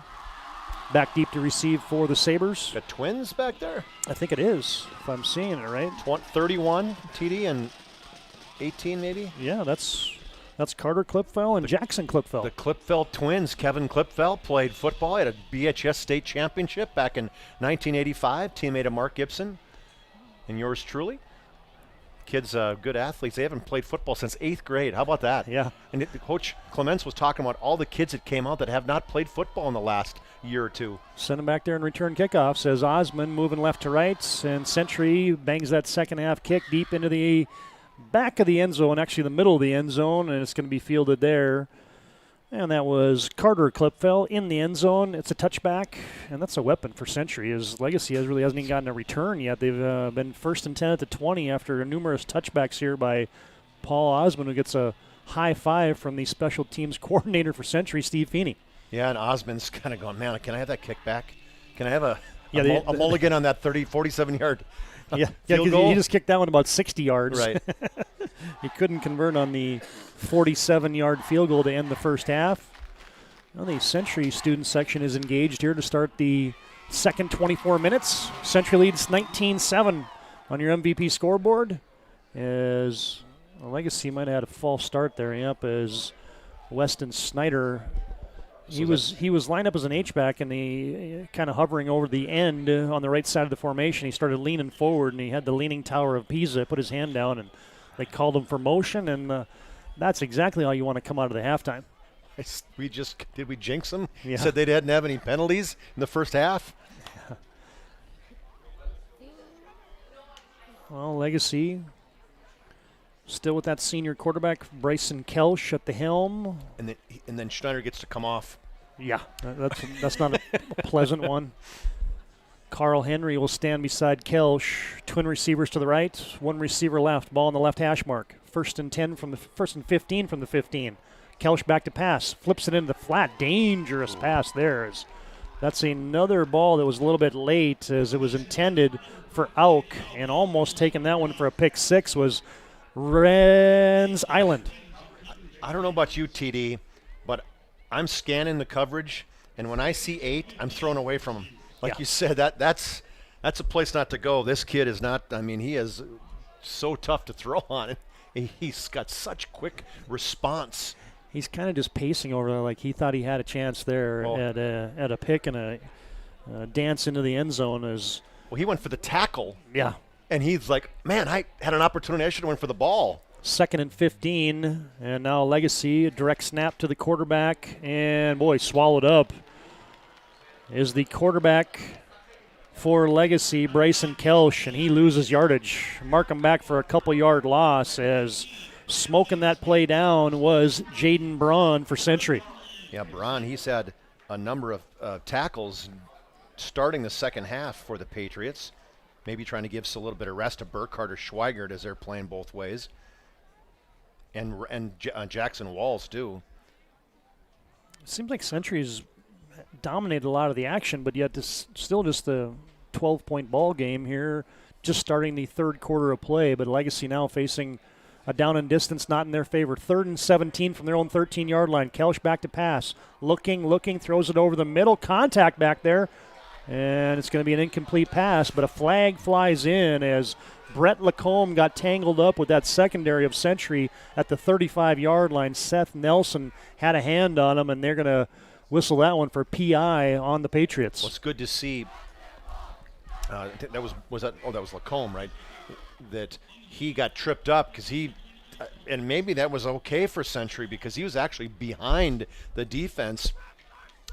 Back deep to receive for the Sabres. Got twins back there? I think it is, if I'm seeing it right. 31 TD and 18 maybe? Yeah, that's Carter Klipfel and Jackson Klipfel. The Klipfel twins. Kevin Klipfel played football at a BHS state championship back in 1985, teammate of Mark Gibson. And yours truly. Kids, good athletes. They haven't played football since 8th grade. How about that? Yeah. And Coach Clements was talking about all the kids that came out that have not played football in the last year or two. Send them back there and return kickoff, says Osmond, moving left to right. And Century bangs that second half kick deep into the back of the end zone, actually the middle of the end zone, and it's going to be fielded there. And that was Carter Klipfel in the end zone. It's a touchback, and that's a weapon for Century, as Legacy really hasn't even gotten a return yet. They've been 1st and 10 at the 20 after numerous touchbacks here by Paul Osmond, who gets a high five from the special teams coordinator for Century, Steve Feeney. Yeah, and Osmond's kind of going, man, can I have that kickback? Can I have a mulligan on that 47-yard Yeah, he just kicked that one about 60 yards. Right. He couldn't convert on the 47-yard field goal to end the first half. Well, the Century student section is engaged here to start the second 24 minutes. Century leads 19-7 on your MVP scoreboard is Legacy might have had a false start there. Yep, as Weston Snyder. He was lined up as an H-back, and he kind of hovering over the end on the right side of the formation. He started leaning forward, and he had the leaning tower of Pisa, put his hand down, and they called him for motion, and that's exactly how you want to come out of the halftime. Did we jinx them? Yeah. Said they didn't have any penalties in the first half. Well, Legacy still with that senior quarterback, Bryson Kelsch at the helm. And then Schneider gets to come off. Yeah, that's not a pleasant one. Carl Henry will stand beside Kelsch. Twin receivers to the right, one receiver left. Ball on the left hash mark. First and 15 from the 15. Kelsch back to pass. Flips it into the flat. Dangerous pass there. That's another ball that was a little bit late as it was intended for Auk, and almost taking that one for a pick six was Ren's Island. I don't know about you, TD, but I'm scanning the coverage, and when I see 8, I'm thrown away from him. Like you said, that's a place not to go. This kid is not, he is so tough to throw on. He's got such quick response. He's kind of just pacing over there like he thought he had a chance there at a pick and a dance into the end zone. Well, he went for the tackle. Yeah. And he's like, man, I had an opportunity. I should have went for the ball. 2nd and 15, and now Legacy, a direct snap to the quarterback, and boy, swallowed up is the quarterback for Legacy, Bryson Kelsch, and he loses yardage. Mark him back for a couple-yard loss as smoking that play down was Jaden Braun for Century. Yeah, Braun, he's had a number of tackles starting the second half for the Patriots. Maybe trying to give us a little bit of rest to Burkhardt or Schweigert as they're playing both ways. And Jackson Walls, too. It seems like Century's dominated a lot of the action, but yet this still just a 12-point ball game here, just starting the third quarter of play. But Legacy now facing a down and distance not in their favor. 3rd and 17 from their own 13-yard line. Kelsch back to pass. Looking, throws it over the middle. Contact back there. And it's going to be an incomplete pass, but a flag flies in as Brett Lacombe got tangled up with that secondary of Century at the 35-yard line. Seth Nelson had a hand on him, and they're going to whistle that one for PI on the Patriots. Well, it's good to see. That was Lacombe, right? That he got tripped up because and maybe that was okay for Century because he was actually behind the defense.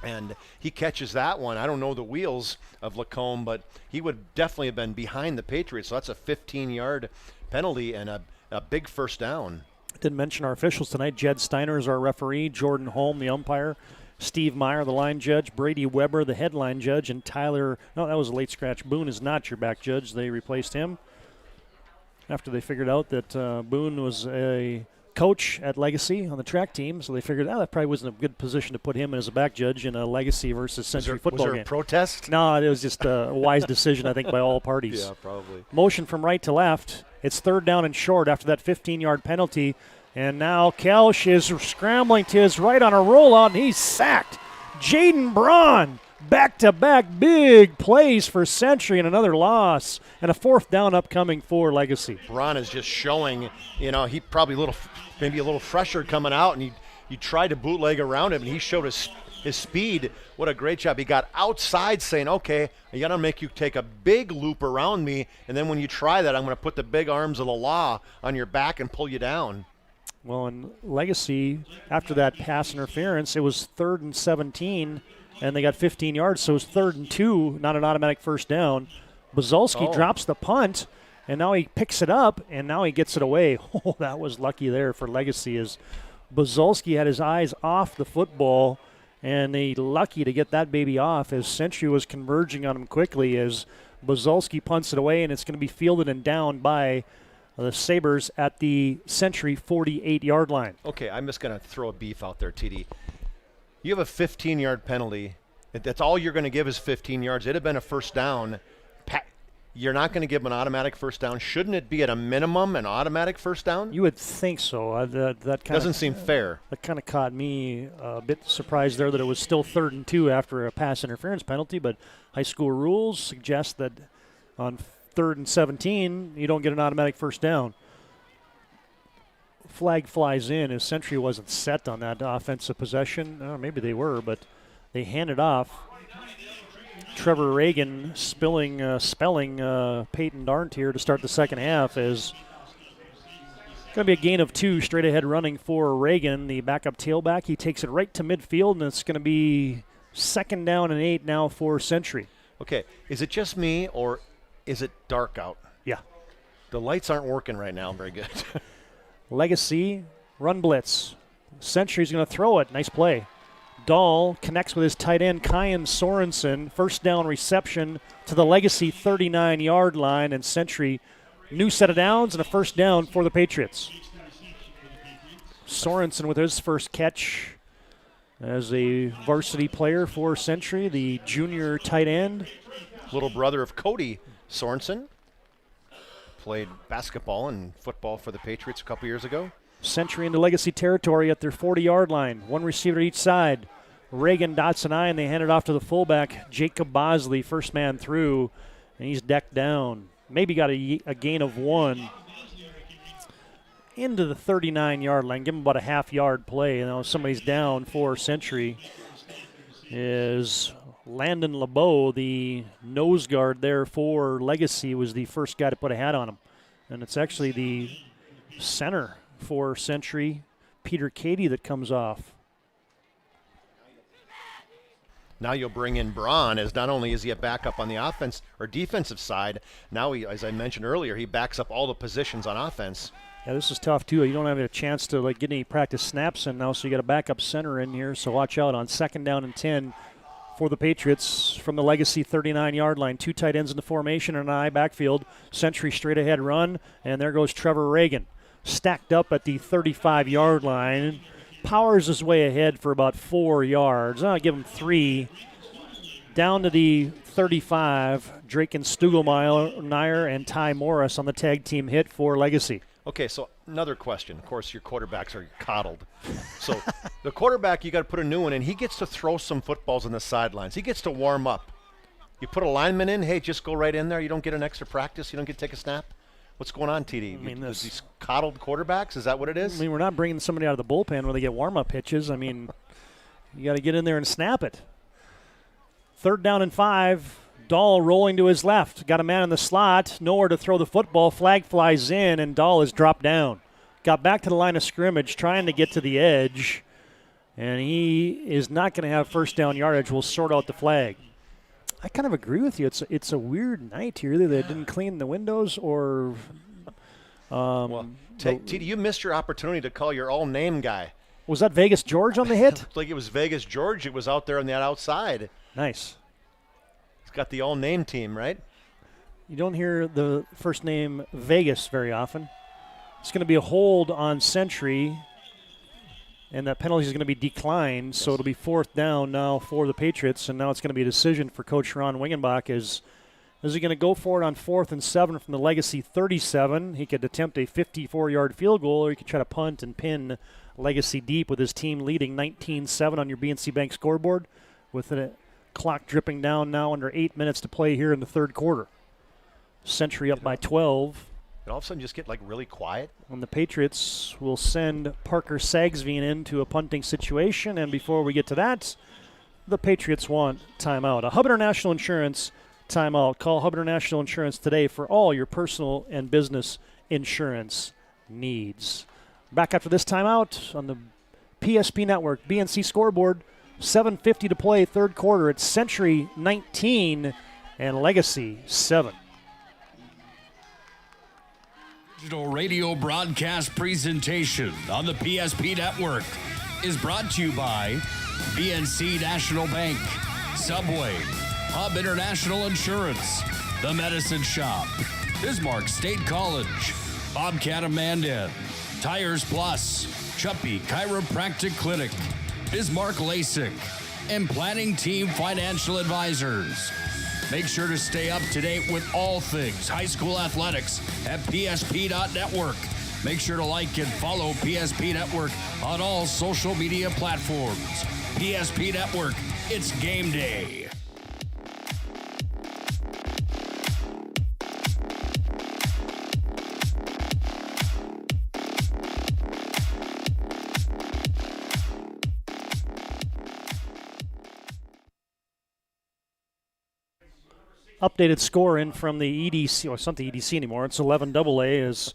And he catches that one. I don't know the wheels of Lacombe, but he would definitely have been behind the Patriots. So that's a 15-yard penalty and a big first down. Didn't mention our officials tonight. Jed Steiner is our referee. Jordan Holm, the umpire. Steve Meyer, the line judge. Brady Weber, the headline judge. And Tyler, no, that was a late scratch. Boone is not your back judge. They replaced him after they figured out that Boone was a coach at Legacy on the track team, so they figured that probably wasn't a good position to put him as a back judge in a Legacy versus Century football game. Was there a protest? No, it was just a wise decision, I think, by all parties. Yeah, probably. Motion from right to left. It's 3rd down and short after that 15-yard penalty, and now Kelsch is scrambling to his right on a rollout, and he's sacked. Jaden Braun, back-to-back big plays for Century and another loss, and a 4th down upcoming for Legacy. Braun is just showing, he probably maybe a little fresher coming out, and you tried to bootleg around him, and he showed his speed. What a great job. He got outside saying, okay, I got to make you take a big loop around me, and then when you try that, I'm going to put the big arms of the law on your back and pull you down. Well, in Legacy, after that pass interference, it was 3rd and 17, and they got 15 yards, so it was 3rd and 2, not an automatic first down. Buzalski drops the punt, and now he picks it up, and now he gets it away. Oh, that was lucky there for Legacy as Buzalski had his eyes off the football, and they lucky to get that baby off as Century was converging on him quickly as Buzalski punts it away, and it's going to be fielded and down by the Sabres at the Century 48-yard line. Okay, I'm just going to throw a beef out there, TD. You have a 15-yard penalty. That's all you're going to give is 15 yards. It'd have been a first down. You're not going to give him an automatic first down. Shouldn't it be at a minimum an automatic first down? You would think so. That kind doesn't seem fair. That kind of caught me a bit surprised there that it was still 3rd and 2 after a pass interference penalty, but high school rules suggest that on 3rd and 17, you don't get an automatic first down. Flag flies in as Century wasn't set on that offensive possession. Maybe they were, but they hand it off. Trevor Reagan spelling Peyton Darnt here to start the second half is going to be a gain of 2 straight ahead running for Reagan, the backup tailback. He takes it right to midfield, and it's going to be 2nd down and 8 now for Century. Okay, is it just me or is it dark out? Yeah. The lights aren't working right now very good. Legacy, run blitz. Century's going to throw it. Nice play. Dahl connects with his tight end, Kyan Sorensen. First down reception to the Legacy 39-yard line, and Century, new set of downs and a first down for the Patriots. Sorensen with his first catch as a varsity player for Century, the junior tight end. Little brother of Cody Sorensen. Played basketball and football for the Patriots a couple years ago. Century into Legacy territory at their 40-yard line. One receiver each side. Reagan dots an I, and they hand it off to the fullback, Jacob Bosley, first man through, and he's decked down. Maybe got a gain of 1 into the 39-yard line. Give him about a half-yard play. Somebody's down for Century. Is Landon LeBeau, the nose guard there for Legacy, was the first guy to put a hat on him. And it's actually the center for Century, Peter Cady, that comes off. Now you'll bring in Braun, as not only is he a backup on the offense or defensive side, now he, as I mentioned earlier, he backs up all the positions on offense. Yeah, this is tough too. You don't have a chance to get any practice snaps in now, so you got a backup center in here. So watch out on 2nd down and 10 for the Patriots from the Legacy 39-yard line. 2 tight ends in the formation and an I backfield. Century straight ahead run, and there goes Trevor Reagan. Stacked up at the 35-yard line. Powers his way ahead for about 4 yards. I'll give him 3. Down to the 35, Drake and Stugelmeyer and Ty Morris on the tag team hit for Legacy. Okay, so another question. Of course, your quarterbacks are coddled. So the quarterback, you got to put a new one in. He gets to throw some footballs on the sidelines. He gets to warm up. You put a lineman in, hey, just go right in there. You don't get an extra practice. You don't get to take a snap. What's going on, TD? These coddled quarterbacks, is that what it is? We're not bringing somebody out of the bullpen where they get warm-up pitches. You got to get in there and snap it. 3rd down and 5. Dahl rolling to his left. Got a man in the slot. Nowhere to throw the football. Flag flies in, and Dahl is dropped down. Got back to the line of scrimmage, trying to get to the edge. And he is not going to have first down yardage. We'll sort out the flag. I kind of agree with you. It's a weird night here. Either they didn't clean the windows or TD, you missed your opportunity to call your all-name guy. Was that Vegas George on the hit? Like it was Vegas George. It was out there on that outside. Nice. He's got the all-name team, right? You don't hear the first name Vegas very often. It's going to be a hold on Century, and that penalty is going to be declined, so it'll be 4th down now for the Patriots, and now it's going to be a decision for Coach Ron Wingenbach. Is he going to go for it on 4th and 7 from the Legacy 37? He could attempt a 54-yard field goal, or he could try to punt and pin Legacy deep with his team leading 19-7 on your BNC Bank scoreboard with a clock dripping down now under 8 minutes to play here in the 3rd quarter. Century up by 12. And all of a sudden just get really quiet. And the Patriots will send Parker Sagsveen into a punting situation. And before we get to that, the Patriots want timeout. A Hub International Insurance timeout. Call Hub International Insurance today for all your personal and business insurance needs. Back after this timeout on the PSP Network, BNC scoreboard. 7:50 to play, 3rd quarter. It's Century 19 and Legacy 7. Digital radio broadcast presentation on the PSP Network is brought to you by BNC National Bank, Subway, Hub International Insurance, The Medicine Shop, Bismarck State College, Bobcat of Mandan, Tires Plus, Chuppy Chiropractic Clinic, Bismarck LASIK, and Planning Team Financial Advisors. Make sure to stay up to date with all things high school athletics at PSP.network. Make sure to like and follow PSP Network on all social media platforms. PSP Network, it's game day. updated score in from the EDC, or it's not the EDC anymore. It's 11 AA as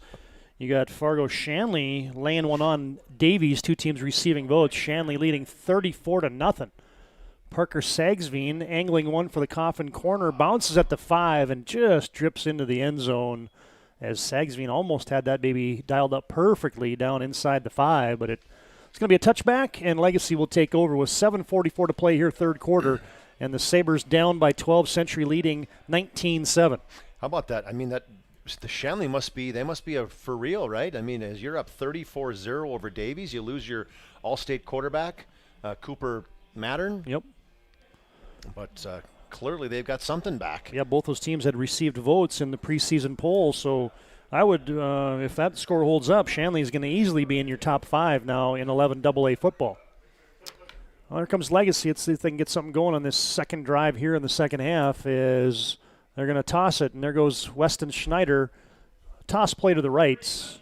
you got Fargo Shanley laying one on Davies, two teams receiving votes. Shanley leading 34-0. Parker Sagsveen angling one for the Coffin corner, bounces at the 5 and just drips into the end zone as Sagsveen almost had that baby dialed up perfectly down inside the 5, but it's going to be a touchback, and Legacy will take over with 7:44 to play here, third quarter, and the Sabres down by 12, Century leading 19-7. How about that? I mean, the Shanley must be for real, right? I mean, as you're up 34-0 over Davies, you lose your all-state quarterback, Cooper Mattern. Yep. But clearly they've got something back. Yeah, both those teams had received votes in the preseason poll, so I would, if that score holds up, Shanley is going to easily be in your top 5 now in 11 AA football. Well, here comes Legacy. Let's see if they can get something going on this second drive here in the second half. Is they're going to toss it, and there goes Weston Schneider. Toss play to the right.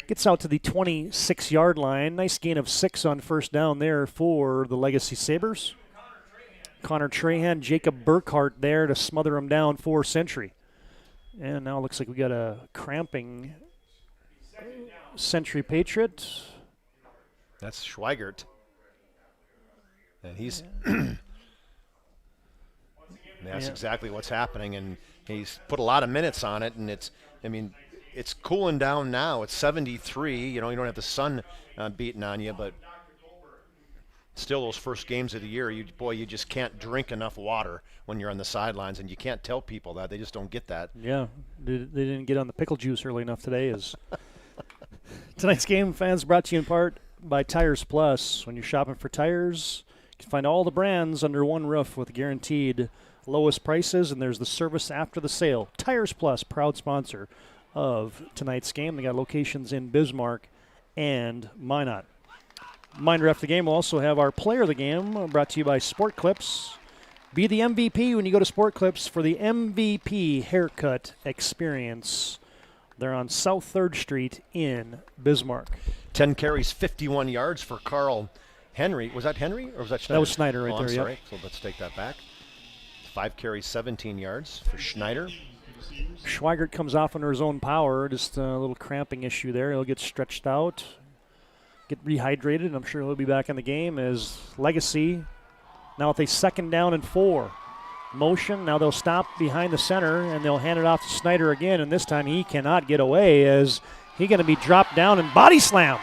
Gets out to the 26-yard line. Nice gain of 6 on first down there for the Legacy Sabres. Connor Trahan, Jacob Burkhart there to smother him down for Century. And now it looks like we got a cramping Century Patriot. That's Schweigert. And he's that's exactly what's happening, and he's put a lot of minutes on it, and it's cooling down now. It's 73. You don't have the sun beating on you, but still, those first games of the year, you just can't drink enough water when you're on the sidelines, and you can't tell people that. They just don't get that. Yeah, they didn't get on the pickle juice early enough today. Tonight's game, fans, brought to you in part by Tires Plus. When you're shopping for tires, you can find all the brands under one roof with guaranteed lowest prices, and there's the service after the sale. Tires Plus, proud sponsor of tonight's game. They got locations in Bismarck and Minot. Reminder after the game, we'll also have our player of the game brought to you by Sport Clips. Be the MVP when you go to Sport Clips for the MVP haircut experience. They're on South 3rd Street in Bismarck. 10 carries, 51 yards for Carl Henry. Was that Henry or was that Schneider? That was Schneider right there, I'm sorry. Yep. So let's take that back. 5 carries, 17 yards for Schneider. Schweigert comes off under his own power. Just a little cramping issue there. He'll get stretched out, get rehydrated, and I'm sure he'll be back in the game as Legacy now with a 2nd down and 4. Motion, now they'll stop behind the center, and they'll hand it off to Snyder again, and this time he cannot get away as he's going to be dropped down and body slammed.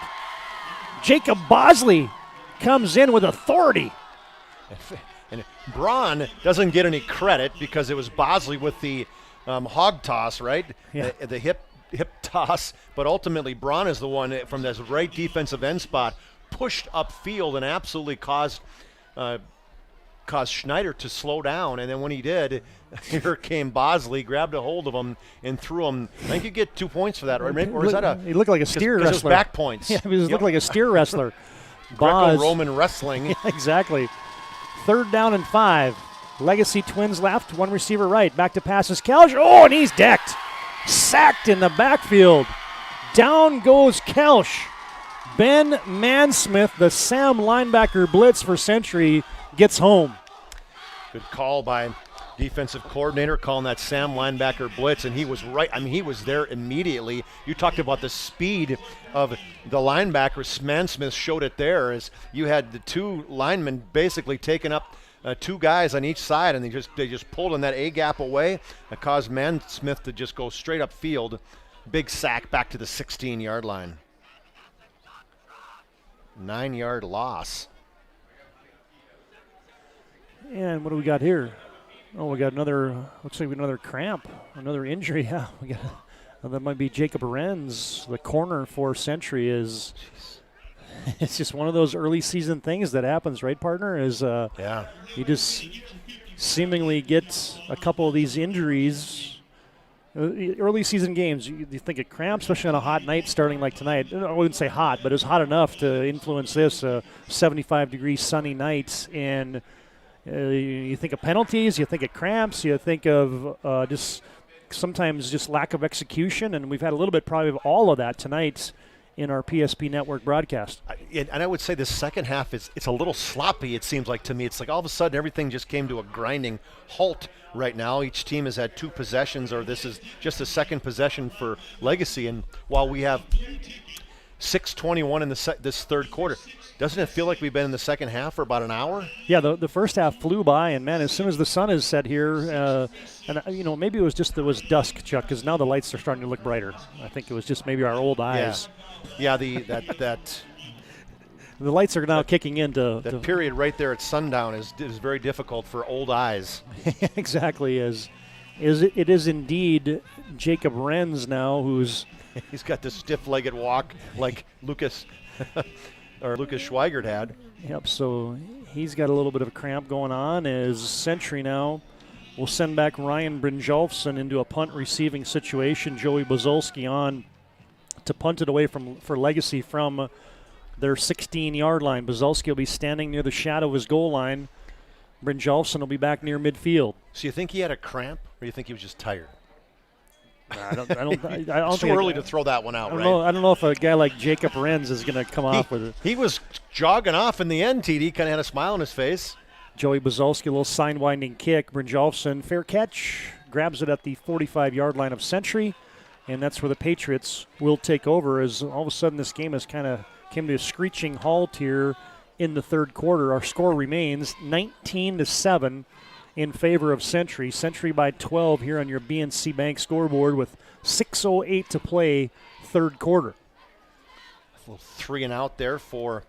Jacob Bosley comes in with authority. And Braun doesn't get any credit because it was Bosley with the hog toss, right? Yeah. The hip toss, but ultimately Braun is the one from this right defensive end spot pushed upfield and absolutely caused Schneider to slow down, and then when he did, here came Bosley, grabbed a hold of him and threw him. I think you get 2 points for that, right? Or is that he looked like a steer wrestler? It was back points. Yeah, he looked like a steer wrestler. Greco-Roman wrestling. Yeah, exactly. 3rd down and 5. Legacy Twins left, one receiver right. Back to passes. Kelch. Oh, and he's decked. Sacked in the backfield. Down goes Kelch. Ben Mansmith, the Sam linebacker blitz for Century, gets home. Good call by defensive coordinator calling that Sam linebacker blitz, and he was right. I mean, he was there immediately. You talked about the speed of the linebackers. Mansmith showed it there as you had the 2 linemen basically taking up 2 guys on each side, and they just pulled in that A gap away. That caused Mansmith to just go straight up field. Big sack back to the 16-yard line. 9-yard loss. And what do we got here? Oh, we got another, looks like another cramp, another injury. Yeah, we got that might be Jacob Arenz, the corner for Century. It's just one of those early season things that happens, right, partner? You just seemingly get a couple of these injuries. Early season games, you think of cramps, especially on a hot night starting like tonight. I wouldn't say hot, but it was hot enough to influence this 75-degree sunny night. And you think of penalties, you think of cramps, you think of just sometimes just lack of execution, and we've had a little bit probably of all of that tonight in our PSP Network broadcast. And I would say the second half it's a little sloppy, it seems like to me. It's like all of a sudden everything just came to a grinding halt right now. Each team has had 2 possessions, or this is just the second possession for Legacy. And while we have 6:21 in this third quarter, doesn't it feel like we've been in the second half for about an hour? Yeah, the first half flew by, and man, as soon as the sun is set here, and maybe it was just it was dusk, Chuck, because now the lights are starting to look brighter. I think it was just maybe our old eyes. Yeah, that the lights are now kicking into that period right there at sundown is very difficult for old eyes. Exactly, it is indeed Jacob Renz now, who's he's got this stiff-legged walk like Lucas. Or Lucas Schweigert had. Yep, so he's got a little bit of a cramp going on as Century now will send back Ryan Brynjolfsson into a punt receiving situation. Joey Bozolski on to punt it away for Legacy from their 16-yard line. Bozolski will be standing near the shadow of his goal line. Brynjolfsson will be back near midfield. So you think he had a cramp, or do you think he was just tired? I don't it's too early to throw that one out, right? I don't know if a guy like Jacob Renz is going to come off with it. He was jogging off in the end, TD. Kind of had a smile on his face. Joey Bozolski, a little sign-winding kick. Brynjolfsson, fair catch, grabs it at the 45-yard line of Century, and that's where the Patriots will take over as all of a sudden this game has kind of came to a screeching halt here in the third quarter. Our score remains 19-7. In favor of Century. Century by 12 here on your BNC Bank scoreboard with 6:08 to play, third quarter. A little 3 and out there for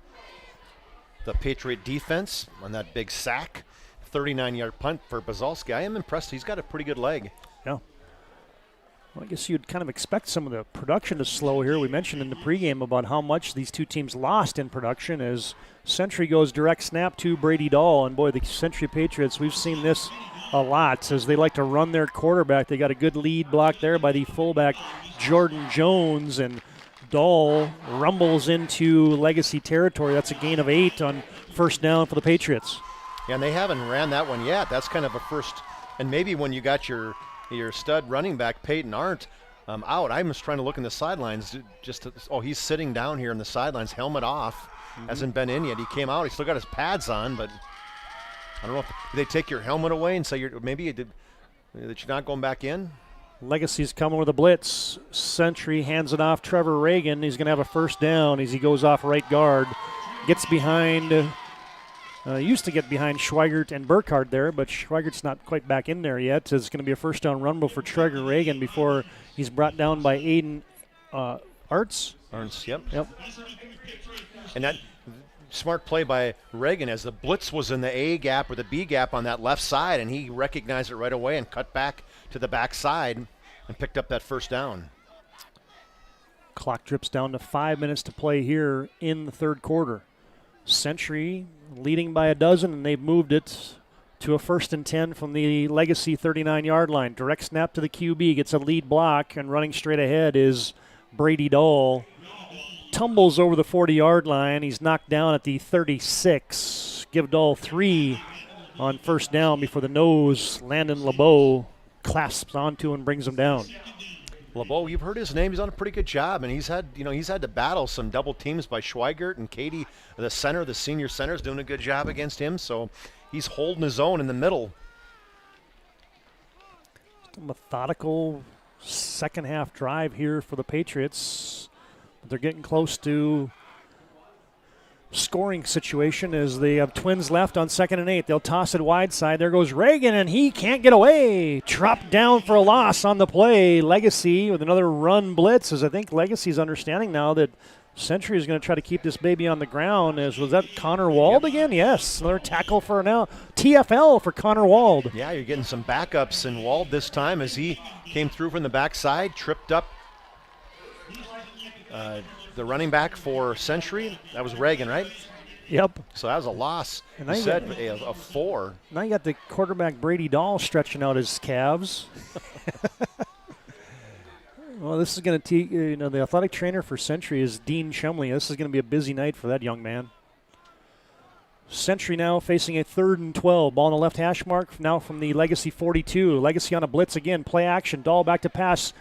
the Patriot defense on that big sack. 39-yard punt for Bozolski. I am impressed. He's got a pretty good leg. Yeah. Well, I guess you'd kind of expect some of the production to slow here. We mentioned in the pregame about how much these two teams lost in production as Century goes direct snap to Brady Dahl. And boy, the Century Patriots, we've seen this a lot as they like to run their quarterback. They got a good lead block there by the fullback Jordan Jones, and Dahl rumbles into Legacy territory. That's a gain of 8 on first down for the Patriots. Yeah, and they haven't ran that one yet. That's kind of a first. And maybe when you got your stud running back Peyton Arndt out. I'm just trying to look in the sidelines. He's sitting down here in the sidelines, helmet off. Hasn't been in yet. He came out. He still got his pads on, but I don't know if they take your helmet away and say that you're not going back in. Legacy's coming with a blitz. Century hands it off Trevor Reagan. He's going to have a first down as he goes off right guard. Gets behind. Used to get behind Schweigert and Burkhardt there, but Schweigert's not quite back in there yet. It's going to be a first down rumble for Trevor Reagan before he's brought down by Aiden Arts. Arts, yep. And that smart play by Reagan as the blitz was in the A gap or the B gap on that left side, and he recognized it right away and cut back to the back side and picked up that first down. Clock drips down to 5 minutes to play here in the third quarter. Century leading by a dozen, and they've moved it to a 1st and 10 from the Legacy 39-yard line. Direct snap to the QB, gets a lead block, and running straight ahead is Brady Dahl. Tumbles over the 40-yard line. He's knocked down at the 36. Give Dahl 3 on first down before the nose. Landon LeBeau clasps onto and brings him down. LeBeau, you've heard his name. He's done a pretty good job, and he's had to battle some double teams by Schweigert and Katie, the senior center, is doing a good job against him. So he's holding his own in the middle. Just a methodical second half drive here for the Patriots. They're getting close to scoring situation as they have Twins left on 2nd and 8. They'll toss it wide side. There goes Reagan, and he can't get away. Dropped down for a loss on the play. Legacy with another run blitz, as I think Legacy's understanding now that Century is going to try to keep this baby on the ground. Was that Connor Wald again? Yes, another tackle for now. TFL for Connor Wald. Yeah, you're getting some backups in Wald this time as he came through from the backside, tripped up the running back for Century. That was Reagan, right? Yep. So that was a loss. And you said a 4. Now you got the quarterback Brady Dahl stretching out his calves. Well, this is going to teach, the athletic trainer for Century is Dean Chumley. This is going to be a busy night for that young man. Century now facing a 3rd and 12. Ball on the left hash mark now from the Legacy 42. Legacy on a blitz again. Play action. Dahl back to pass.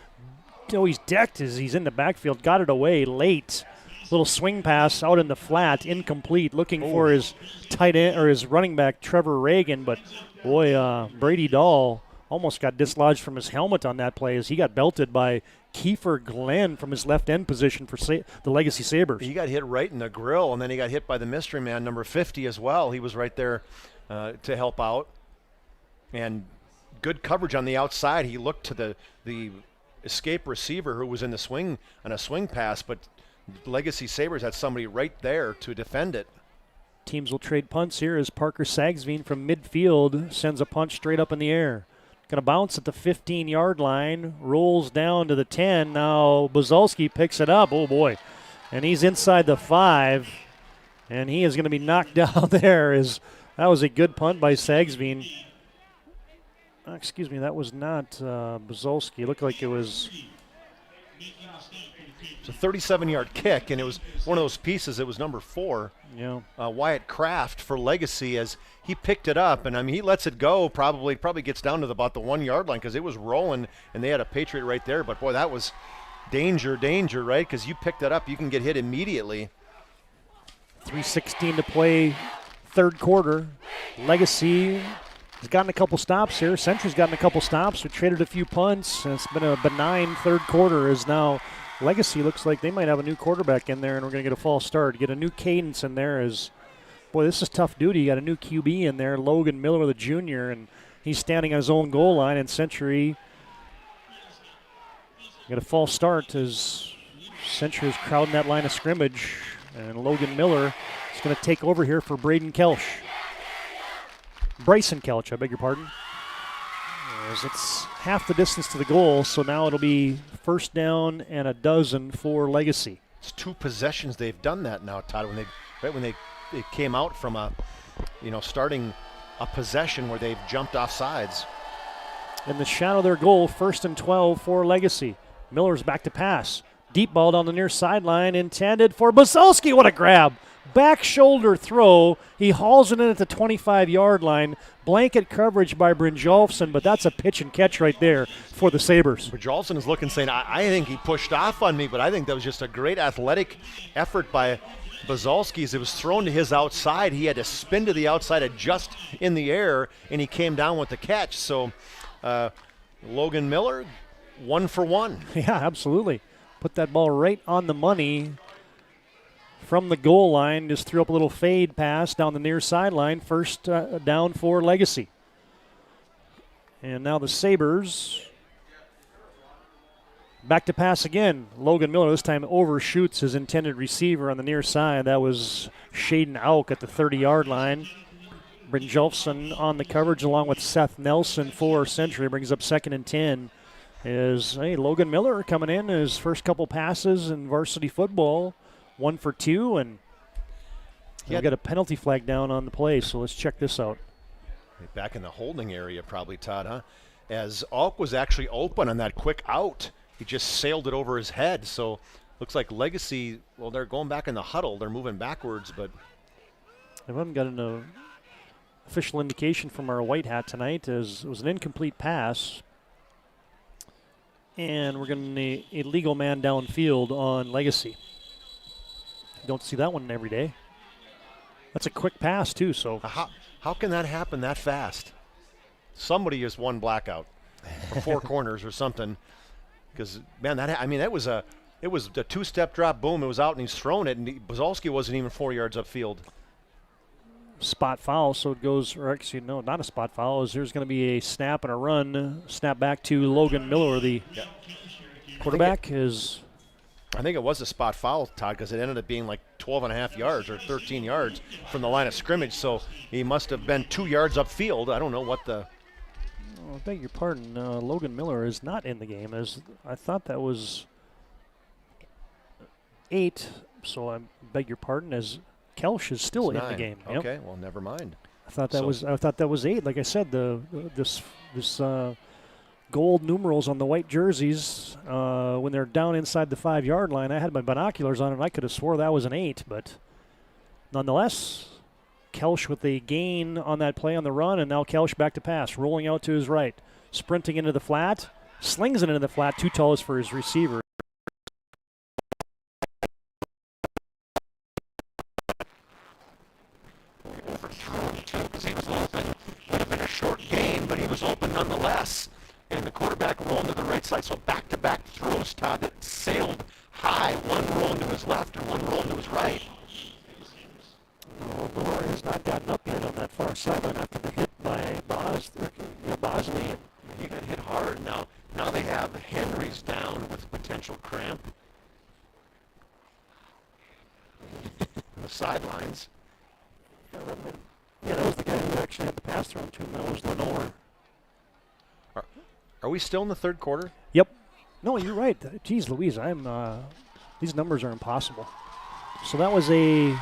He's decked as he's in the backfield. Got it away late little swing pass out in the flat, incomplete, looking for his tight end or his running back, Trevor Reagan. But boy, Brady Dahl almost got dislodged from his helmet on that play as he got belted by Kiefer Glenn from his left end position for the Legacy Sabres. He got hit right in the grill, and then he got hit by the mystery man, number 50 as well. He was right there to help out. And good coverage on the outside. He looked to the escape receiver who was in the swing on a swing pass, but Legacy Sabres had somebody right there to defend it. Teams will trade punts here as Parker Sagsveen from midfield sends a punt straight up in the air. Going to bounce at the 15-yard line, rolls down to the 10. Now Buzalski picks it up. Oh, boy. And he's inside the 5, and he is going to be knocked down there. That was a good punt by Sagsveen. Excuse me, that was not Buzalski. It looked like it was... It's a 37-yard kick, and it was one of those pieces. It was number 4, Wyatt Kraft for Legacy, as he picked it up, and I mean he lets it go. Probably gets down to about the 1-yard line because it was rolling, and they had a Patriot right there. But boy, that was danger, right? Because you picked it up, you can get hit immediately. 3:16 to play, third quarter. Legacy has gotten a couple stops here. Century's gotten a couple stops. We traded a few punts, and it's been a benign third quarter. As now Legacy looks like they might have a new quarterback in there, and we're going to get a false start. Get a new cadence in there. Boy, this is tough duty. You got a new QB in there, Logan Miller, the junior, and he's standing on his own goal line. And Century got a false start as Century is crowding that line of scrimmage, and Logan Miller is going to take over here for Bryson Kelch, I beg your pardon. As it's half the distance to the goal, so now it'll be first down and a dozen for Legacy. It's 2 possessions they've done that now, Todd. When they came out from starting a possession where they've jumped off sides. In the shadow of their goal, 1st and 12 for Legacy. Miller's back to pass. Deep ball down the near sideline, intended for Buzalski. What a grab. Back shoulder throw. He hauls it in at the 25-yard line. Blanket coverage by Brynjolfsson, but that's a pitch and catch right there for the Sabres. Brynjolfsson is looking, saying, I think he pushed off on me, but I think that was just a great athletic effort by Buzalski. As it was thrown to his outside, he had to spin to the outside, adjust in the air, and he came down with the catch. So Logan Miller, 1 for 1. Yeah, absolutely. Put that ball right on the money from the goal line. Just threw up a little fade pass down the near sideline. First down for Legacy. And now the Sabres back to pass again. Logan Miller this time overshoots his intended receiver on the near side. That was Shaden Auk at the 30-yard line. Brynjolfsson on the coverage along with Seth Nelson for Century. Brings up 2nd and 10. Logan Miller coming in his first couple passes in varsity football. 1 for 2, and he'll get a penalty flag down on the play, so let's check this out. Back in the holding area probably, Todd, huh? As Auk was actually open on that quick out. He just sailed it over his head, so looks like Legacy, well, they're going back in the huddle. They're moving backwards, but I haven't got an official indication from our white hat tonight, as it was an incomplete pass. And we're getting an illegal man downfield on Legacy. Don't see that one every day. That's a quick pass, too. So how can that happen that fast? Somebody just won blackout for 4 corners or something. Because, man, it was a 2-step drop, boom, it was out, and he's thrown it, and Buzalski wasn't even 4 yards upfield. Spot foul, so it goes, or actually, no, not a spot foul, as there's going to be a snap and a run. Snap back to Logan Miller, the quarterback is... I think it was a spot foul, Todd, because it ended up being like 12.5 yards or 13 yards from the line of scrimmage, so he must have been 2 yards upfield. I don't know what the... I beg your pardon, Logan Miller is not in the game. As I thought that was 8, so I beg your pardon, as Kelch is still in the game. Okay, well, never mind. I thought that was 8. Like I said, this gold numerals on the white jerseys when they're down inside the 5-yard line. I had my binoculars on it, and I could have swore that was an 8, but nonetheless, Kelch with the gain on that play on the run, and now Kelch back to pass, rolling out to his right, sprinting into the flat, slings it into the flat, too tall is for his receiver. threw him too because he was open. Would have been a short gain, but he was open nonetheless. And the quarterback rolled to the right side, so back-to-back throws, Todd, that sailed high. One rolling to his left and one rolling to his right. Oh, Brewer has not gotten up yet on that far sideline after the hit by Bosley. He got hit hard. Now they have Henry's down with potential cramp. The sidelines. Yeah, that was the guy who actually had the pass thrown to him. That was Lenore. Are we still in the third quarter? Yep. No, you're right. Geez, Louise, these numbers are impossible. So that was a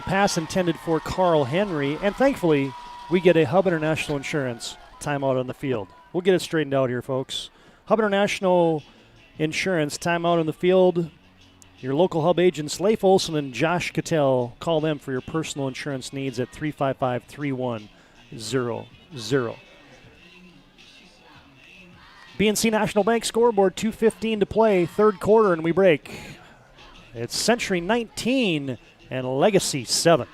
pass intended for Carl Henry, and thankfully we get a Hub International Insurance timeout on the field. We'll get it straightened out here, folks. Hub International Insurance timeout on the field. Your local Hub agents, Leif Olson and Josh Cattell, call them for your personal insurance needs at 355-3100. BNC National Bank scoreboard, 2:15 to play, third quarter, and we break. It's Century 19 and Legacy 7.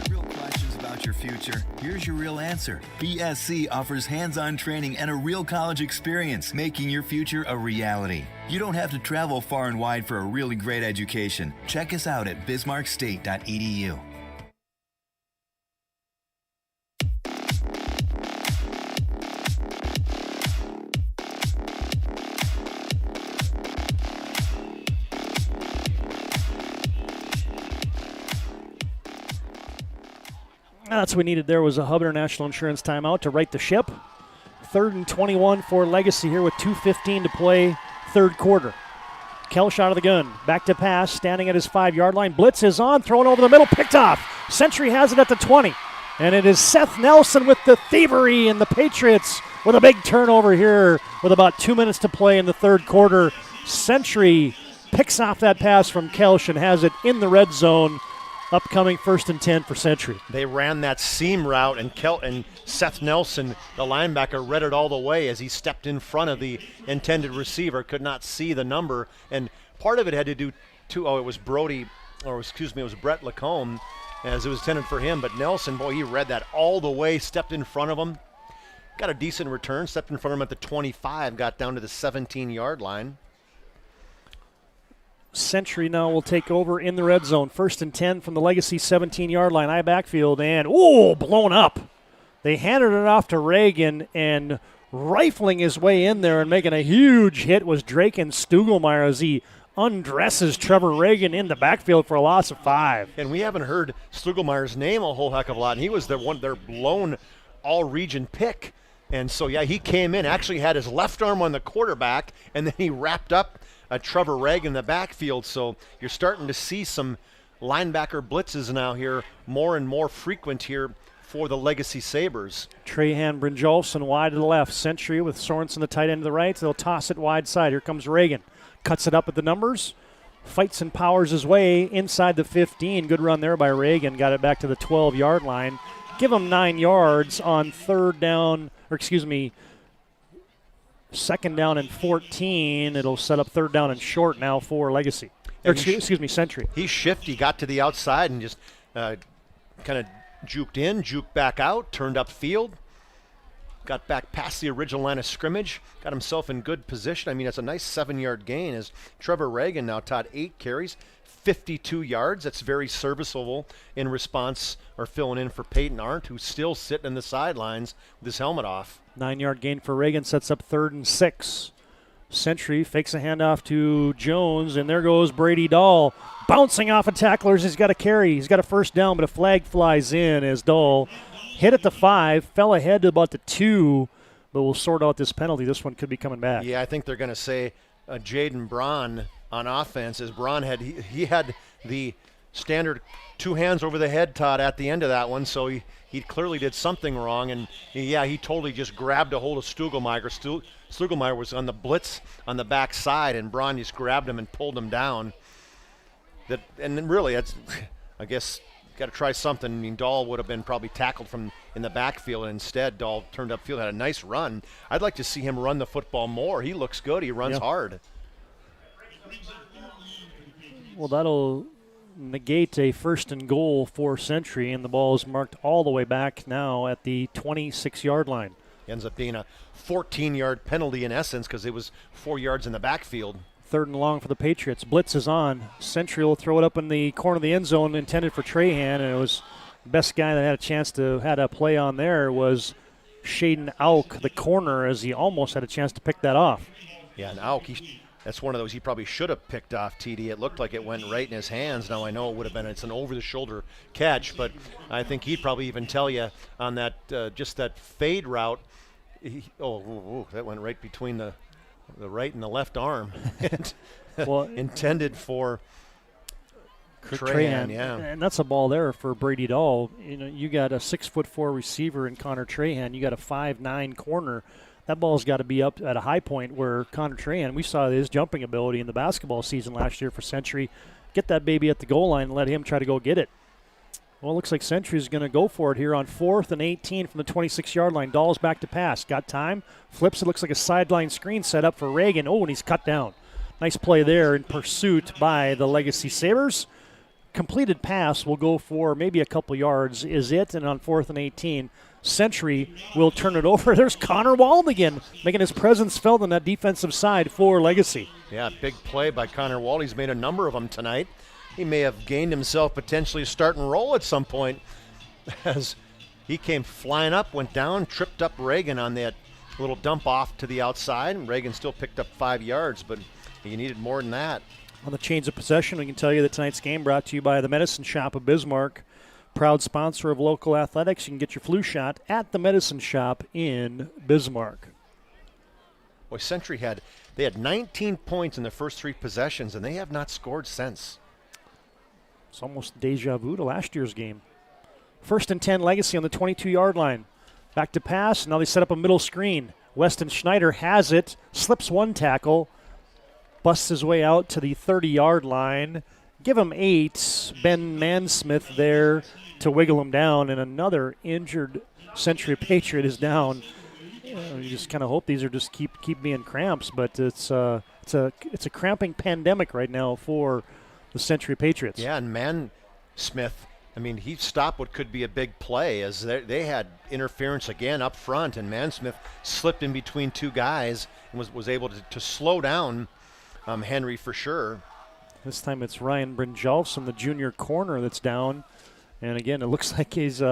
Real questions about your future? Here's your real answer. BSC offers hands-on training and a real college experience, making your future a reality. You don't have to travel far and wide for a really great education. Check us out at bismarckstate.edu. That's what we needed there was a Hub International Insurance timeout to right the ship. 3rd and 21 for Legacy here with 2:15 to play, third quarter. Kelch out of the gun. Back to pass, standing at his 5-yard line. Blitz is on, thrown over the middle, picked off. Century has it at the 20. And it is Seth Nelson with the thievery, and the Patriots with a big turnover here with about 2 minutes to play in the third quarter. Century picks off that pass from Kelch and has it in the red zone. Upcoming 1st and 10 for Century. They ran that seam route, and Seth Nelson, the linebacker, read it all the way as he stepped in front of the intended receiver, could not see the number. And part of it had to do it was Brett Lacombe, as it was intended for him. But Nelson, boy, he read that all the way, stepped in front of him, got a decent return, stepped in front of him at the 25, got down to the 17-yard line. Century now will take over in the red zone. 1st and 10 from the Legacy 17-yard line. High backfield, and blown up. They handed it off to Reagan, and rifling his way in there and making a huge hit was Drake and Stugelmeyer as he undresses Trevor Reagan in the backfield for a loss of 5. And we haven't heard Stugelmeyer's name a whole heck of a lot, and he was their blown all-region pick. And so, yeah, he came in, actually had his left arm on the quarterback, and then he wrapped up Trevor Reagan in the backfield. So you're starting to see some linebacker blitzes now here, more and more frequent here for the Legacy Sabres. Trahan Brynjolfsson wide to the left. Century with Sorensen the tight end to the right. They'll toss it wide side. Here comes Reagan. Cuts it up at the numbers. Fights and powers his way inside the 15. Good run there by Reagan. Got it back to the 12-yard line. Give him 9 yards on 2nd down and 14. It'll set up 3rd down and short now for Legacy. Century. He's shifty, got to the outside and just kind of juked in, juked back out, turned upfield, got back past the original line of scrimmage, got himself in good position. I mean, it's a nice 7-yard gain as Trevor Reagan now, Todd, 8 carries, 52 yards. That's very serviceable in response or filling in for Peyton Arndt, who's still sitting in the sidelines with his helmet off. 9-yard gain for Reagan, sets up 3rd and 6. Century fakes a handoff to Jones, and there goes Brady Dahl. Bouncing off of tacklers, he's got a carry. He's got a 1st down, but a flag flies in as Dahl hit at the 5, fell ahead to about the 2, but we'll sort out this penalty. This one could be coming back. Yeah, I think they're going to say Jaden Braun on offense, as Braun had he had the standard 2 hands over the head, Todd, at the end of that one, so he clearly did something wrong, and he totally just grabbed a hold of Stugelmeyer. Stugelmeyer was on the blitz on the backside, and Braun just grabbed him and pulled him down. And then really, that's, I guess, got to try something. I mean, Dahl would have been probably tackled from in the backfield, and instead Dahl turned upfield, had a nice run. I'd like to see him run the football more. He looks good. He runs hard. Well, that'll negate a 1st and goal for Century, and the ball is marked all the way back now at the 26-yard line. Ends up being a 14-yard penalty in essence because it was 4 yards in the backfield. 3rd and long for the Patriots. Blitz is on. Century will throw it up in the corner of the end zone, intended for Trahan, and it was the best guy that had a chance to had a play on there was Shaden Auk, the corner, as he almost had a chance to pick that off. Yeah, and Auk, that's one of those he probably should have picked off, TD. It looked like it went right in his hands. Now I know it would have been, it's an over-the-shoulder catch, but I think he'd probably even tell you on that, just that fade route, that went right between the right and the left arm. Well, intended for Trahan, yeah. And that's a ball there for Brady Dahl. You know, you got a 6'4" receiver in Connor Trahan. You got a 5'9" corner. That ball's got to be up at a high point where Connor Trahan, we saw his jumping ability in the basketball season last year for Century. Get that baby at the goal line and let him try to go get it. Well, it looks like Century's going to go for it here on 4th and 18 from the 26-yard line. Dahl's back to pass. Got time. Flips. It looks like a sideline screen set up for Reagan. Oh, and he's cut down. Nice play there in pursuit by the Legacy Sabres. Completed pass will go for maybe a couple yards is it, and on 4th and 18, Century will turn it over. There's Connor Wald again, making his presence felt on that defensive side for Legacy. Yeah, big play by Connor Wald. He's made a number of them tonight. He may have gained himself potentially a start and roll at some point as he came flying up, went down, tripped up Reagan on that little dump off to the outside, and Reagan still picked up 5 yards, but he needed more than that. On the change of possession, we can tell you that tonight's game brought to you by the Medicine Shop of Bismarck, proud sponsor of local athletics. You can get your flu shot at the Medicine Shop in Bismarck. Boy, Century had 19 points in the first 3 possessions, and they have not scored since. It's almost deja vu to last year's game. 1st and 10, Legacy on the 22-yard line. Back to pass. Now they set up a middle screen. Weston Schneider has it, slips one tackle, busts his way out to the 30-yard line. Give him 8. Ben Mansmith there to wiggle him down, and another injured Century Patriot is down. You just kind of hope these are just keep being cramps, but it's a cramping pandemic right now for the Century Patriots. Yeah, and Mansmith, I mean, he stopped what could be a big play as they had interference again up front, and Mansmith slipped in between 2 guys and was able to slow down Henry for sure. This time it's Ryan Brynjolfsson, the junior corner, that's down. And again, it looks like he's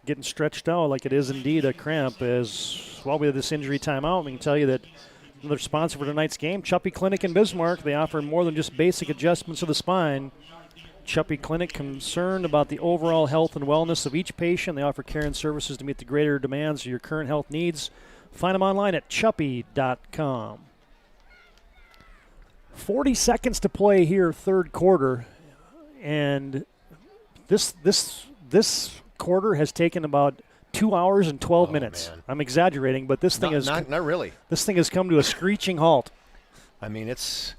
getting stretched out like it is indeed a cramp. As while we have this injury timeout, we can tell you that another sponsor for tonight's game, Chuppy Clinic in Bismarck. They offer more than just basic adjustments of the spine. Chuppy Clinic, concerned about the overall health and wellness of each patient. They offer care and services to meet the greater demands of your current health needs. Find them online at chuppy.com. 40 seconds to play here, third quarter, and this quarter has taken about 2 hours and 12 minutes. Man. I'm exaggerating, but this thing is not really. This thing has come to a screeching halt. I mean, it's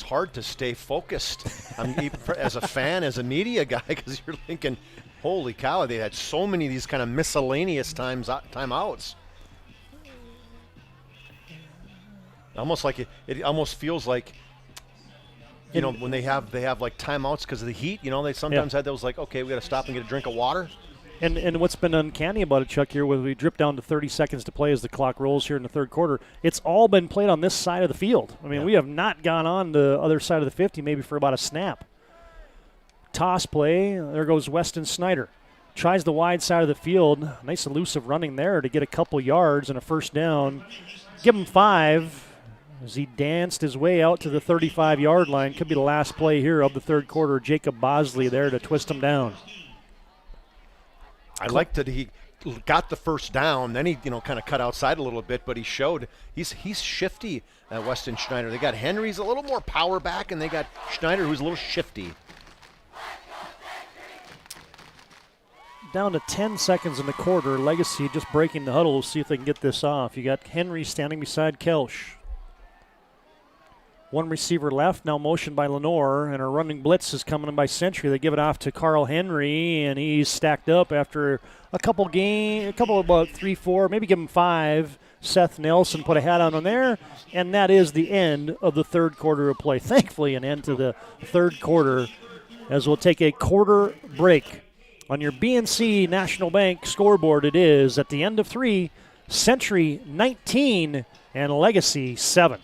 hard to stay focused. I mean, even as a fan, as a media guy, because you're thinking, holy cow, they had so many of these kind of miscellaneous timeouts. Almost like it almost feels like, you know, when they have like timeouts because of the heat. You know, they sometimes had those like, okay, we got to stop and get a drink of water. And what's been uncanny about it, Chuck, here, when we drip down to 30 seconds to play as the clock rolls here in the third quarter, it's all been played on this side of the field. I mean, we have not gone on the other side of the 50 maybe for about a snap. Toss play. There goes Weston Snyder. Tries the wide side of the field. Nice elusive running there to get a couple yards and a first down. Give him 5. As he danced his way out to the 35-yard line. Could be the last play here of the third quarter. Jacob Bosley there to twist him down. I liked that he got the first down. Then he, kind of cut outside a little bit, but he showed he's shifty, Weston Schneider. They got Henry's a little more power back, and they got Schneider who's a little shifty. Down to 10 seconds in the quarter. Legacy just breaking the huddle. We'll see if they can get this off. You got Henry standing beside Kelsch. One receiver left, now motioned by Lenore, and a running blitz is coming in by Century. They give it off to Carl Henry, and he's stacked up after a couple about 3, 4, maybe give him 5. Seth Nelson put a hat on there, and that is the end of the third quarter of play. Thankfully, an end to the third quarter, as we'll take a quarter break. On your BNC National Bank scoreboard, it is at the end of 3, Century 19 and Legacy 7.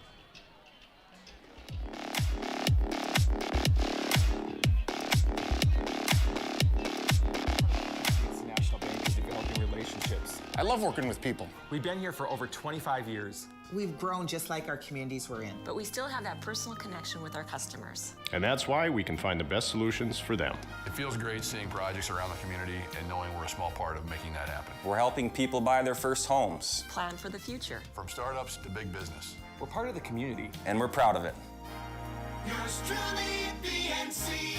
I love working with people. We've been here for over 25 years. We've grown just like our communities we're in. But we still have that personal connection with our customers. And that's why we can find the best solutions for them. It feels great seeing projects around the community and knowing we're a small part of making that happen. We're helping people buy their first homes. Plan for the future. From startups to big business. We're part of the community. And we're proud of it. Yours truly, BNC.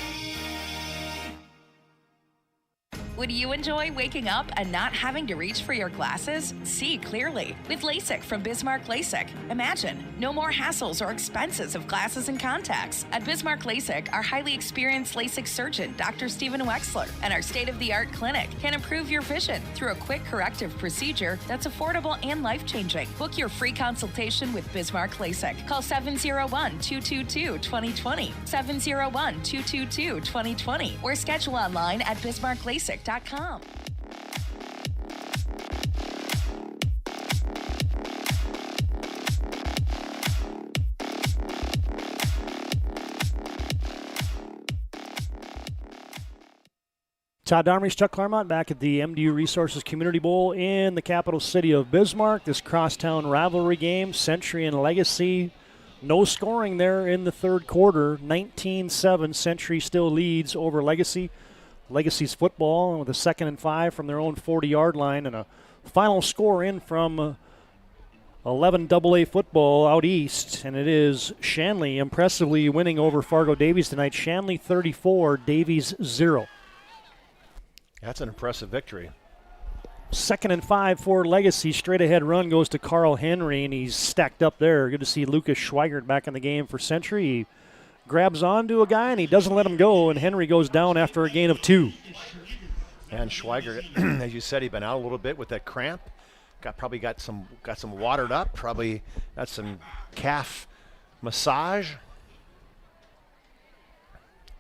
Would you enjoy waking up and not having to reach for your glasses? See clearly with LASIK from Bismarck LASIK. Imagine no more hassles or expenses of glasses and contacts. At Bismarck LASIK, our highly experienced LASIK surgeon, Dr. Stephen Wexler, and our state-of-the-art clinic can improve your vision through a quick corrective procedure that's affordable and life-changing. Book your free consultation with Bismarck LASIK. Call 701-222-2020, 701-222-2020, or schedule online at bismarcklasik.com. Todd Domrey's, Chuck Claremont back at the MDU Resources Community Bowl in the capital city of Bismarck. This crosstown rivalry game, Century and Legacy. No scoring there in the third quarter. 19-7. Century still leads over Legacy. Legacy's football with a 2nd and 5 from their own 40-yard line, and a final score in from 11 AA football out east, and it is Shanley impressively winning over Fargo Davies tonight. Shanley 34, Davies 0. That's an impressive victory. 2nd and 5 for Legacy. Straight ahead run goes to Carl Henry, and he's stacked up there. Good to see Lucas Schweigert back in the game for Century. He grabs onto a guy, and he doesn't let him go, and Henry goes down after a gain of 2. And Schweigert, as you said, he'd been out a little bit with that cramp. Probably got some watered up. Probably got some calf massage.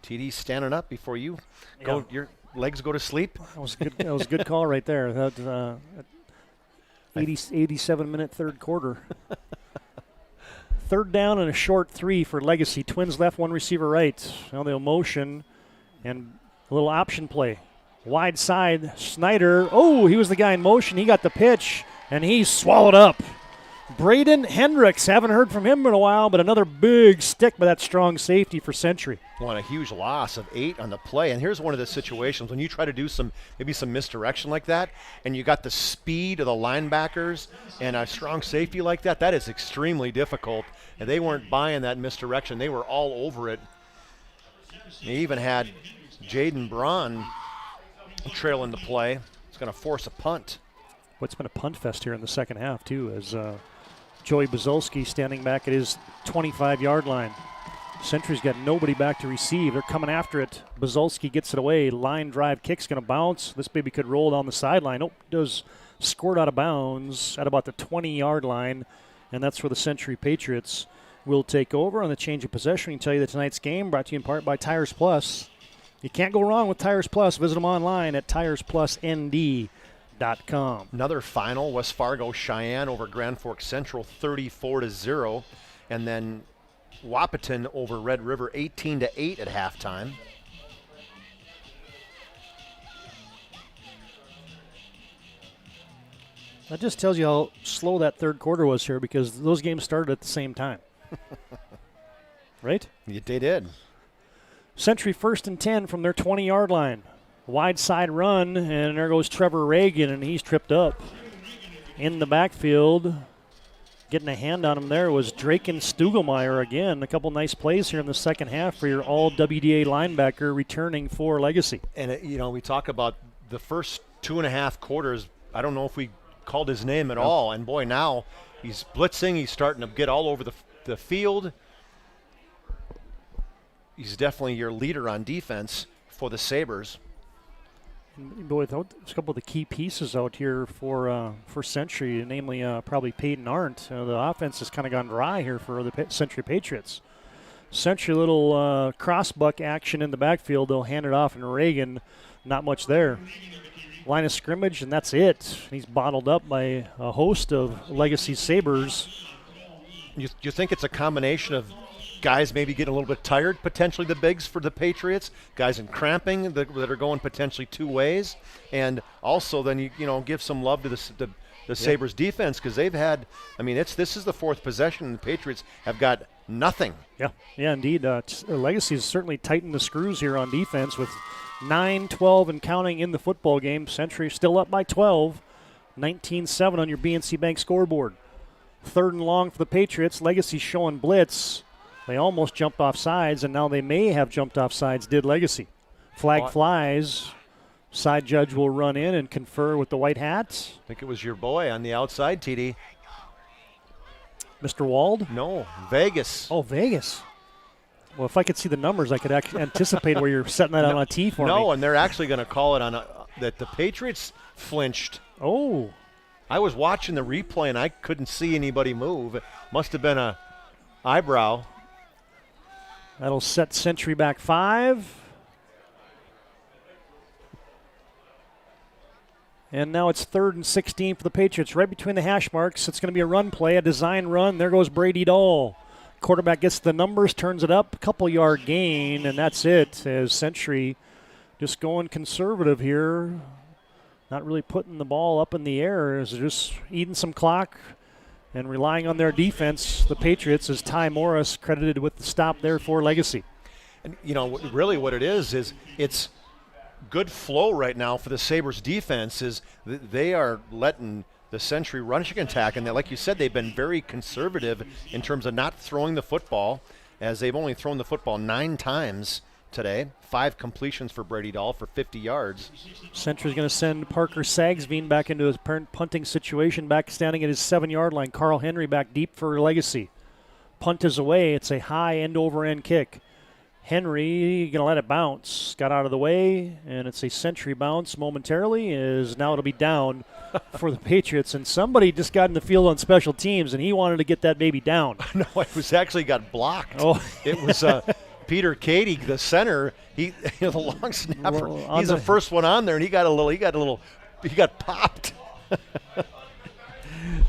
TD standing up before you go. Your legs go to sleep. That was good. That was a good call right there. That 87-minute third quarter. Third down and a short 3 for Legacy. Twins left, one receiver right. Now they'll motion and a little option play. Wide side, Snyder. Oh, he was the guy in motion. He got the pitch, and he's swallowed up. Braden Hendricks. Haven't heard from him in a while, but another big stick by that strong safety for Century. Well, a huge loss of 8 on the play. And here's one of the situations when you try to do maybe some misdirection like that, and you got the speed of the linebackers and a strong safety like that, that is extremely difficult. And they weren't buying that misdirection. They were all over it. They even had Jaden Braun trailing the play. It's going to force a punt. Well, it's been a punt fest here in the second half, too, as Joey Bazolski standing back at his 25-yard line. Century's got nobody back to receive. They're coming after it. Bazolski gets it away. Line drive kick's going to bounce. This baby could roll down the sideline. Oh, does scored out of bounds at about the 20-yard line, and that's where the Century Patriots will take over on the change of possession. We can tell you that tonight's game brought to you in part by Tires Plus. You can't go wrong with Tires Plus. Visit them online at TiresPlusND.com. Another final, West Fargo Cheyenne over Grand Forks Central 34-0, and then Wahpeton over Red River 18-8 at halftime. That just tells you how slow that third quarter was here, because those games started at the same time. Right? They did. Century 1st and 10 from their 20-yard line. Wide side run, and there goes Trevor Reagan, and he's tripped up. In the backfield, getting a hand on him there was Draken Stugelmeyer again. A couple nice plays here in the second half for your all-WDA linebacker returning for Legacy. And, we talk about the first 2.5 quarters. I don't know if we called his name at all. And, boy, now he's blitzing. He's starting to get all over the field. he's definitely your leader on defense for the Sabres. Without a couple of the key pieces out here for Century, namely probably Peyton Arndt. The offense has kind of gone dry here for the Century Patriots. Century little cross-buck action in the backfield. They'll hand it off, and Reagan, not much there. Line of scrimmage, and that's it. He's bottled up by a host of Legacy Sabres. You think it's a combination of guys maybe getting a little bit tired, potentially the bigs for the Patriots, guys in cramping that are going potentially two ways, and also then you give some love to the Sabres defense because they've had, this is the fourth possession and the Patriots have got nothing. Yeah, indeed. Legacy has certainly tightened the screws here on defense with 9-12 and counting in the football game. Century still up by 12, 19-7 on your BNC Bank scoreboard. 3rd and long for the Patriots. Legacy showing blitz. They almost jumped off sides, and now they may have jumped off sides, did Legacy. Flag flies. Side judge will run in and confer with the white hats. I think it was your boy on the outside, TD. Mr. Wald? No, Vegas. Oh, Vegas. Well, if I could see the numbers, I could actually anticipate where you're setting that on a tee for me. No, and they're actually going to call it on that the Patriots flinched. Oh. I was watching the replay, and I couldn't see anybody move. It must have been a eyebrow. That'll set Century back 5. And now it's 3rd and 16 for the Patriots, right between the hash marks. It's going to be a run play, a design run. There goes Brady Dahl. Quarterback gets the numbers, turns it up, a couple-yard gain, and that's it, as Century just going conservative here, not really putting the ball up in the air, as they're just eating some clock and relying on their defense. The Patriots, as Ty Morris credited with the stop there for Legacy. And, really what it is it's good flow right now for the Sabres defense is they are letting the Century rushing attack, and like you said, they've been very conservative in terms of not throwing the football, as they've only thrown the football 9 times today. 5 completions for Brady Dahl for 50 yards. Century's going to send Parker Sagsveen back into his punting situation, back standing at his 7-yard line. Carl Henry back deep for Legacy. Punt is away. It's a high end-over-end kick. Henry going to let it bounce. Got out of the way, and it's a Century bounce momentarily. Now it'll be down for the Patriots. And somebody just got in the field on special teams, and he wanted to get that baby down. No, it was actually got blocked. Oh. It was Peter Cady, the center. He, the long snapper. He's the first one on there, and he got popped.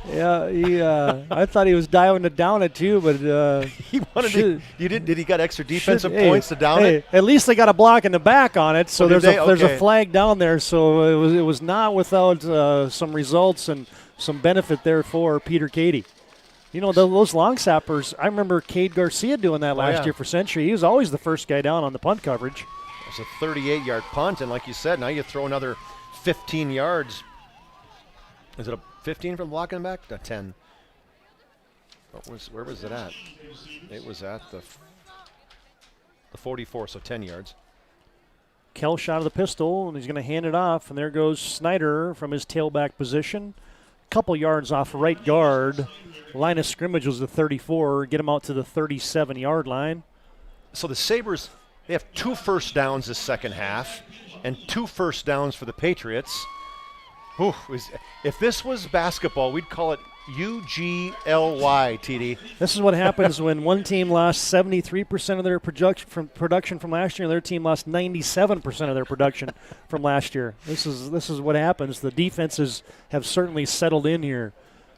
Yeah, I thought he was diving to down it too, but he wanted to. Did he got extra defensive points to down it? At least they got a block in the back on it, so there's a flag down there. So it was not without some results and some benefit there for Peter Cady. Those long sappers. I remember Cade Garcia doing that last year for Century. He was always the first guy down on the punt coverage. It was a 38-yard punt, and like you said, now you throw another 15 yards. Is it a 15 from blocking back? 10. Where was it at? It was at the 44, so 10 yards. Kell shot of the pistol, and he's going to hand it off, and there goes Snyder from his tailback position. Couple yards off right guard. Line of scrimmage was the 34. Get him out to the 37-yard line. So the Sabres, they have 2 first downs this second half and 2 first downs for the Patriots. If this was basketball, we'd call it UGLY, TD. This is what happens when one team lost 73% of their production from last year, and their team lost 97% of their production from last year. This is what happens. The defenses have certainly settled in here.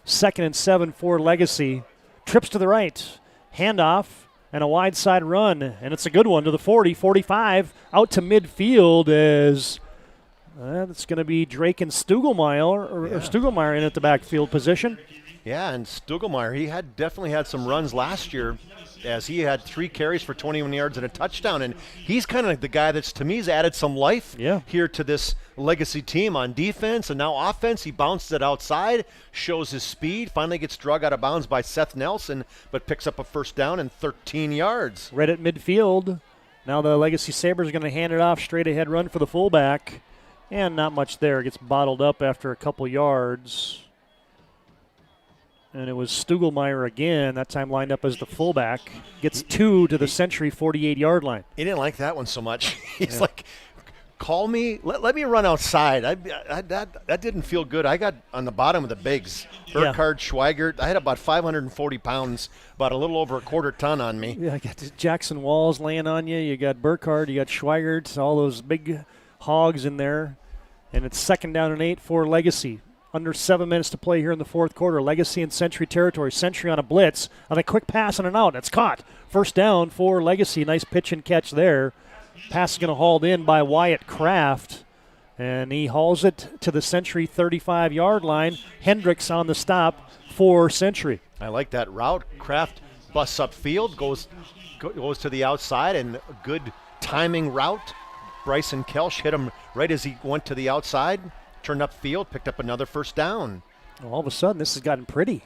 2nd and 7 for Legacy. Trips to the right. Handoff and a wide side run, and it's a good one to the 40, 45, out to midfield as it's going to be Drake and Stugelmeyer in at the backfield position. Yeah, and Stugelmeyer, he definitely had some runs last year, as he had 3 carries for 21 yards and a touchdown, and he's kind of like the guy that's, to me, has added some life here to this Legacy team on defense, and now offense. He bounces it outside, shows his speed, finally gets drug out of bounds by Seth Nelson, but picks up a first down and 13 yards. Right at midfield. Now the Legacy Sabres are going to hand it off, straight ahead run for the fullback. And not much there. Gets bottled up after a couple yards. And it was Stugelmeyer again, that time lined up as the fullback. Gets 2 to the Century 48-yard line. He didn't like that one so much. He's like, call me, let me run outside. That didn't feel good. I got on the bottom of the bigs. Burkhardt, Schweigert. I had about 540 pounds, about a little over a quarter ton on me. Yeah, I got Jackson Walls laying on you. You got Burkhardt, you got Schweigert, all those big hogs in there. And it's 2nd down and 8 for Legacy. Under 7 minutes to play here in the fourth quarter. Legacy in Century territory. Century on a blitz. On a quick pass and an out. It's caught. First down for Legacy. Nice pitch and catch there. Pass is going to hauled in by Wyatt Kraft. And he hauls it to the Century 35-yard line. Hendricks on the stop for Century. I like that route. Kraft busts upfield, goes to the outside, and a good timing route. Bryson Kelsch hit him right as he went to the outside. Turned upfield, picked up another first down. Well, all of a sudden, this has gotten pretty.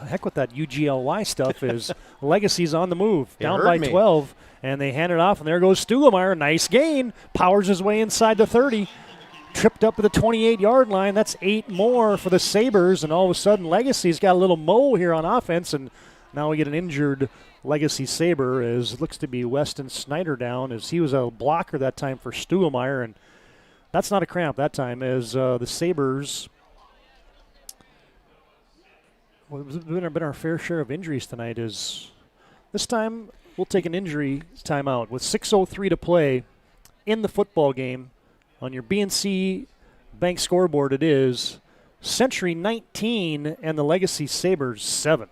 Heck with that UGLY stuff is Legacy's on the move. Down by 12, and they hand it off, and there goes Stugelmeyer. Nice gain. Powers his way inside the 30. Tripped up to the 28-yard line. That's 8 more for the Sabres, and all of a sudden, Legacy's got a little mo here on offense, and now we get an injured Legacy Sabre as it looks to be Weston Snyder down, as he was a blocker that time for Stugelmeyer, and that's not a cramp that time, as the Sabres, well, it's been our fair share of injuries tonight. Is this time we'll take an injury timeout with 6:03 to play in the football game. On your BNC Bank scoreboard, it is Century 19 and the Legacy Sabres 7.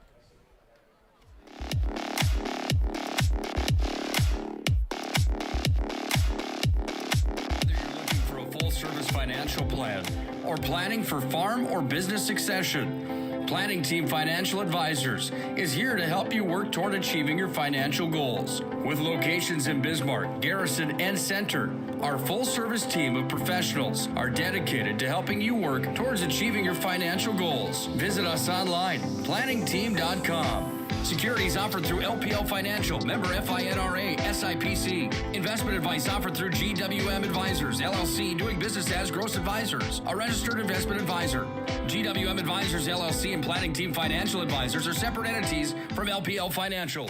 Financial plan or planning for farm or business succession, Planning Team Financial Advisors is here to help you work toward achieving your financial goals. With locations in Bismarck, Garrison, and Center, our full-service team of professionals are dedicated to helping you work towards achieving your financial goals. Visit us online, planningteam.com. Securities offered through LPL Financial, member FINRA, SIPC. Investment advice offered through GWM Advisors, LLC, doing business as Gross Advisors, a registered investment advisor. GWM Advisors, LLC, and Planning Team Financial Advisors are separate entities from LPL Financial.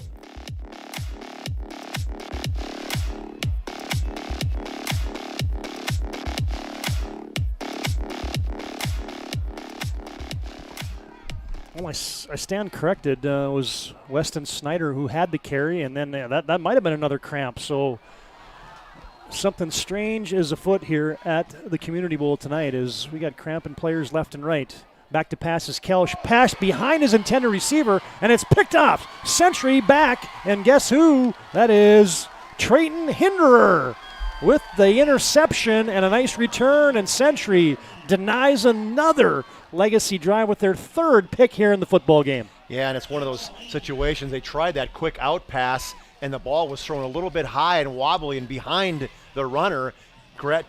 Well, I stand corrected. It was Weston Snyder who had the carry, and then that might have been another cramp. So something strange is afoot here at the Community Bowl tonight as we got cramping players left and right. Back to passes. Kelsch pass behind his intended receiver, and it's picked off. Century back, and guess who? That is Trayton Hinderer with the interception and a nice return, and Century denies another Legacy drive with their 3rd pick here in the football game. Yeah, and it's one of those situations. They tried that quick out pass, and the ball was thrown a little bit high and wobbly and behind the runner.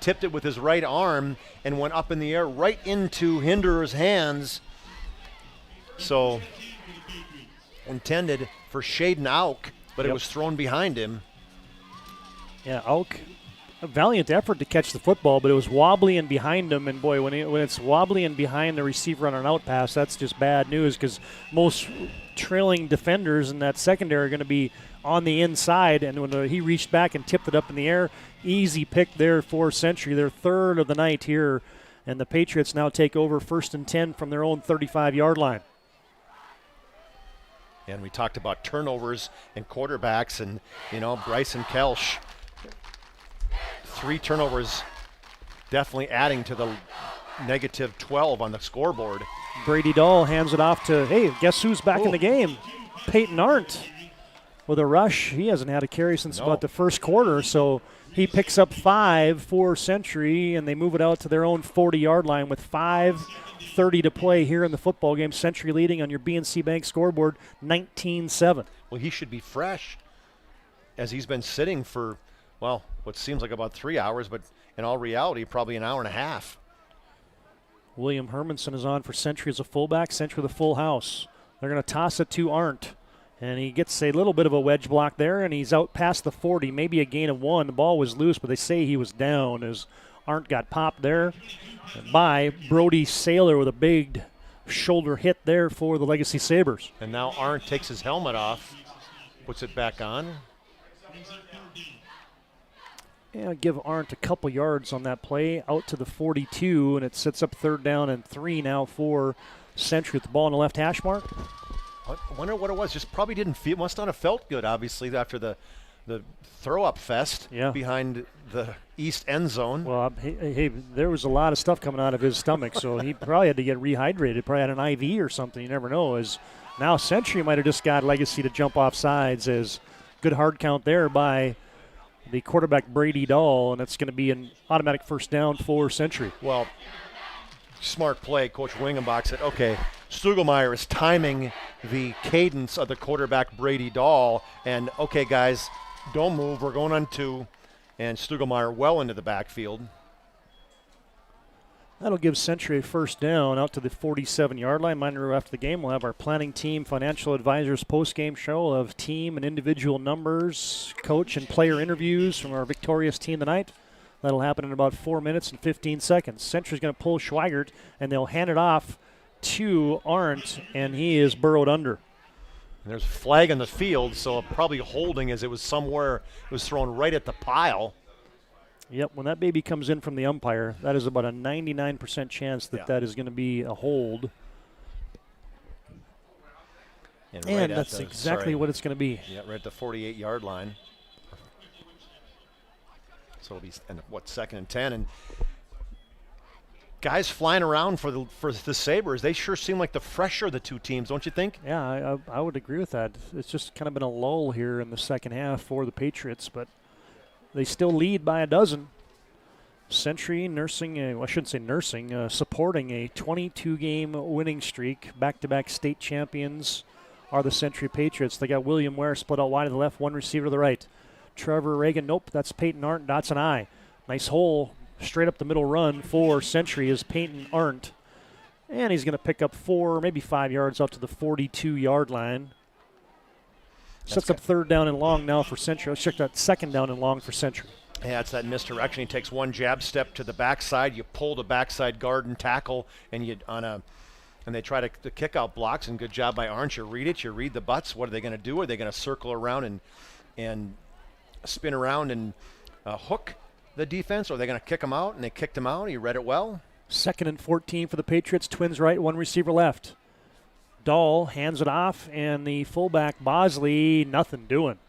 Tipped it with his right arm and went up in the air right into Hinderer's hands. So intended for Shaden Auk, but it was thrown behind him. Yeah, Auk, a valiant effort to catch the football, but it was wobbly and behind him. And boy, when it's wobbly and behind the receiver on an out pass, that's just bad news because most trailing defenders in that secondary are going to be on the inside. And when he reached back and tipped it up in the air, easy pick there for Century, their 3rd of the night here. And the Patriots now take over 1st and 10 from their own 35-yard line. And we talked about turnovers and quarterbacks, and, Bryson Kelsch. 3 turnovers, definitely adding to the negative 12 on the scoreboard. Brady Dahl hands it off to, hey, guess who's back in the game? Peyton Arndt with a rush. He hasn't had a carry since about the first quarter, so he picks up 5 for Century, and they move it out to their own 40-yard line with 5:30 to play here in the football game. Century leading on your BNC Bank scoreboard 19-7. Well, he should be fresh as he's been sitting for, well, what seems like about 3 hours, but in all reality, probably an hour and a half. William Hermanson is on for Century as a fullback. Century the full house. They're going to toss it to Arndt, and he gets a little bit of a wedge block there, and he's out past the 40, maybe a gain of 1. The ball was loose, but they say he was down as Arndt got popped there by Brody Saylor with a big shoulder hit there for the Legacy Sabres. And now Arndt takes his helmet off, puts it back on. Yeah, give Arndt a couple yards on that play out to the 42, and it sets up 3rd down and 3 now for Century with the ball in the left hash mark. I wonder what it was. Just probably didn't feel, must not have felt good, obviously, after the throw-up fest behind the east end zone. Well, hey, there was a lot of stuff coming out of his stomach, so he probably had to get rehydrated, probably had an IV or something. You never know. As now Century might have just got Legacy to jump off sides, as good hard count there by the quarterback Brady Dahl, and it's going to be an automatic 1st down for Century. Well, smart play. Coach Wingenbach said, okay, Stugelmeyer is timing the cadence of the quarterback Brady Dahl, and okay, guys, don't move. We're going on 2, and Stugelmeyer well into the backfield. That'll give Century a 1st down out to the 47-yard line. Reminder, after the game, we'll have our planning team, financial advisors post-game show of team and individual numbers, coach and player interviews from our victorious team tonight. That'll happen in about 4 minutes and 15 seconds. Century's going to pull Schweigert, and they'll hand it off to Arndt, and he is burrowed under. And there's a flag on the field, so probably holding as it was somewhere, it was thrown right at the pile. Yep, when that baby comes in from the umpire, that is about a 99% chance that that is going to be a hold. And that's exactly what it's going to be. Yeah, right at the 48-yard line. So it'll be, 2nd and 10. And guys flying around for the Sabres, they sure seem like the fresher of the two teams, don't you think? Yeah, I would agree with that. It's just kind of been a lull here in the second half for the Patriots, but they still lead by a dozen. Century supporting a 22-game winning streak. Back-to-back state champions are the Century Patriots. They got William Ware split out wide to the left, one receiver to the right. Trevor Reagan, nope, that's Peyton Arndt, dots an I. Nice hole, straight up the middle run for Century is Peyton Arndt. And he's going to pick up 4, maybe 5 yards out to the 42-yard line. Sets up 3rd down and long now for Century. Let's check that 2nd down and long for Century. Yeah, it's that misdirection. He takes one jab step to the backside. You pull the backside guard and tackle, and they try to kick out blocks. And good job by Arndt. You read it. You read the butts. What are they going to do? Are they going to circle around and spin around and hook the defense, or are they going to kick them out? And they kicked him out. He read it well. 2nd and 14 for the Patriots. Twins right, one receiver left. Dahl hands it off, and the fullback Bosley, nothing doing.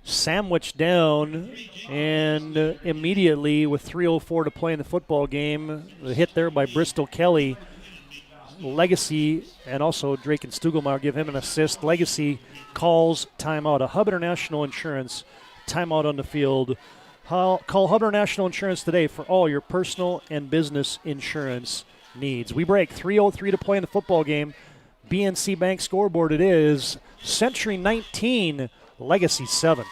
Sandwiched down, and immediately with 3:04 to play in the football game, the hit there by Bristol Kelly. Legacy, and also Drake and Stugelmeyer give him an assist. Legacy calls timeout. A Hub International Insurance timeout on the field. Call Hub International Insurance today for all your personal and business insurance needs. We break 3:03 to play in the football game. BNC Bank scoreboard, it is Century 19, Legacy 7.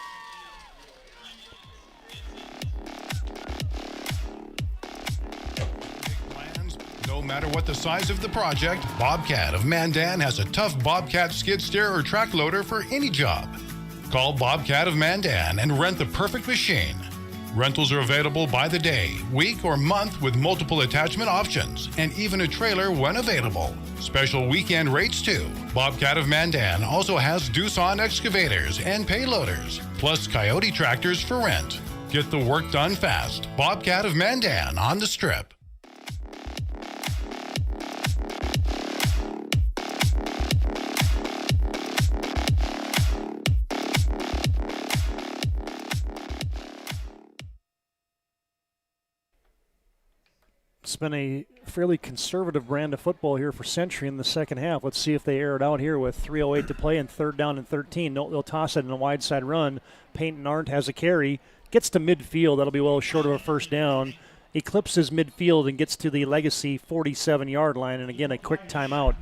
No matter what the size of the project, Bobcat of Mandan has a tough Bobcat skid steer or track loader for any job. Call Bobcat of Mandan and rent the perfect machine. Rentals are available by the day, week, or month with multiple attachment options, and even a trailer when available. Special weekend rates too. Bobcat of Mandan also has Doosan excavators and payloaders, plus Coyote tractors for rent. Get the work done fast. Bobcat of Mandan on the Strip. It's been a fairly conservative brand of football here for Century in the second half. Let's see if they air it out here with 3:08 to play and 3rd down and 13. No, they'll toss it in a wide side run. Peyton Arndt has a carry. Gets to midfield. That'll be well short of a 1st down. Eclipses midfield and gets to the Legacy 47-yard line. And again, a quick timeout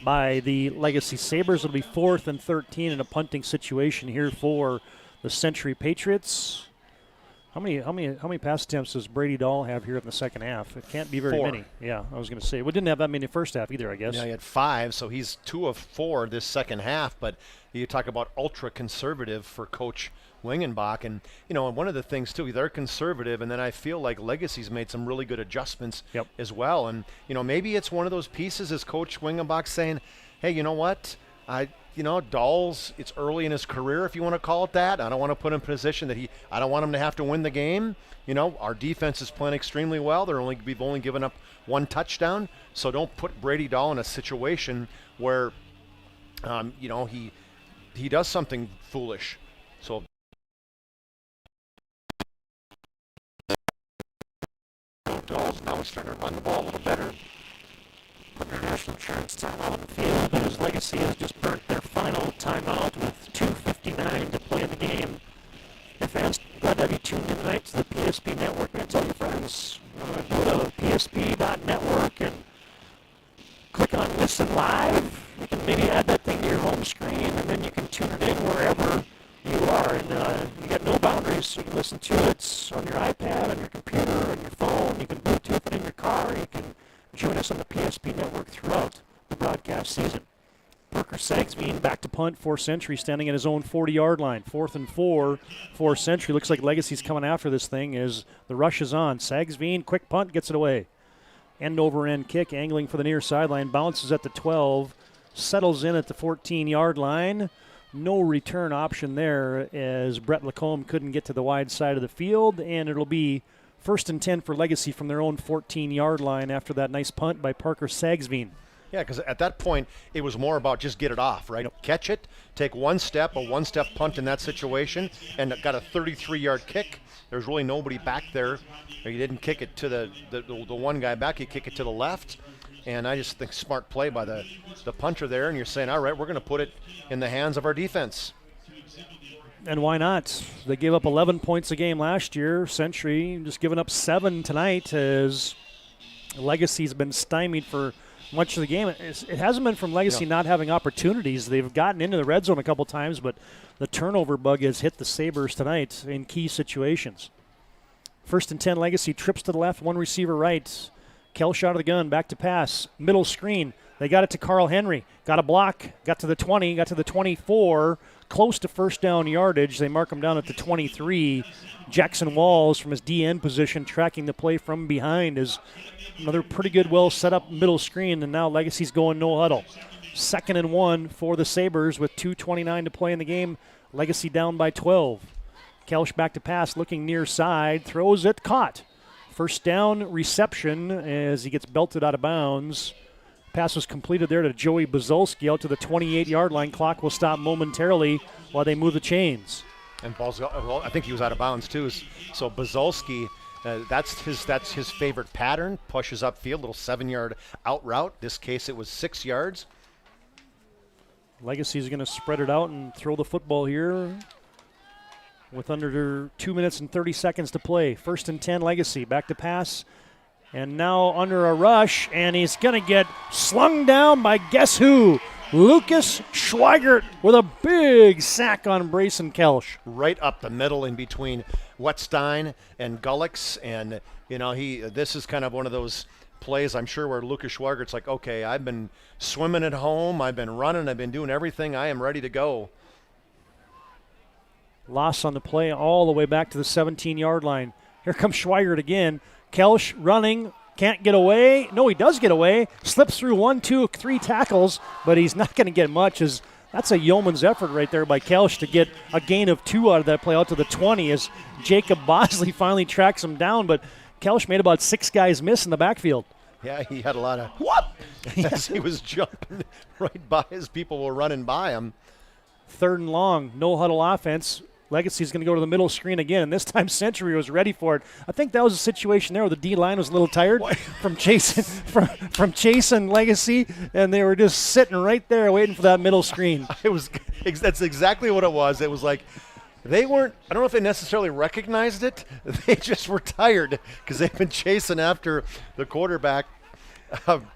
by the Legacy Sabres. It'll be 4th and 13 in a punting situation here for the Century Patriots. How many pass attempts does Brady Dahl have here in the second half? It can't be very 4. many. Yeah, I was going to say. We didn't have that many first half either, I guess. Yeah, he had 5, so he's 2 of 4 this second half. But you talk about ultra conservative for Coach Wingenbach, and one of the things too, they're conservative, and then I feel like Legacy's made some really good adjustments as well. And maybe it's one of those pieces as Coach Wingenbach saying, hey, you know what, Dahl's, it's early in his career, if you want to call it that. I don't want to put him in a position that I don't want him to have to win the game. Our defense is playing extremely well. We've only given up 1 touchdown, so don't put Brady Dahl in a situation where, he does something foolish. So Dahl's now starting to run the ball a little better. Put their national insurance time out on the field, but his Legacy has just burnt their final timeout with 2:59 to play in the game. Hey fans, glad to have you tuned in tonight to the PSP Network. And tell your friends, go to psp.network and click on Listen Live. You can maybe add that thing to your home screen, and then you can tune it in wherever you are. And you got no boundaries, so you can listen to it on your iPad, on your computer, on your phone. You can Bluetooth it in your car. You can join us on the PSP Network throughout the broadcast season. Parker Sagsveen back to punt for Century, standing at his own 40-yard line. 4th and 4 for Century. Looks like Legacy's coming after this thing as the rush is on. Sagsveen, quick punt, gets it away. End-over-end kick, angling for the near sideline. Bounces at the 12, settles in at the 14-yard line. No return option there as Brett Lacombe couldn't get to the wide side of the field, and it'll be 1st and 10 for Legacy from their own 14-yard line after that nice punt by Parker Sagsveen. Yeah, because at that point, it was more about just get it off, right? Catch it, take a one-step punt in that situation, and got a 33-yard kick. There's really nobody back there. You didn't kick it to the one guy back. You kick it to the left. And I just think smart play by the punter there. And you're saying, all right, we're going to put it in the hands of our defense. And why not? They gave up 11 points a game last year. Century just giving up 7 tonight as Legacy's been stymied for much of the game. It hasn't been from Legacy not having opportunities. They've gotten into the red zone a couple times, but the turnover bug has hit the Sabres tonight in key situations. 1st and 10, Legacy trips to the left, 1 receiver right. Kelch out of the gun, back to pass, middle screen. They got it to Carl Henry. Got a block, got to the 20, got to the 24, close to first down yardage. They mark him down at the 23. Jackson Walls from his DN position tracking the play from behind is another pretty good, well set up middle screen, and now Legacy's going no huddle. 2nd and 1 for the Sabres with 2:29 to play in the game. Legacy down by 12. Kelch back to pass, looking near side, throws it, caught. First down reception as he gets belted out of bounds. Pass was completed there to Joey Buzolski out to the 28-yard line. Clock will stop momentarily while they move the chains. And well, I think he was out of bounds too. So Buzolski, that's his favorite pattern. Pushes upfield, little 7-yard out route. This case it was 6 yards. Legacy's going to spread it out and throw the football here with under 2 minutes and 30 seconds to play. 1st and 10, Legacy. Back to pass. And now under a rush, and he's going to get slung down by guess who? Lucas Schweigert with a big sack on Brayson Kelch. Right up the middle in between Wettstein and Gullix. And, this is kind of one of those plays, I'm sure, where Lucas Schweigert's like, okay, I've been swimming at home, I've been running, I've been doing everything, I am ready to go. Loss on the play all the way back to the 17-yard line. Here comes Schweigert again. Kelch running, can't get away. No, he does get away. Slips through 1, 2, 3 tackles, but he's not going to get much. That's a yeoman's effort right there by Kelch to get a gain of 2 out of that play out to the 20 as Jacob Bosley finally tracks him down, but Kelch made about 6 guys miss in the backfield. Yeah, he had a lot of what? As he was jumping right by as people were running by him. 3rd and long, no huddle offense. Legacy's going to go to the middle screen again, and this time Century was ready for it. I think that was a situation there where the D-line was a little tired from chasing Legacy, and they were just sitting right there waiting for that middle screen. That's exactly what it was. It was like they weren't – I don't know if they necessarily recognized it. They just were tired because they've been chasing after the quarterback,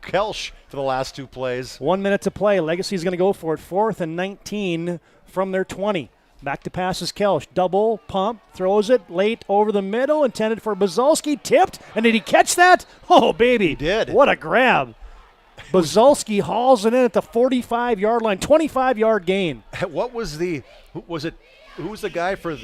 Kelch, for the last 2 plays. 1 minute to play. Legacy's going to go for it. 4th and 19 from their 20. Back to pass is Kelch. Double pump, throws it late over the middle, intended for Bazalski, tipped, and did he catch that? Oh, baby. He did. What a grab. Bazalski hauls it in at the 45-yard line, 25-yard gain. What was who was the guy for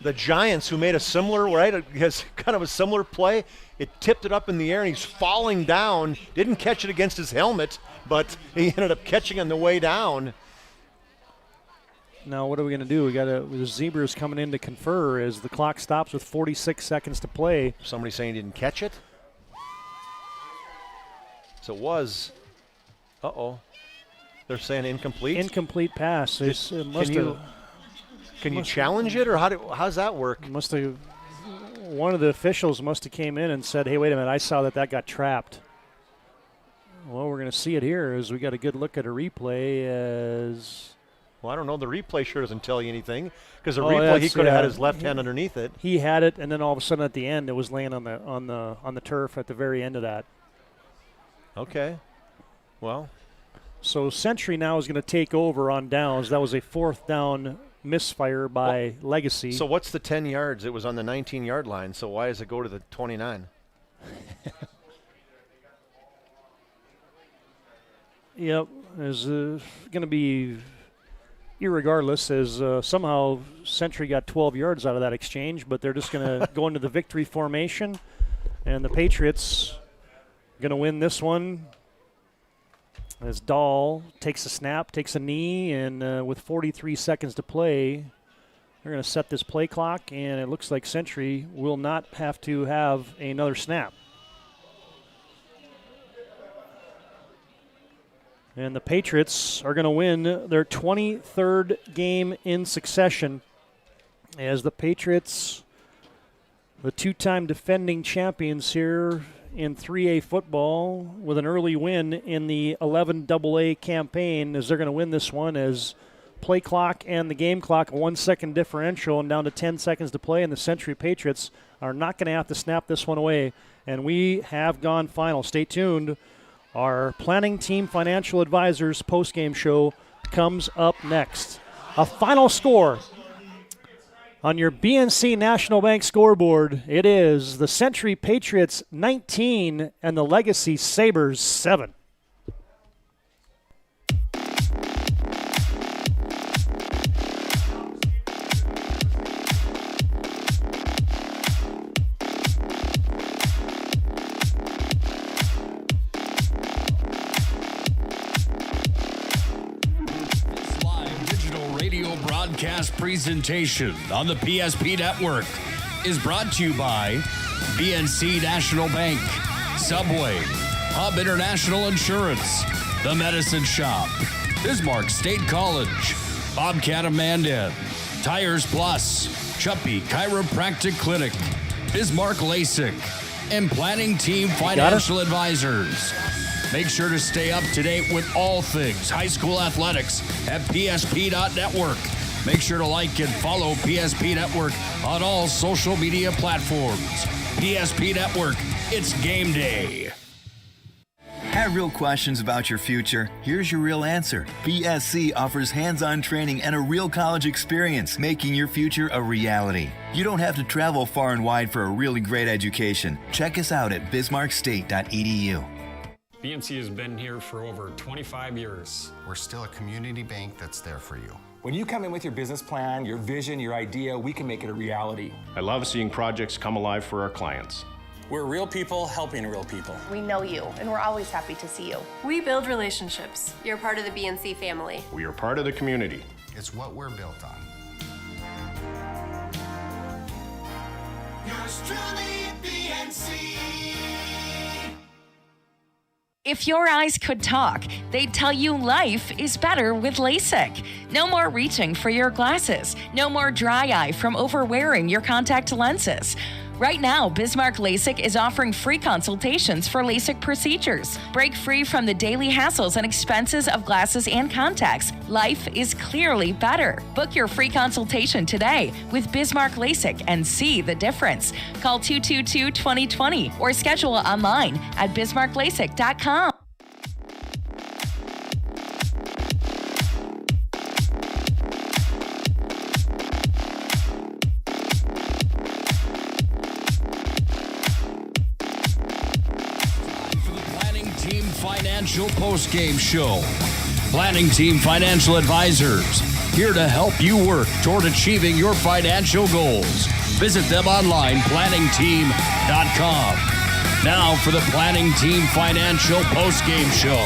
the Giants who made a similar, right? He has kind of a similar play. It tipped it up in the air, and he's falling down. Didn't catch it against his helmet, but he ended up catching on the way down. Now, what are we going to do? The Zebras coming in to confer as the clock stops with 46 seconds to play. Somebody saying he didn't catch it? So it was. They're saying incomplete? Incomplete pass. Can you challenge it, or how's that work? One of the officials must have came in and said, hey, wait a minute, I saw that got trapped. Well, we're going to see it here as we got a good look at a replay as... Well, I don't know. The replay sure doesn't tell you anything, because the replay, he could have had his left hand underneath it. He had it, and then all of a sudden at the end, it was laying on the turf at the very end of that. Okay. Well. So Century now is going to take over on downs. That was a 4th down misfire by Legacy. So what's the 10 yards? It was on the 19-yard line, so why does it go to the 29? Yep, it's going to be irregardless, as somehow Century got 12 yards out of that exchange, but they're just going to go into the victory formation, and the Patriots going to win this one as Dahl takes a snap, takes a knee, and with 43 seconds to play, they're going to set this play clock, and it looks like Century will not have to have another snap. And the Patriots are going to win their 23rd game in succession as the Patriots, the 2-time defending champions here in 3A football, with an early win in the 11 AA campaign, as they're going to win this one as play clock and the game clock, a 1-second differential and down to 10 seconds to play, and the Century Patriots are not going to have to snap this one away. And we have gone final. Stay tuned. Our Planning Team Financial Advisors postgame show comes up next. A final score on your BNC National Bank scoreboard. It is the Century Patriots 19 and the Legacy Sabres 7. Broadcast presentation on the PSP Network is brought to you by BNC National Bank, Subway, Hub International Insurance, The Medicine Shop, Bismarck State College, Bobcat of Mandan, Tires Plus, Chuppy Chiropractic Clinic, Bismarck LASIK, and Planning Team Financial Advisors. Make sure to stay up to date with all things high school athletics at PSP.network. Make sure to like and follow PSP Network on all social media platforms. PSP Network, it's game day. Have real questions about your future? Here's your real answer. BSC offers hands-on training and a real college experience, making your future a reality. You don't have to travel far and wide for a really great education. Check us out at bismarckstate.edu. BNC has been here for over 25 years. We're still a community bank that's there for you. When you come in with your business plan, your vision, your idea, we can make it a reality. I love seeing projects come alive for our clients. We're real people helping real people. We know you, and we're always happy to see you. We build relationships. You're part of the BNC family. We are part of the community. It's what we're built on. Yours truly, BNC. If your eyes could talk, they'd tell you life is better with LASIK. No more reaching for your glasses. No more dry eye from overwearing your contact lenses. Right now, Bismarck LASIK is offering free consultations for LASIK procedures. Break free from the daily hassles and expenses of glasses and contacts. Life is clearly better. Book your free consultation today with Bismarck LASIK and see the difference. Call 222-2020 or schedule online at bismarcklasik.com. Financial Postgame Show. Planning Team Financial Advisors, here to help you work toward achieving your financial goals. Visit them online, planningteam.com. Now for the Planning Team Financial Postgame Show.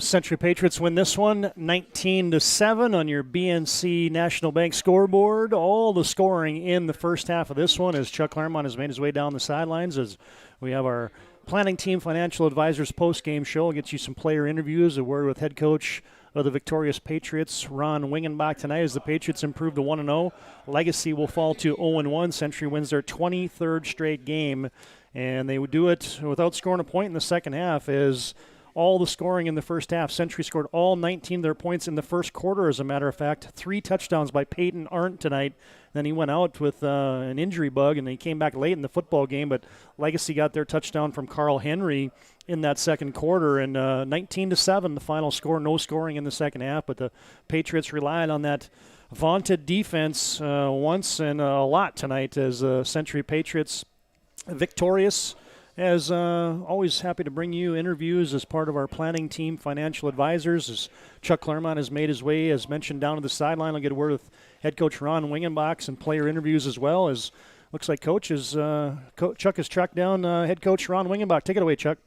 Century Patriots win this one 19-7 on your BNC National Bank scoreboard. All the scoring in the first half of this one as Chuck Claremont has made his way down the sidelines as we have our Planning Team Financial Advisors post-game show. We'll get you some player interviews, a word with head coach of the victorious Patriots, Ron Wingenbach, tonight as the Patriots improve to 1-0. Legacy will fall to 0-1. Century wins their 23rd straight game, and they would do it without scoring a point in the second half as all the scoring in the first half. Century scored all 19 of their points in the first quarter, as a matter of fact. 3 touchdowns by Peyton Arndt tonight. Then he went out with an injury bug, and he came back late in the football game. But Legacy got their touchdown from Carl Henry in that second quarter. And 19-7, the final score. No scoring in the second half. But the Patriots relied on that vaunted defense once and a lot tonight as Century Patriots victorious. As always, happy to bring you interviews as part of our Planning Team Financial Advisors. As Chuck Claremont has made his way, as mentioned, down to the sideline, I'll get a word with head coach Ron Wingenbach and player interviews as well. As looks like Chuck has tracked down head coach Ron Wingenbach. Take it away, Chuck.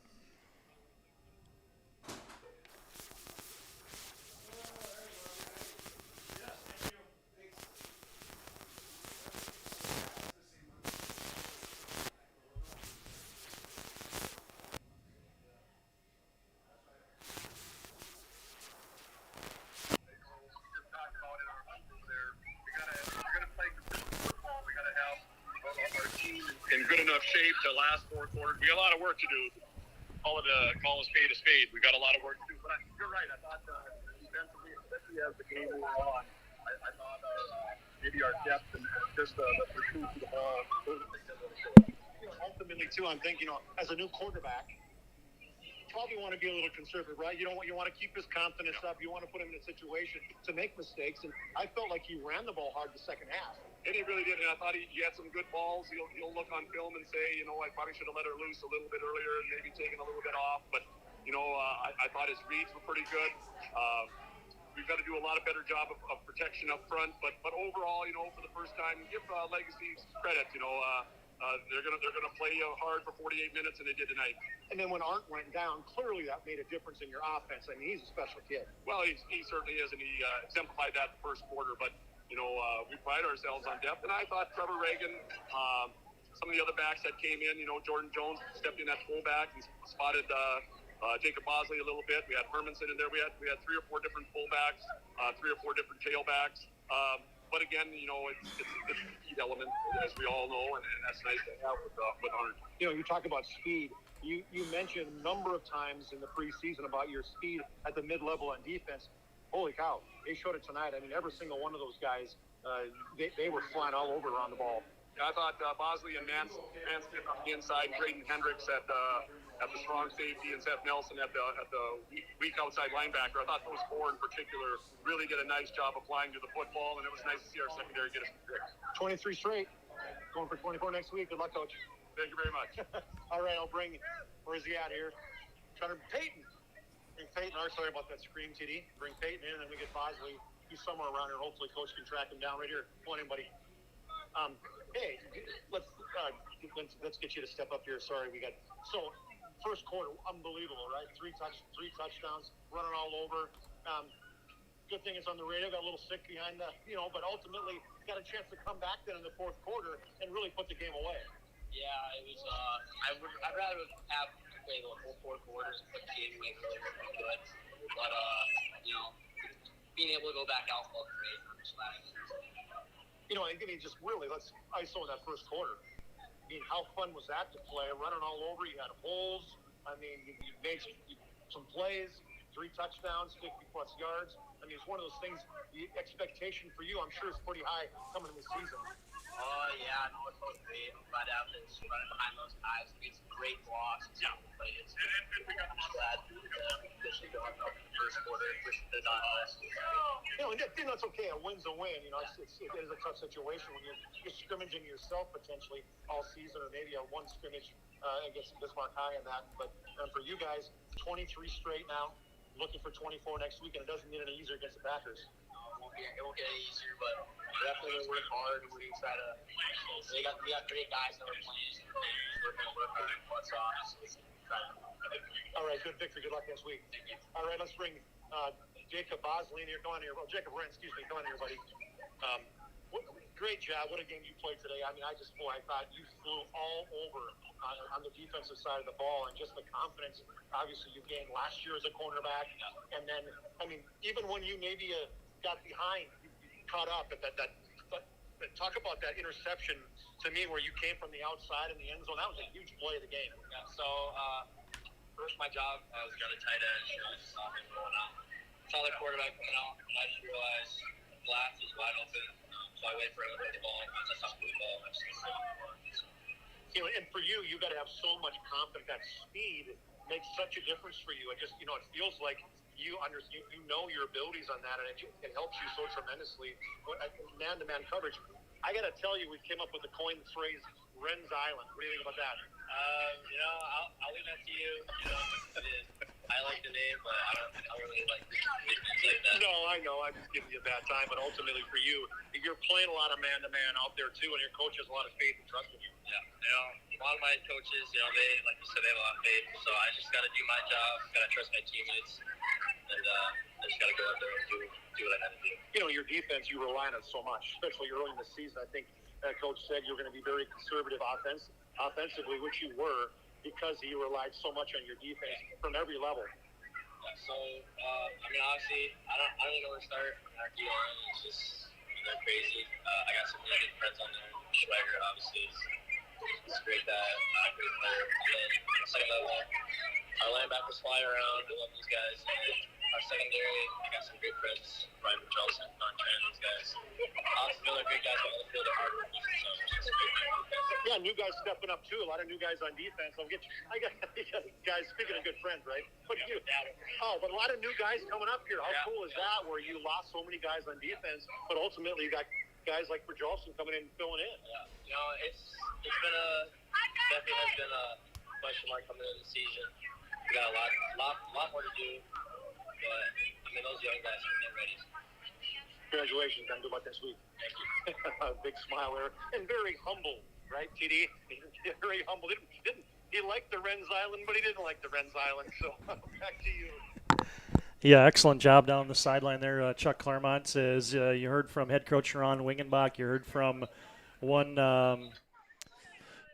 In good enough shape to last 4 quarters. We got a lot of work to do. Call a spade a spade. We got a lot of work to do. But you're right. I thought defensively, especially as the game wore on, I thought maybe our depth and just the pursuit of the ball. Ultimately, too, I'm thinking, as a new quarterback, probably want to be a little conservative, right? You want to keep his confidence up. You want to put him in a situation to make mistakes. And I felt like he ran the ball hard the second half. And he really did. And I thought he had some good balls. He'll look on film and say, I probably should have let her loose a little bit earlier and maybe taken a little bit off. But, I thought his reads were pretty good. We've got to do a lot of better job of protection up front. But overall, for the first time, give Legacy credit. They're gonna play hard for 48 minutes, and they did tonight. And then when Arndt went down, clearly that made a difference in your offense. I mean, he's a special kid. Well, he certainly is, and he exemplified that in the first quarter. But we pride ourselves on depth, and I thought Trevor Reagan, some of the other backs that came in, Jordan Jones stepped in at fullback and spotted Jacob Bosley a little bit. We had Hermanson in there. We had 3 or 4 different fullbacks, 3 or 4 different tailbacks. But again, it's the speed element, as we all know, and that's nice to have with Arndt. You talk about speed. You mentioned a number of times in the preseason about your speed at the mid-level on defense. Holy cow, they showed it tonight. I mean, every single one of those guys, they were flying all over around the ball. Yeah, I thought Bosley and Mansfield on the inside, Drayton Hendricks at the strong safety, and Seth Nelson at the weak outside linebacker. I thought those 4 in particular really did a nice job of flying to the football, and it was nice to see our secondary get a pick. 23 straight. Going for 24 next week. Good luck, Coach. Thank you very much. All right, where is he at here? Trying to Peyton. Bring Peyton, sorry about that scream, TD. Bring Peyton in, and then we get Bosley. He's somewhere around here. Hopefully, Coach can track him down right here. Come on in, buddy. Hey, let's get you to step up here. Sorry, first quarter, unbelievable, right? 3 touchdowns, running all over. Good thing it's on the radio. Got a little sick behind but ultimately got a chance to come back then in the fourth quarter and really put the game away. Yeah, it was. I'd rather have to play the whole 4 quarters and put the game away really good. But being able to go back out for me, I mean, just really, let's ISO in that first quarter. I mean, how fun was that to play? Running all over, you had holes. I mean, you made some plays. 3 touchdowns, 50-plus yards. I mean, it's one of those things, the expectation for you, I'm sure, is pretty high coming in the season. Yeah, I know it's supposed to be. I'm glad to have this running behind those guys. It's great blocks. It's but it's glad officially going up in the first quarter. They're not us. I think that's okay. A win's a win. It is a tough situation when you're scrimmaging yourself potentially all season, or maybe a one scrimmage against Bismarck High and that. But for you guys, 23 straight now, looking for 24 next week, and it doesn't get any easier against the Packers. It won't get any easier, but we're definitely going to work hard. We're going to try to. We got great guys that are playing. We're going to work hard what's off. All right, good victory. Good luck next week. All right, let's bring Jacob Bosley in here. Come on here. Well, Jacob Wren, excuse me. Come on here, buddy. Great job. What a game you played today. I mean, I thought you flew all over on the defensive side of the ball, and just the confidence, obviously, you gained last year as a cornerback. And then, I mean, even when you maybe got behind, you caught up at that. Talk about that interception to me where you came from the outside in the end zone. That was a huge play of the game. Yeah, so first my job, I was got a tight end. I just saw him going out. Saw the quarterback coming out, and I just realized Blast was wide open. So I waited for him to hit the ball. Once I saw the ball, I just and for you, you got to have so much confidence. That speed makes such a difference for you. It just, it feels like you know your abilities on that, and it helps you so tremendously. Man-to-man coverage. I got to tell you, we came up with the coined phrase, Wren's Island. What do you think about that? I'll leave that to you. I like the name, but I don't really like the nicknames like that. No, I know. I'm just giving you a bad time, but ultimately for you, you're playing a lot of man-to-man out there too, and your coach has a lot of faith and trust in you. Yeah, a lot of my coaches, they, like you said, they have a lot of faith. So I just got to do my job, got to trust my teammates, and I just got to go out there and do what I got to do. Your defense, you rely on it so much, especially early in the season. I think Coach said you're going to be very conservative offensively, which you were, because he relied so much on your defense from every level. Yeah, so, obviously, I don't really know where to start. Our D-line is just, they're crazy. I got some really good friends on there. Schwager, obviously, is great guy, great player. And then, on the second level, our linebackers fly around. I love these guys. And our secondary, I got some great friends. Ryan Richardson, Don Tran, these guys. Obviously, they're great guys on the field. They're hard workers. So it's just great. Yeah, new guys stepping up too. A lot of new guys on defense. I got guys, speaking of good friends, right? But but a lot of new guys coming up here. How cool is that? Where you lost so many guys on defense, but ultimately you got guys like Bajolson coming in and filling in. Yeah, it's been definitely has been a question mark coming into the season. We got a lot more to do, but those young guys are getting ready. Congratulations, and good luck this week. Thank you. Big smile there, and very humble. Right, TD? Very humble. He liked the Wren's Island, but he didn't like the Wren's Island. So back to you. Yeah, excellent job down the sideline there. Chuck Claremont says you heard from head coach Ron Wingenbach. You heard from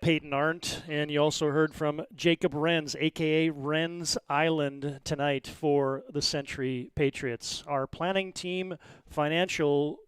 Peyton Arndt, and you also heard from Jacob Wren's, a.k.a. Wren's Island, tonight for the Century Patriots. Our planning team financial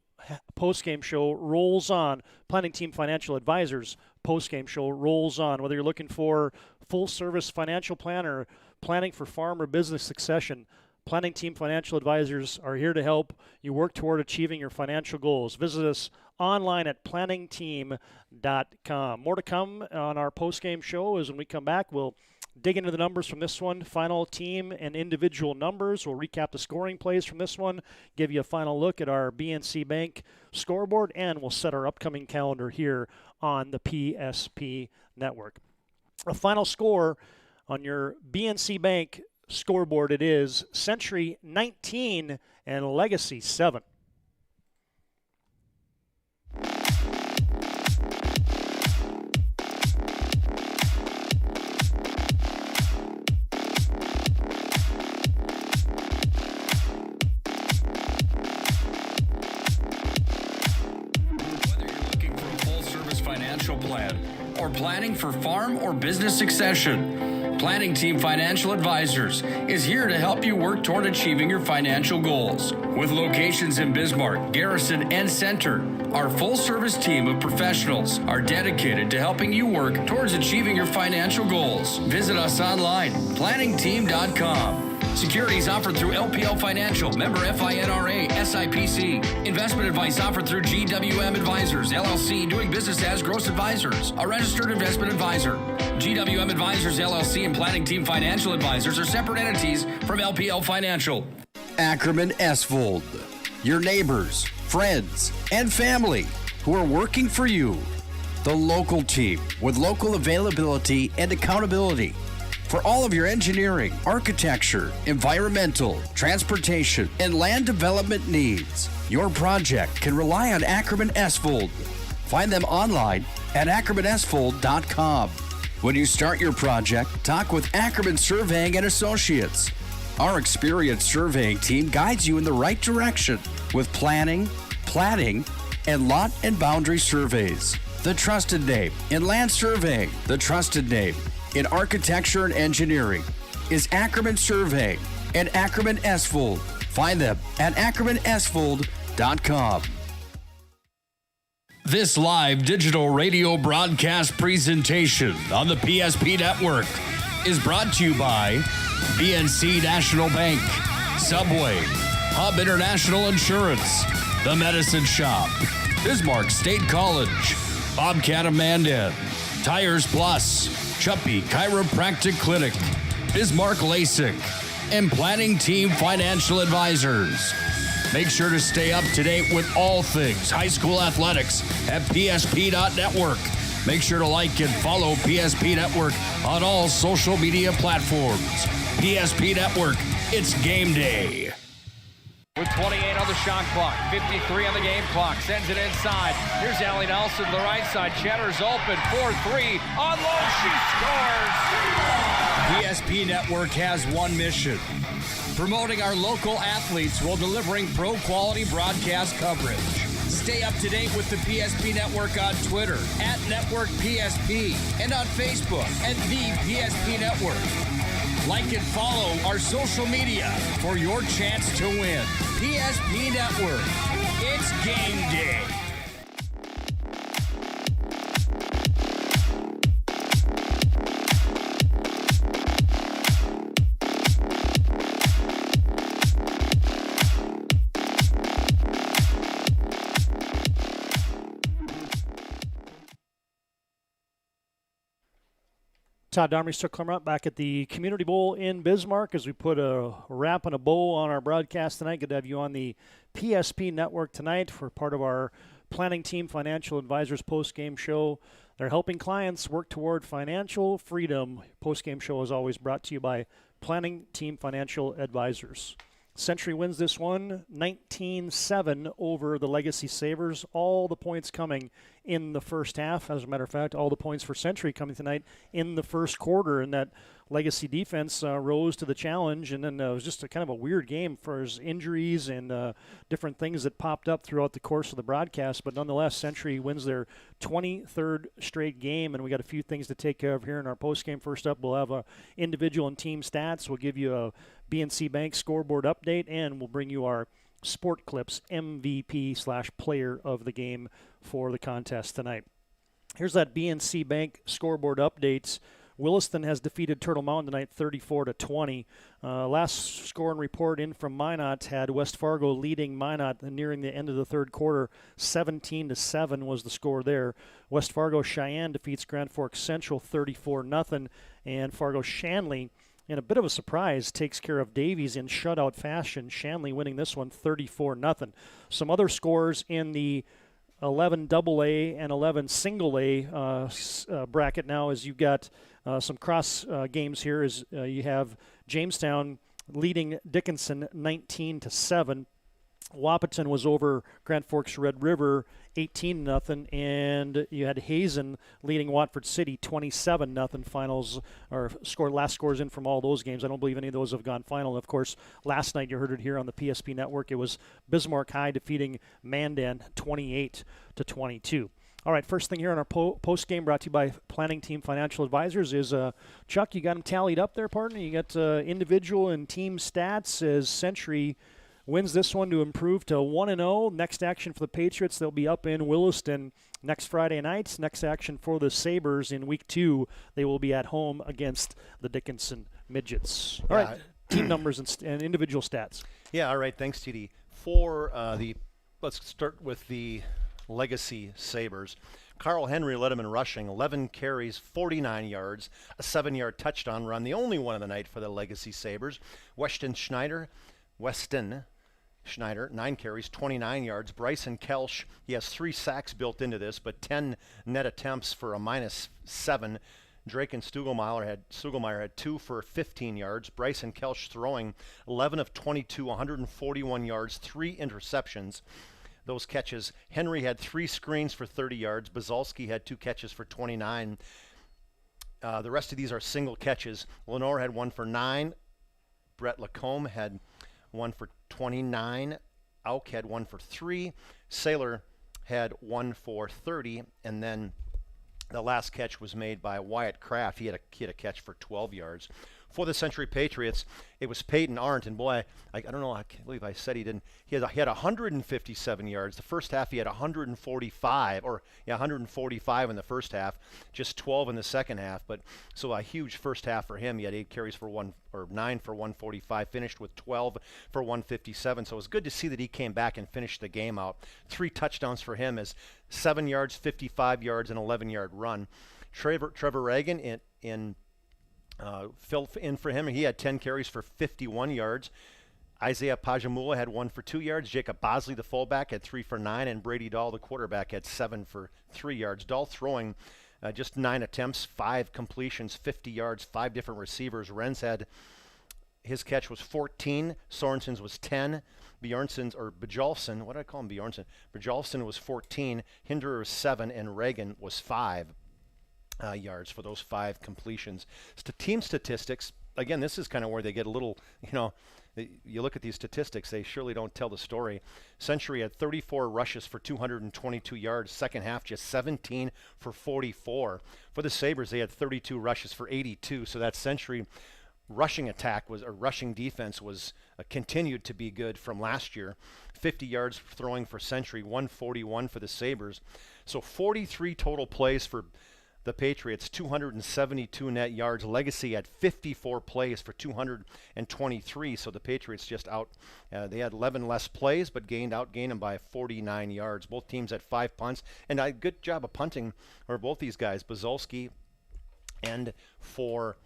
postgame show rolls on. Planning Team Financial Advisors postgame show rolls on. Whether you're looking for full-service financial plan or planning for farm or business succession, Planning Team Financial Advisors are here to help you work toward achieving your financial goals. Visit us online at planningteam.com. More to come on our postgame show as when we come back, we'll dig into the numbers from this one, final team and individual numbers. We'll recap the scoring plays from this one, give you a final look at our BNC Bank scoreboard, and we'll set our upcoming calendar here on the PSP Network. A final score on your BNC Bank scoreboard, it is Century 19 and Legacy 7. Financial plan or planning for farm or business succession, Planning Team Financial Advisors is here to help you work toward achieving your financial goals. With locations in Bismarck, Garrison, and Center, our full-service team of professionals are dedicated to helping you work towards achieving your financial goals. Visit us online, planningteam.com. Securities offered through LPL Financial, member FINRA, SIPC. Investment advice offered through GWM Advisors, LLC, doing business as Gross Advisors, a registered investment advisor. GWM Advisors, LLC, and Planning Team Financial Advisors are separate entities from LPL Financial. Ackerman Esvold, your neighbors, friends, and family who are working for you. The local team with local availability and accountability for all of your engineering, architecture, environmental, transportation, and land development needs. Your project can rely on Ackerman Esvold. Find them online at ackermanesvold.com. When you start your project, talk with Ackerman Surveying and Associates. Our experienced surveying team guides you in the right direction with planning, platting, and lot and boundary surveys. The trusted name in land surveying, the trusted name in architecture and engineering is Ackerman Surveying and Ackerman Esvold. Find them at ackermanesvold.com. This live digital radio broadcast presentation on the PSP Network is brought to you by BNC National Bank, Subway, Hub International Insurance, The Medicine Shop, Bismarck State College, Bobcat of Mandan, Tires Plus, Chuppy Chiropractic Clinic, Bismarck LASIK, and Planning Team Financial Advisors. Make sure to stay up to date with all things high school athletics at PSP.network. Make sure to like and follow PSP Network on all social media platforms. PSP Network, it's game day. With 28 on the shot clock, 53 on the game clock, sends it inside. Here's Allie Nelson to the right side. Cheddar's open, 4-3, on low, she scores! PSP Network has one mission: promoting our local athletes while delivering pro-quality broadcast coverage. Stay up to date with the PSP Network on Twitter, @NetworkPSP, and on Facebook, @The PSP Network. Like and follow our social media for your chance to win. PSP Network, it's game day. Todd Darmy, Stuck Clemmerant back at the Community Bowl in Bismarck as we put a wrap and a bow on our broadcast tonight. Good to have you on the PSP Network tonight for part of our Planning Team Financial Advisors post-game show. They're helping clients work toward financial freedom. Post-game show is always brought to you by Planning Team Financial Advisors. Century wins this one 19-7 over the Legacy Sabres. All the points coming in the first half. As a matter of fact, all the points for Century coming tonight in the first quarter. And that Legacy defense rose to the challenge. And then it was just a kind of a weird game for his injuries and different things that popped up throughout the course of the broadcast. But nonetheless, Century wins their 23rd straight game. And we got a few things to take care of here in our postgame. First up, we'll have individual and team stats. We'll give you a BNC Bank scoreboard update, and we'll bring you our Sport Clips MVP/player of the game for the contest tonight. Here's that BNC Bank scoreboard updates. Williston has defeated Turtle Mountain tonight 34-20. Last score and report in from Minot had West Fargo leading Minot nearing the end of the third quarter. 17-7 was the score there. West Fargo Cheyenne defeats Grand Forks Central 34-0, and Fargo Shanley, in a bit of a surprise, takes care of Davies in shutout fashion. Shanley winning this one 34-0. Some other scores in the 11 AA and 11 single A bracket now, as you've got some cross games here. As you have Jamestown leading Dickinson 19-7. Wahpeton was over Grand Forks Red River 18-0, and you had Hazen leading Watford City 27-0 finals, or last scores in from all those games. I don't believe any of those have gone final. And of course, last night you heard it here on the PSP Network. It was Bismarck High defeating Mandan 28-22. All right, first thing here on our post game brought to you by Planning Team Financial Advisors is, Chuck, you got them tallied up there, partner? You got individual and team stats as Century wins this one to improve to 1-0. Next action for the Patriots, they'll be up in Williston next Friday night. Next action for the Sabres in week 2, they will be at home against the Dickinson Midgets. All right. team numbers and individual stats. Yeah, all right. Thanks, TD. Let's start with the Legacy Sabres. Carl Henry led him in rushing, 11 carries, 49 yards, a 7-yard touchdown run, the only one of the night for the Legacy Sabres. Weston Schneider, 9 carries, 29 yards. Bryson Kelsch, he has 3 sacks built into this, but 10 net attempts for a -7. Drake and Stugelmeyer had 2 for 15 yards. Bryson Kelsch throwing 11 of 22, 141 yards, 3 interceptions. Those catches, Henry had 3 screens for 30 yards. Bazalski had 2 catches for 29. The rest of these are single catches. Lenore had 1 for 9. Brett Lacombe had 1 for 29. Auk had 1 for 3. Saylor had 1 for 30. And then the last catch was made by Wyatt Kraft. He had a catch for 12 yards. For the Century Patriots, it was Peyton Arndt, and boy, I don't know, I can't believe I said he didn't. He had 157 yards. The first half he had 145 in the first half, just 12 in the second half. But so a huge first half for him. He had 8 carries for 9 for 145, finished with 12 for 157. So it was good to see that he came back and finished the game out. 3 touchdowns for him as 7 yards, 55 yards, and 11-yard run. Trevor Reagan filled in for him, and he had 10 carries for 51 yards. Isaiah Pajamula had 1 for 2 yards. Jacob Bosley, the fullback, had 3 for 9, and Brady Dahl, the quarterback, had 7 for 3 yards. Dahl throwing just 9 attempts, 5 completions, 50 yards, 5 different receivers. Renz had his catch was 14. Sorensen's was 10. Bjornsson, what did I call him? Bjornsson was 14. Hinderer was 7, and Reagan was 5. Yards for those 5 completions. Team statistics, again, this is kind of where they get a little, you look at these statistics, they surely don't tell the story. Century had 34 rushes for 222 yards. Second half, just 17 for 44. For the Sabres, they had 32 rushes for 82. So that Century rushing defense was continued to be good from last year. 50 yards throwing for Century, 141 for the Sabres. So 43 total plays for the Patriots, 272 net yards. Legacy had 54 plays for 223, so the Patriots just they had 11 less plays, but outgained them by 49 yards. Both teams had 5 punts, and a good job of punting for both these guys, Bazalski and for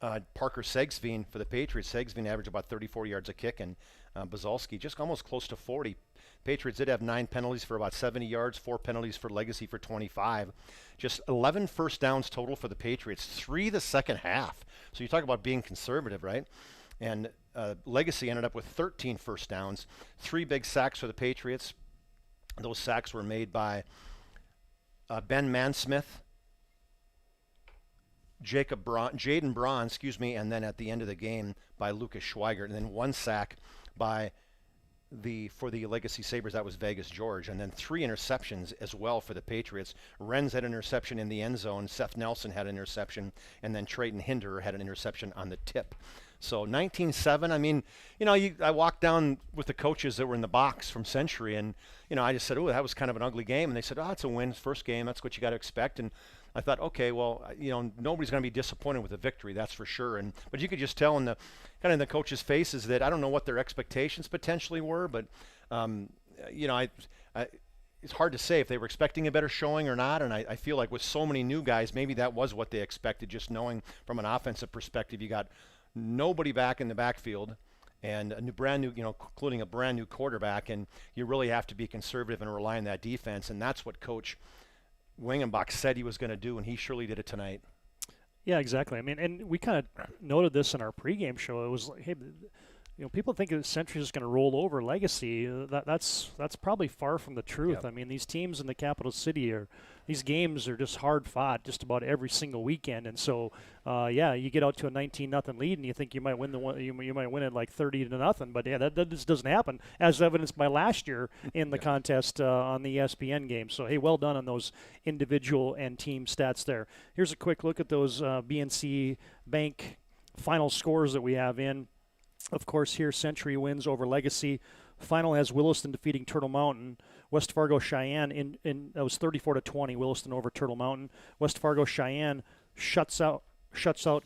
Parker Segsveen for the Patriots. Segsveen averaged about 34 yards a kick, and Bazalski just almost close to 40. Patriots did have 9 penalties for about 70 yards, 4 penalties for Legacy for 25. Just 11 first downs total for the Patriots, 3 the second half. So you talk about being conservative, right? And Legacy ended up with 13 first downs, 3 big sacks for the Patriots. Those sacks were made by Ben Mansmith, Jaden Braun, and then at the end of the game by Lucas Schweigert, and then 1 sack for the Legacy Sabres, that was Vegas George, and then 3 interceptions as well for the Patriots. Renz had an interception in the end zone, Seth Nelson had an interception, and then Trayton Hinderer had an interception on the tip. So 19-7, I mean, I walked down with the coaches that were in the box from Century, and, I just said, that was kind of an ugly game, and they said, it's a win, first game, that's what you got to expect, and I thought, okay, well, nobody's going to be disappointed with a victory, that's for sure. But you could just tell in the coaches' faces that I don't know what their expectations potentially were, but it's hard to say if they were expecting a better showing or not. And I feel like with so many new guys, maybe that was what they expected. Just knowing from an offensive perspective, you got nobody back in the backfield, and including a brand new quarterback, and you really have to be conservative and rely on that defense, and that's what Coach Wingenbach said he was going to do, and he surely did it tonight. Yeah, exactly. I mean, and we kind of noted this in our pregame show. It was like, hey, people think that Century is going to roll over Legacy. That's probably far from the truth. Yep. I mean, these teams in the capital city these games are just hard fought just about every single weekend. And so, you get out to a 19-0 lead, and you think you might win you might win it like 30-0. But yeah, that just doesn't happen, as evidenced by last year in the contest on the ESPN game. So hey, well done on those individual and team stats there. Here's a quick look at those BNC Bank final scores that we have in. Of course, here Century wins over Legacy. Final has Williston defeating Turtle Mountain. West Fargo Cheyenne that was 34-20. Williston over Turtle Mountain. West Fargo Cheyenne shuts out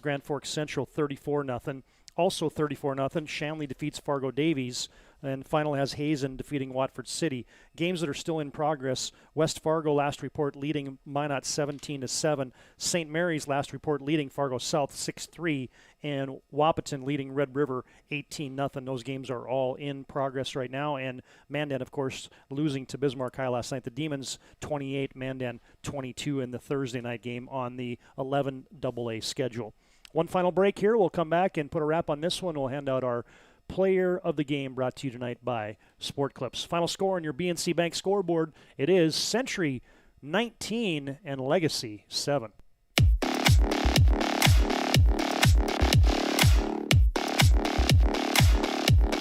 Grand Forks Central 34-0. also 34-0. Shanley defeats Fargo Davies. And final has Hazen defeating Watford City. Games that are still in progress. West Fargo last report leading Minot 17-7. St. Mary's last report leading Fargo South 6-3. And Wahpeton leading Red River 18-0. Those games are all in progress right now. And Mandan, of course, losing to Bismarck High last night. The Demons 28, Mandan 22 in the Thursday night game on the 11 AA schedule. One final break here. We'll come back and put a wrap on this one. We'll hand out our Player of the Game, brought to you tonight by Sport Clips. Final score on your BNC Bank scoreboard, it is Century 19 and Legacy 7.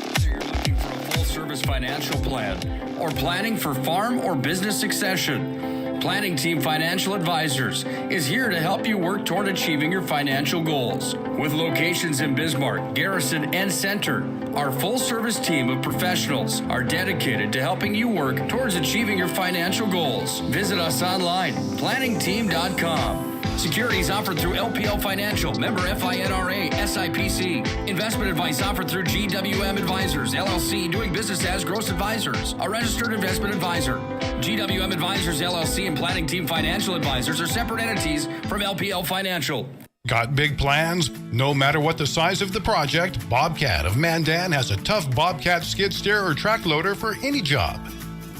Whether you're looking for a full-service financial plan or planning for farm or business succession, Planning Team Financial Advisors is here to help you work toward achieving your financial goals. With locations in Bismarck, Garrison, and Center, our full-service team of professionals are dedicated to helping you work towards achieving your financial goals. Visit us online, planningteam.com. Securities offered through LPL Financial, member FINRA, SIPC. Investment advice offered through GWM Advisors, LLC, doing business as Gross Advisors, a registered investment advisor. GWM Advisors, LLC, and Planning Team Financial Advisors are separate entities from LPL Financial. Got big plans? No matter what the size of the project, Bobcat of Mandan has a tough Bobcat skid steer or track loader for any job.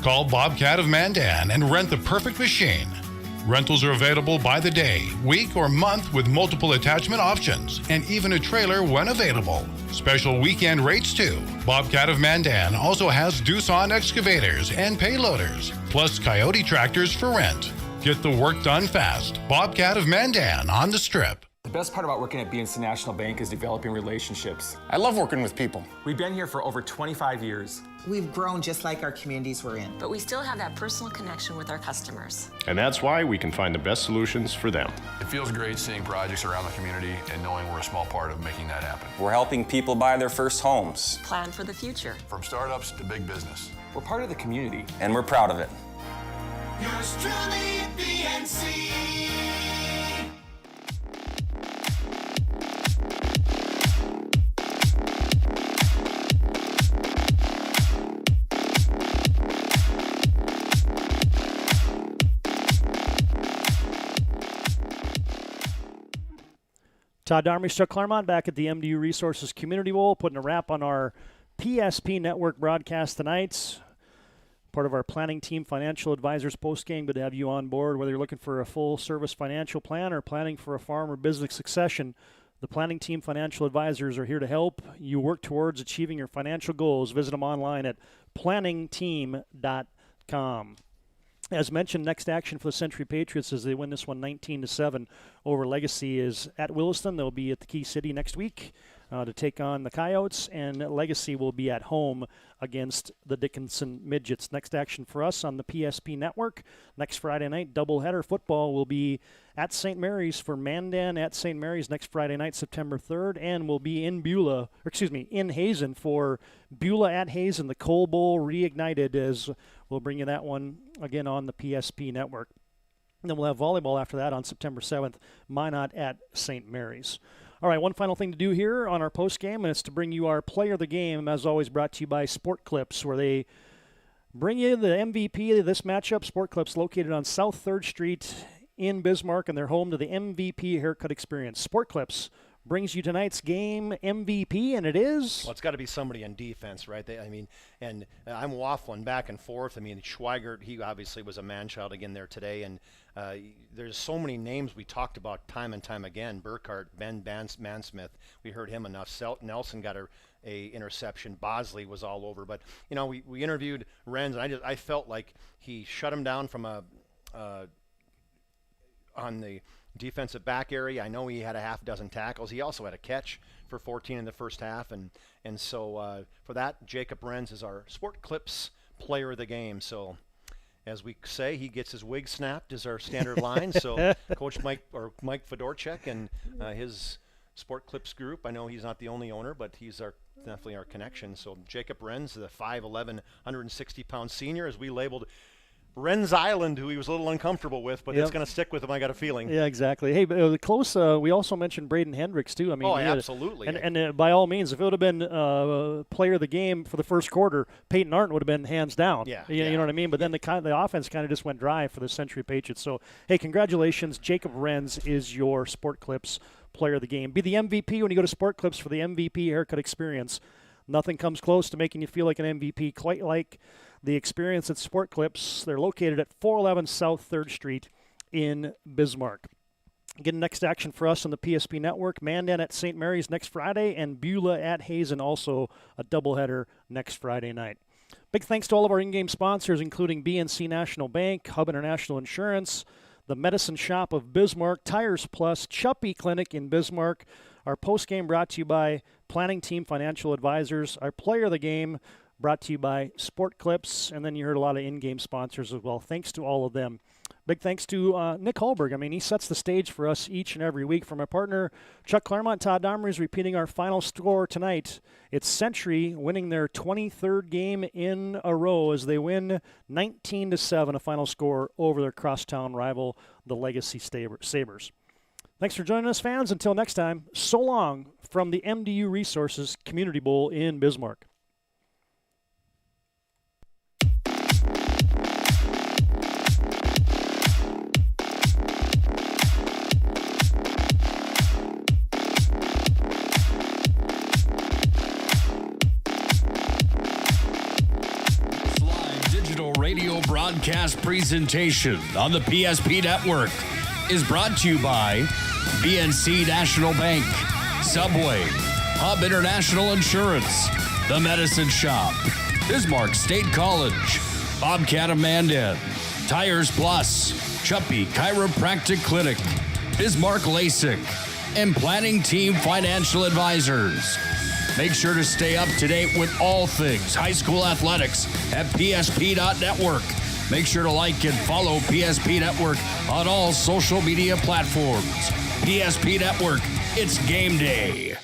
Call Bobcat of Mandan and rent the perfect machine. Rentals are available by the day, week, or month with multiple attachment options, and even a trailer when available. Special weekend rates too. Bobcat of Mandan also has Doosan excavators and payloaders, plus Coyote tractors for rent. Get the work done fast. Bobcat of Mandan on the Strip. The best part about working at BNC National Bank is developing relationships. I love working with people. We've been here for over 25 years. We've grown just like our communities we're in. But we still have that personal connection with our customers. And that's why we can find the best solutions for them. It feels great seeing projects around the community and knowing we're a small part of making that happen. We're helping people buy their first homes. Plan for the future. From startups to big business. We're part of the community. And we're proud of it. Yours truly, BNC. Todd Darmy, Chuck Claremont back at the MDU Resources Community Bowl, putting a wrap on our PSP Network broadcast tonight. Part of our Planning Team Financial Advisors postgame. Good to have you on board. Whether you're looking for a full-service financial plan or planning for a farm or business succession, the Planning Team Financial Advisors are here to help you work towards achieving your financial goals. Visit them online at planningteam.com. As mentioned, next action for the Century Patriots as they win this one 19-7 over Legacy is at Williston. They'll be at the Key City next week to take on the Coyotes, and Legacy will be at home against the Dickinson Midgets. Next action for us on the PSP Network. Next Friday night, doubleheader football will be at St. Mary's for Mandan at St. Mary's next Friday night, September 3rd, and we'll be in in Hazen for Beulah at Hazen, the Coal Bowl reignited, as we'll bring you that one again on the PSP Network. And then we'll have volleyball after that on September 7th, Minot at St. Mary's. All right, one final thing to do here on our postgame, and it's to bring you our Player of the Game, as always brought to you by Sport Clips, where they bring you the MVP of this matchup. Sport Clips located on South 3rd Street in Bismarck, and they're home to the MVP haircut experience. Sport Clips brings you tonight's game MVP, and it is? Well, it's got to be somebody on defense, right? I'm waffling back and forth. I mean, Schweigert, he obviously was a man-child again there today, and there's so many names we talked about time and time again. Burkhart, Ben Mansmith, we heard him enough. Nelson got a interception. Bosley was all over. But, we interviewed Renz, and I felt like he shut him down from on the defensive back area. I know he had a half dozen tackles. He also had a catch for 14 in the first half. And so for that, Jacob Renz is our Sport Clips Player of the Game. So as we say, he gets his wig snapped is our standard line. So Coach Mike Fedorchuk and his Sport Clips group, I know he's not the only owner, but he's definitely our connection. So Jacob Renz, the 5'11", 160-pound senior, as we labeled Ren's Island, who he was a little uncomfortable with, but it's going to stick with him, I got a feeling. Yeah, exactly. Hey, but close, we also mentioned Braden Hendricks, too. I mean, absolutely. And by all means, if it would have been player of the game for the first quarter, Peyton Arndt would have been hands down. You know what I mean? But then the offense kind of just went dry for the Century Patriots. So, hey, congratulations. Jacob Renz is your Sport Clips player of the game. Be the MVP when you go to Sport Clips for the MVP haircut experience. Nothing comes close to making you feel like an MVP, quite like the experience at Sport Clips. They're located at 411 South 3rd Street in Bismarck. Again, next action for us on the PSP Network, Mandan at St. Mary's next Friday, and Beulah at Hazen, also a doubleheader next Friday night. Big thanks to all of our in-game sponsors, including BNC National Bank, Hub International Insurance, the Medicine Shop of Bismarck, Tires Plus, Chuppy Clinic in Bismarck. Our postgame brought to you by Planning Team Financial Advisors. Our player of the game brought to you by Sport Clips, and then you heard a lot of in-game sponsors as well. Thanks to all of them. Big thanks to Nick Holberg. I mean, he sets the stage for us each and every week. From our partner, Chuck Claremont, Todd Domery is repeating our final score tonight. It's Century winning their 23rd game in a row as they win 19-7, a final score over their crosstown rival, the Legacy Sabres. Thanks for joining us, fans. Until next time, so long from the MDU Resources Community Bowl in Bismarck. Radio broadcast presentation on the PSP Network is brought to you by BNC National Bank, Subway, Hub International Insurance, The Medicine Shop, Bismarck State College, Bobcat of Mandan, Tires Plus, Chuppy Chiropractic Clinic, Bismarck LASIK, and Planning Team Financial Advisors. Make sure to stay up to date with all things high school athletics at PSP.network. Make sure to like and follow PSP Network on all social media platforms. PSP Network, it's game day.